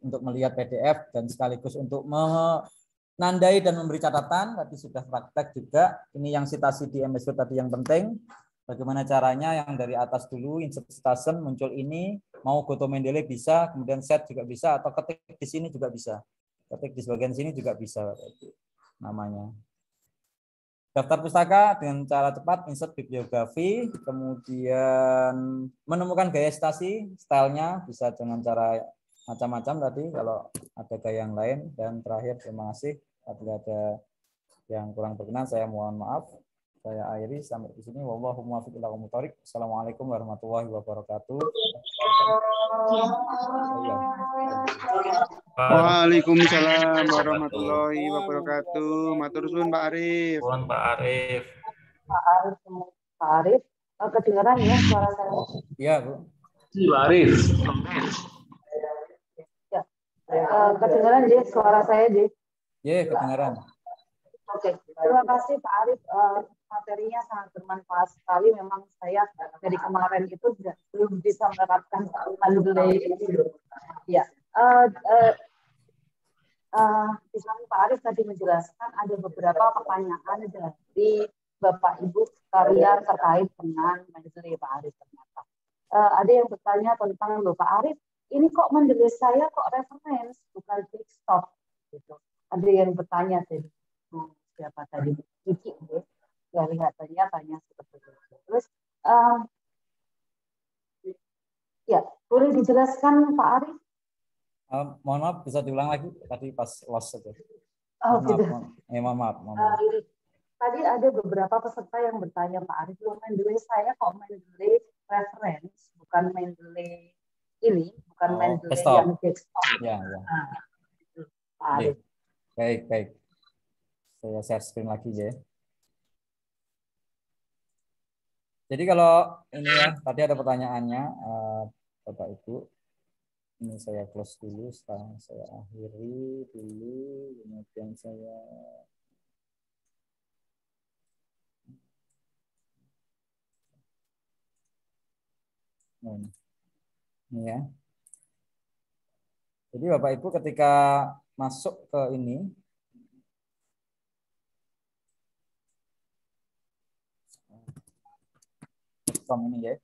Untuk melihat PDF dan sekaligus untuk menandai dan memberi catatan tadi sudah praktek juga. Ini yang citasi di MS Word tadi yang penting. Bagaimana caranya yang dari atas dulu insert citation muncul ini, mau go to Mendeley bisa, kemudian set juga bisa atau ketik di sini juga bisa. Ketik di bagian sini juga bisa namanya. Daftar pustaka dengan cara cepat, insert bibliografi, kemudian menemukan gaya citasi, stylenya bisa dengan cara macam-macam tadi kalau ada gaya yang lain. Dan terakhir terima kasih apabila ada yang kurang berkenan saya mohon maaf. Saya akhiri sampai di sini. Wallahu muwaffiq ila aqwamit thoriq. Assalamualaikum warahmatullahi wabarakatuh. Waalaikumsalam warahmatullahi wabarakatuh. Matur suwun Pak Arif. Pak Arif. Pak Arif, kedengaran ya suara saya? Iya, Bu. Arif. Ya. Kedengaran J suara saya J? Ya, kedengaran. Oke, terima kasih Pak Arif. Materinya sangat bermanfaat sekali. Memang saya dari kemarin itu belum bisa menerapkan mandulay. Ya, di samping Pak Arif tadi menjelaskan ada beberapa pertanyaan dari Bapak Ibu sekalian terkait dengan mandulay Pak Arif ternyata. Ada yang bertanya tentang Pak Arif, ini kok mandulay saya kok reference bukan quick stop gitu. Ada yang bertanya tadi. Siapa tadi? Kiki, ya kelihatannya tanya seperti itu. Terus, ya boleh dijelaskan Pak Arif? Mohon maaf, bisa diulang lagi tadi pas lost saja. Oh, gitu. Mohon maaf. Tadi ada beberapa peserta yang bertanya Pak Arif, mandulay saya kok mandulay reference, bukan mandulay ini, bukan mandulay yang desktop. Ya. Pak Arif. Baik. Saya share screen lagi ya. Jadi kalau ini ya, tadi ada pertanyaannya, Bapak Ibu. Ini saya close dulu, sekarang saya akhiri dulu, kemudian saya ini ya. Jadi Bapak Ibu ketika masuk ke ini, ini ya.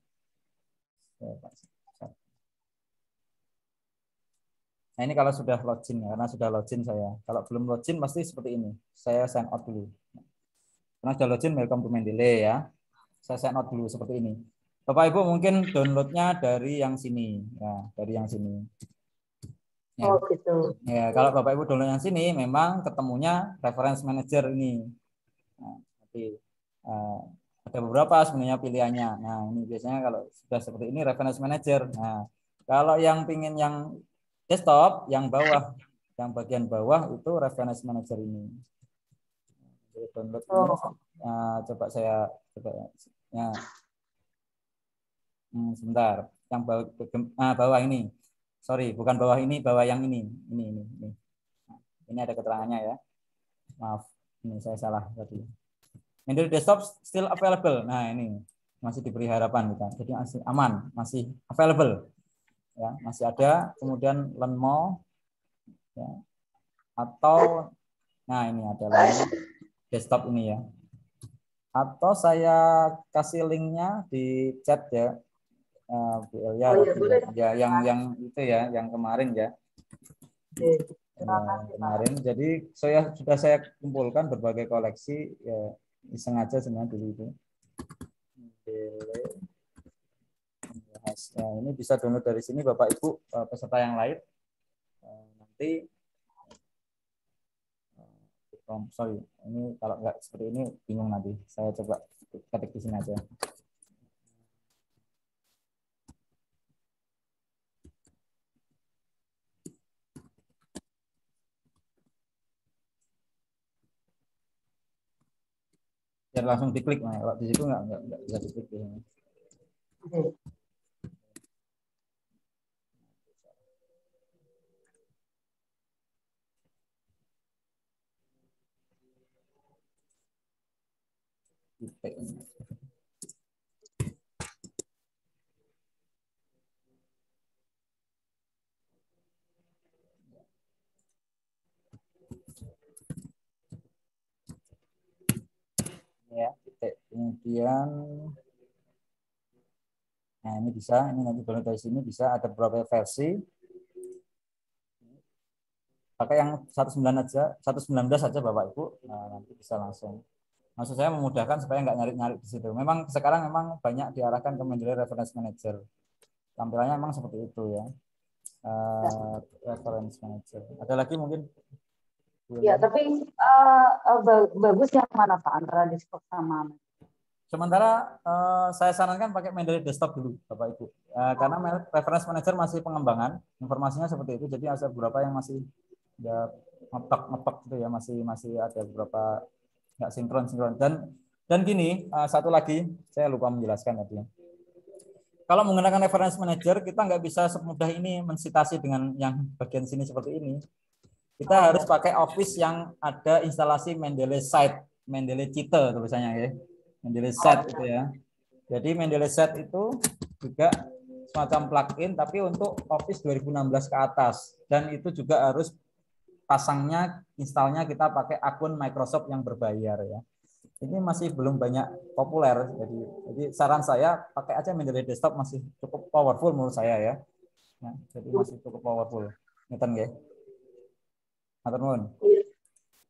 Nah ini kalau sudah login, karena sudah login saya. Kalau belum login pasti seperti ini. Saya sign out dulu. Karena sudah login, welcome to Mendeley ya. Saya sign out dulu seperti ini. Bapak Ibu mungkin downloadnya dari yang sini, ya, dari yang sini. Ya. Oh gitu. Ya, kalau Bapak Ibu download yang sini, memang ketemunya reference manager ini. Nah, tapi, ada beberapa sebenarnya pilihannya. Nah ini biasanya kalau sudah seperti ini reference manager. Nah kalau yang pingin yang desktop, yang bawah, yang bagian bawah itu reference manager ini. Download ini, coba saya ya. Sebentar, yang bawah ini, sorry, bukan bawah ini, bawah yang ini. Ini ada keterangannya ya. Maaf, ini saya salah tadi. Mendeley desktop still available. Nah ini masih diberi harapan kita, jadi masih aman, masih available. Ya, masih ada, kemudian learn more ya. Atau nah ini adalah desktop ini ya, atau saya kasih linknya di chat ya, Bu Elia, ya yang itu ya, yang kemarin ya. Kemarin jadi sudah saya kumpulkan berbagai koleksi ya, sengaja sebenarnya dulu itu. Nah, ini bisa download dari sini Bapak Ibu peserta yang lain. Nanti sorry, ini kalau nggak seperti ini bingung nanti. Saya coba ketik di sini aja. Biar langsung diklik, nah, kalau di situ nggak bisa diklik ya. Ya, kemudian nah ini bisa, ini nanti download dari sini bisa, ada beberapa versi. Pakai yang 19 aja, 119 saja Bapak Ibu. Nah, nanti bisa langsung. Maksud saya memudahkan supaya nggak nyari-nyari di situ. Memang sekarang memang banyak diarahkan ke Mendeley Reference Manager. Tampilannya memang seperti itu ya. Reference Manager. Ada lagi mungkin? Ya, tapi bagus yang mana Pak antara desktop sama? Sementara saya sarankan pakai Mendeley Desktop dulu Bapak Ibu. Karena Reference Manager masih pengembangan, informasinya seperti itu. Jadi ada beberapa yang masih ya ngetok gitu ya, masih ada beberapa nggak sinkron dan gini, satu lagi saya lupa menjelaskan tadi. kalau menggunakan reference manager kita nggak bisa semudah ini mensitasi dengan yang bagian sini seperti ini. Kita harus pakai Office yang ada instalasi Mendeley Site, Mendeley Cheetah tulisannya ya. Mendeley Site itu ya. Jadi Mendeley Site itu juga semacam plugin tapi untuk Office 2016 ke atas, dan itu juga harus pasangnya, installnya kita pakai akun Microsoft yang berbayar ya. Ini masih belum banyak populer, jadi saran saya pakai aja Mendeley Desktop, masih cukup powerful menurut saya ya. Nah, jadi masih cukup powerful. Ngeten nggih. Matur nuwun.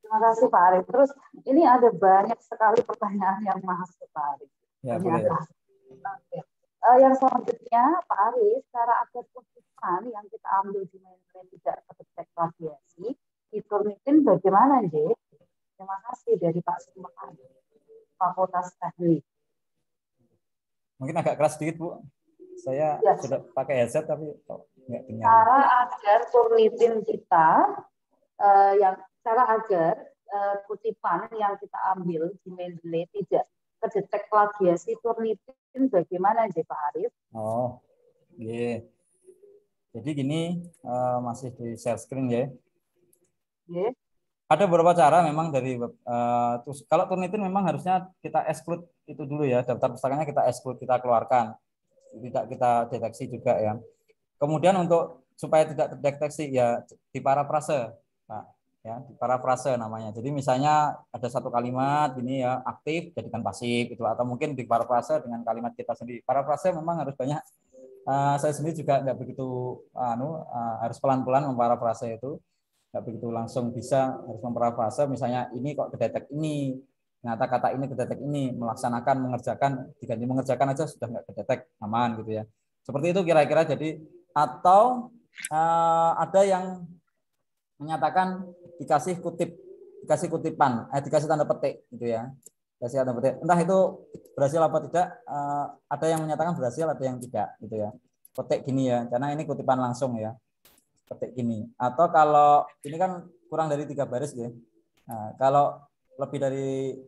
Terima kasih Pak Arif. Terus ini ada banyak sekali pertanyaan yang masuk Pak Arif. Ya, boleh. Yang selanjutnya Pak Arif, cara akses kutipan yang kita ambil di Mendeley tidak terdetek radiasi diturnitin bagaimana J? Terima kasih dari Pak Sumakan, Fakultas Teknik. Mungkin agak keras sedikit Bu. Saya sudah pakai headset tapi nggak dengar. Cara agar turnitin kita cara agar kutipan yang kita ambil di Mendeley tidak terdetek plagiasi turnitin bagaimana Pak Arif? Oh, iya. Jadi gini, masih di share screen ya. Yeah. Ada beberapa cara memang dari kalau turnitin memang harusnya kita exclude itu dulu ya, daftar pustakanya kita exclude, kita keluarkan, tidak kita deteksi juga ya. Kemudian untuk supaya tidak terdeteksi ya di parafrase. Nah, ya di parafrase namanya. Jadi misalnya ada satu kalimat ini ya aktif jadikan pasif itu, atau mungkin di parafrase dengan kalimat kita sendiri. Parafrase memang harus banyak. Saya sendiri juga nggak begitu harus pelan-pelan memparafrase itu, nggak begitu langsung bisa, harus memparafrase. Misalnya ini kok kedetek ini, ternyata kata ini kedetek ini, melaksanakan, mengerjakan, diganti mengerjakan aja sudah nggak kedetek, aman gitu ya. Seperti itu kira-kira. Jadi atau ada yang menyatakan dikasih kutipan, dikasih tanda petik gitu ya, dikasih tanda petik. Entah itu berhasil apa tidak, ada yang menyatakan berhasil, ada yang tidak gitu ya. Petik gini ya, karena ini kutipan langsung ya, petik gini. Atau kalau ini kan kurang dari 3 baris ya. Nah, kalau lebih dari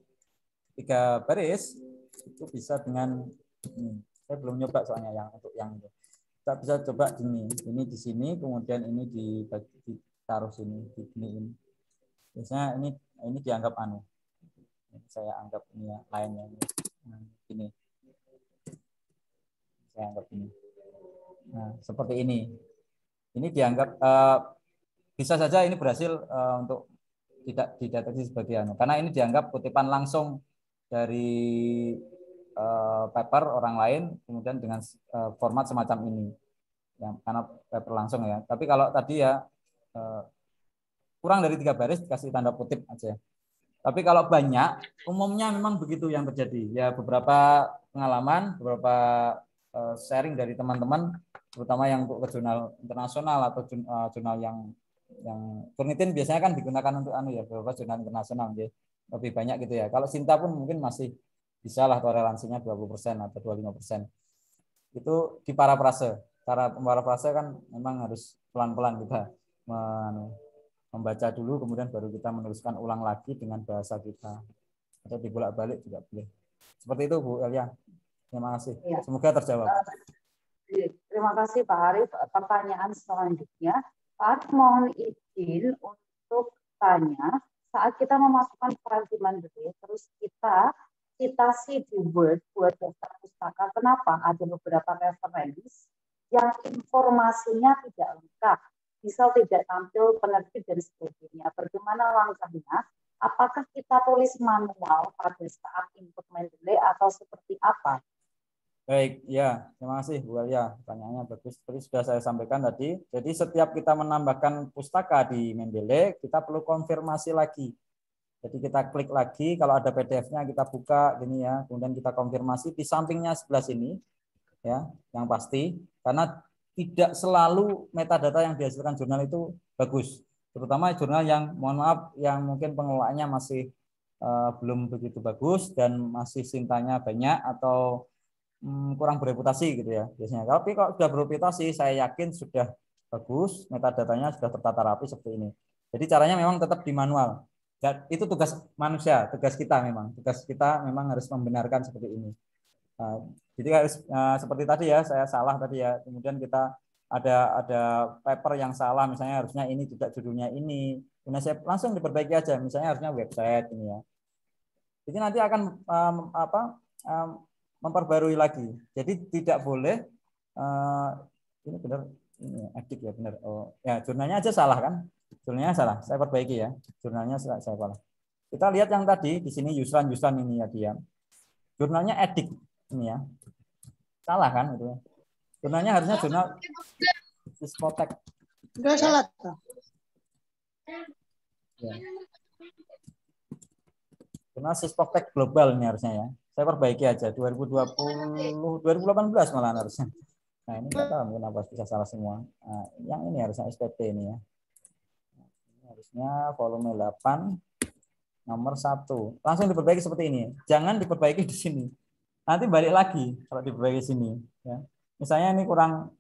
3 baris itu bisa dengan ini. Saya belum nyoba soalnya yang untuk yang itu. Kita bisa coba ini di sini, kemudian ini ditaruh sini, diginiin. Biasanya ini dianggap saya anggap ini ya, lainnya ini. Saya anggap ini. Nah, seperti ini. Ini dianggap bisa saja ini berhasil untuk tidak dideteksi sebagai karena ini dianggap kutipan langsung dari paper orang lain, kemudian dengan format semacam ini. Ya, karena paper langsung ya. Tapi kalau tadi ya kurang dari 3 baris dikasih tanda kutip aja. Tapi kalau banyak, umumnya memang begitu yang terjadi. Ya beberapa pengalaman, beberapa sharing dari teman-teman, terutama yang untuk ke jurnal internasional atau jurnal yang Turnitin biasanya kan digunakan untuk beberapa jurnal internasional ya. Lebih banyak gitu ya. Kalau Sinta pun mungkin masih bisa lah toleransinya 20% atau 25%. Itu di parafrase. Cara parafrase kan memang harus pelan-pelan kita membaca dulu, kemudian baru kita menuliskan ulang lagi dengan bahasa kita. Atau dibolak-balik juga boleh. Seperti itu Bu Elia. Terima kasih. Ya. Semoga terjawab. Terima kasih Pak Arif. Pertanyaan selanjutnya, Pak Arif mohon izin untuk tanya, saat kita memasukkan file di Mendeley, terus kita citasi di Word buat daftar pustaka, kenapa ada beberapa referensi yang informasinya tidak lengkap, misal tidak tampil penerbit dan sebagainya. Bagaimana langkahnya? Apakah kita tulis manual pada saat input Mendeley atau seperti apa? Baik, ya, terima kasih Bu Alia. Pertanyaannya bagus. Seperti sudah saya sampaikan tadi. Jadi setiap kita menambahkan pustaka di Mendeley, kita perlu konfirmasi lagi. Jadi kita klik lagi, kalau ada PDF-nya kita buka gini ya, kemudian kita konfirmasi di sampingnya sebelah sini, ya, yang pasti. Karena tidak selalu metadata yang dihasilkan jurnal itu bagus. Terutama jurnal yang, mohon maaf, yang mungkin pengelolaannya masih belum begitu bagus dan masih sintanya banyak atau kurang bereputasi gitu ya biasanya. Tapi kalau sudah bereputasi, saya yakin sudah bagus, metadatanya sudah tertata rapi seperti ini. Jadi caranya memang tetap di manual. Dan itu tugas manusia, tugas kita memang harus membenarkan seperti ini. Jadi harus seperti tadi ya, saya salah tadi ya. Kemudian kita ada paper yang salah, misalnya harusnya ini juga judulnya ini. Kemudian saya langsung diperbaiki aja, misalnya harusnya website ini ya. Jadi nanti akan memperbarui lagi. Jadi tidak boleh ini benar ini edik ya benar. Oh ya, jurnalnya aja salah kan? Jurnalnya salah. Saya perbaiki ya. Jurnalnya saya salah. Kita lihat yang tadi di sini Yusran ini ya dia. Jurnalnya edik ini ya. Salah kan itu. Jurnalnya harusnya jurnal Sispotek. Enggak salah. Ya. Jurnal Sispotek global ini harusnya ya. Saya perbaiki aja 2018 malah harusnya. Nah, ini enggak tahu kenapa bisa salah semua. Nah, yang ini harusnya SPP ini ya. Ini harusnya volume 8 nomor 1. Langsung diperbaiki seperti ini. Jangan diperbaiki di sini. Nanti balik lagi kalau diperbaiki sini ya. Misalnya ini kurang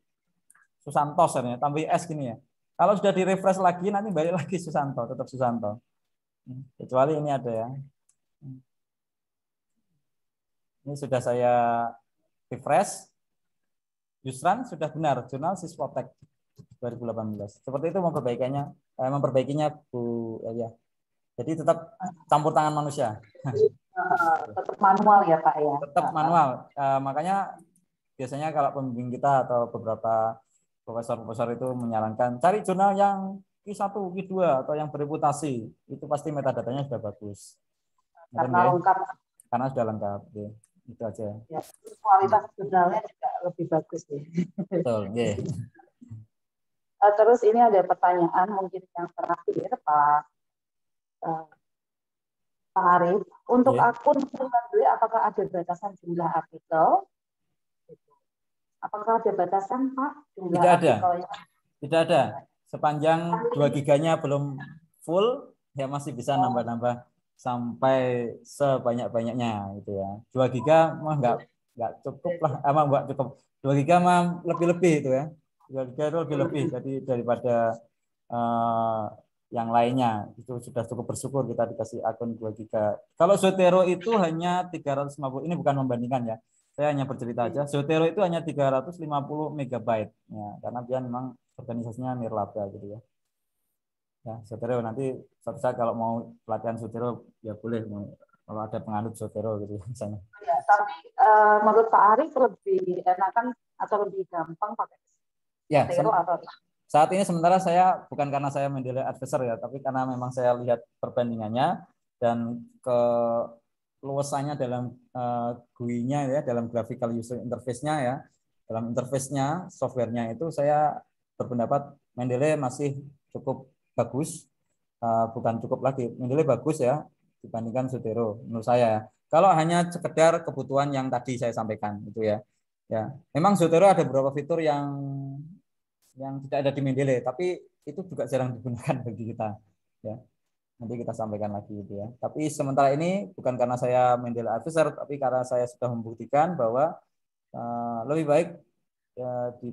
Susanto ya, tambah S gini ya. Kalau sudah di-refresh lagi nanti balik lagi Susanto, tetap Susanto. Kecuali ini ada ya. Ini sudah saya refresh. Yusran sudah benar, jurnal Sispotek 2018. Seperti itu memperbaikinya Bu ya. Jadi tetap campur tangan manusia. Tetap manual ya Pak ya. Tetap manual. Makanya biasanya kalau pembimbing kita atau beberapa profesor-profesor itu menyarankan cari jurnal yang Q1, Q2 atau yang bereputasi. Itu pasti metadatanya sudah bagus. Karena lengkap. Karena sudah lengkap. Ya. Itu aja. Ya, kualitas jurnalnya juga lebih bagus ya. Betul. Yeah. Terus ini ada pertanyaan mungkin yang terakhir Pak Arif. Untuk akun pribadi apakah ada batasan jumlah artikel? Apakah ada batasan Pak? Tidak ada. Tidak ada. Sepanjang 2 giganya belum full, ya masih bisa nambah-nambah sampai sebanyak-banyaknya gitu ya. 2 giga mah nggak cukup lah, emang nggak cukup. 2 giga mah lebih-lebih itu ya. 2 giga itu lebih-lebih jadi daripada yang lainnya. Itu sudah cukup bersyukur kita dikasih akun 2 giga. Kalau Zotero itu hanya 350. Ini bukan membandingkan ya. Saya hanya bercerita aja. Zotero itu hanya 350 megabyte ya, karena dia memang organisasinya nirlaba gitu ya. Ya, Zotero nanti suatu saat kalau mau pelatihan Zotero ya boleh kalau ada penganut Zotero gitu misalnya. Ya, tapi menurut Pak Arif lebih enakan atau lebih gampang pakai Zotero atau saat ini sementara saya bukan karena saya mendelay advisor ya, tapi karena memang saya lihat perbandingannya dan ke luasannya dalam GUI-nya ya, dalam graphical user interface-nya ya, dalam interface-nya, software-nya itu saya berpendapat Mendeley masih cukup bagus, bukan cukup lagi, Mendeley bagus ya dibandingkan Zotero menurut saya ya. Kalau hanya sekedar kebutuhan yang tadi saya sampaikan itu ya, ya memang Zotero ada beberapa fitur yang tidak ada di Mendeley, tapi itu juga jarang digunakan bagi kita ya. Nanti kita sampaikan lagi gitu ya. Tapi sementara ini bukan karena saya Mendeley advisor, tapi karena saya sudah membuktikan bahwa lebih baik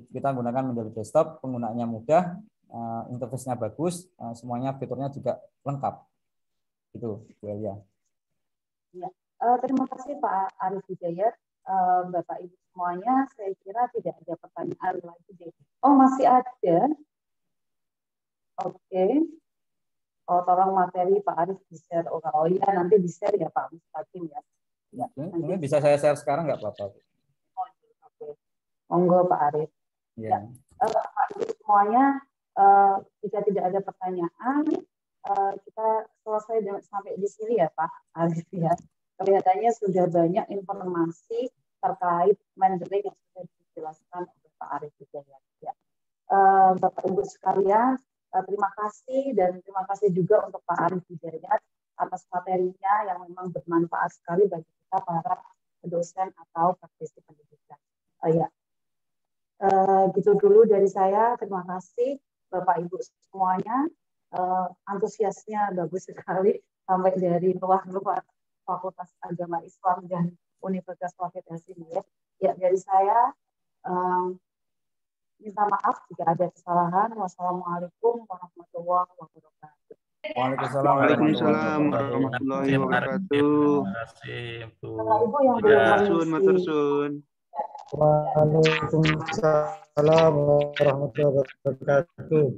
kita gunakan Mendeley desktop, penggunaannya mudah, interface-nya bagus, semuanya fiturnya juga lengkap. Itu ya. Terima kasih Pak Arif Hidayat. Bapak Ibu semuanya, saya kira tidak ada pertanyaan lagi deh. Oh, masih ada. Oke. Oh, tolong materi Pak Arif di-share. Oh iya, nanti di-share ya Pak Mustaqim ya. Ya, nanti bisa saya share sekarang nggak apa-apa. Oke. Monggo Pak Arif. Ya. Bapak Ibu semuanya, jika tidak ada pertanyaan, kita selesai sampai di sini ya Pak Arif ya. Kelihatannya sudah banyak informasi terkait Mendeley yang sudah dijelaskan oleh Pak Arif Hidayat. Ya. Bapak Ibu sekalian, terima kasih dan terima kasih juga untuk Pak Arif Hidayat atas materinya yang memang bermanfaat sekali bagi kita para dosen atau praktisi pendidikan. Gitu dulu dari saya. Terima kasih Bapak Ibu semuanya. Antusiasnya bagus sekali sampai dari luar Fakultas Agama Islam dan Universitas Wahid Hasanuddin. Ya, dari saya minta maaf jika ada kesalahan. Wassalamualaikum warahmatullahi wabarakatuh. Waalaikumsalam Waalaikumsalam warahmatullahi wabarakatuh. Terima kasih, Bu. Bapak Ibu yang belum Matur mengisi. sun. Waalaikumsalam warahmatullahi wabarakatuh.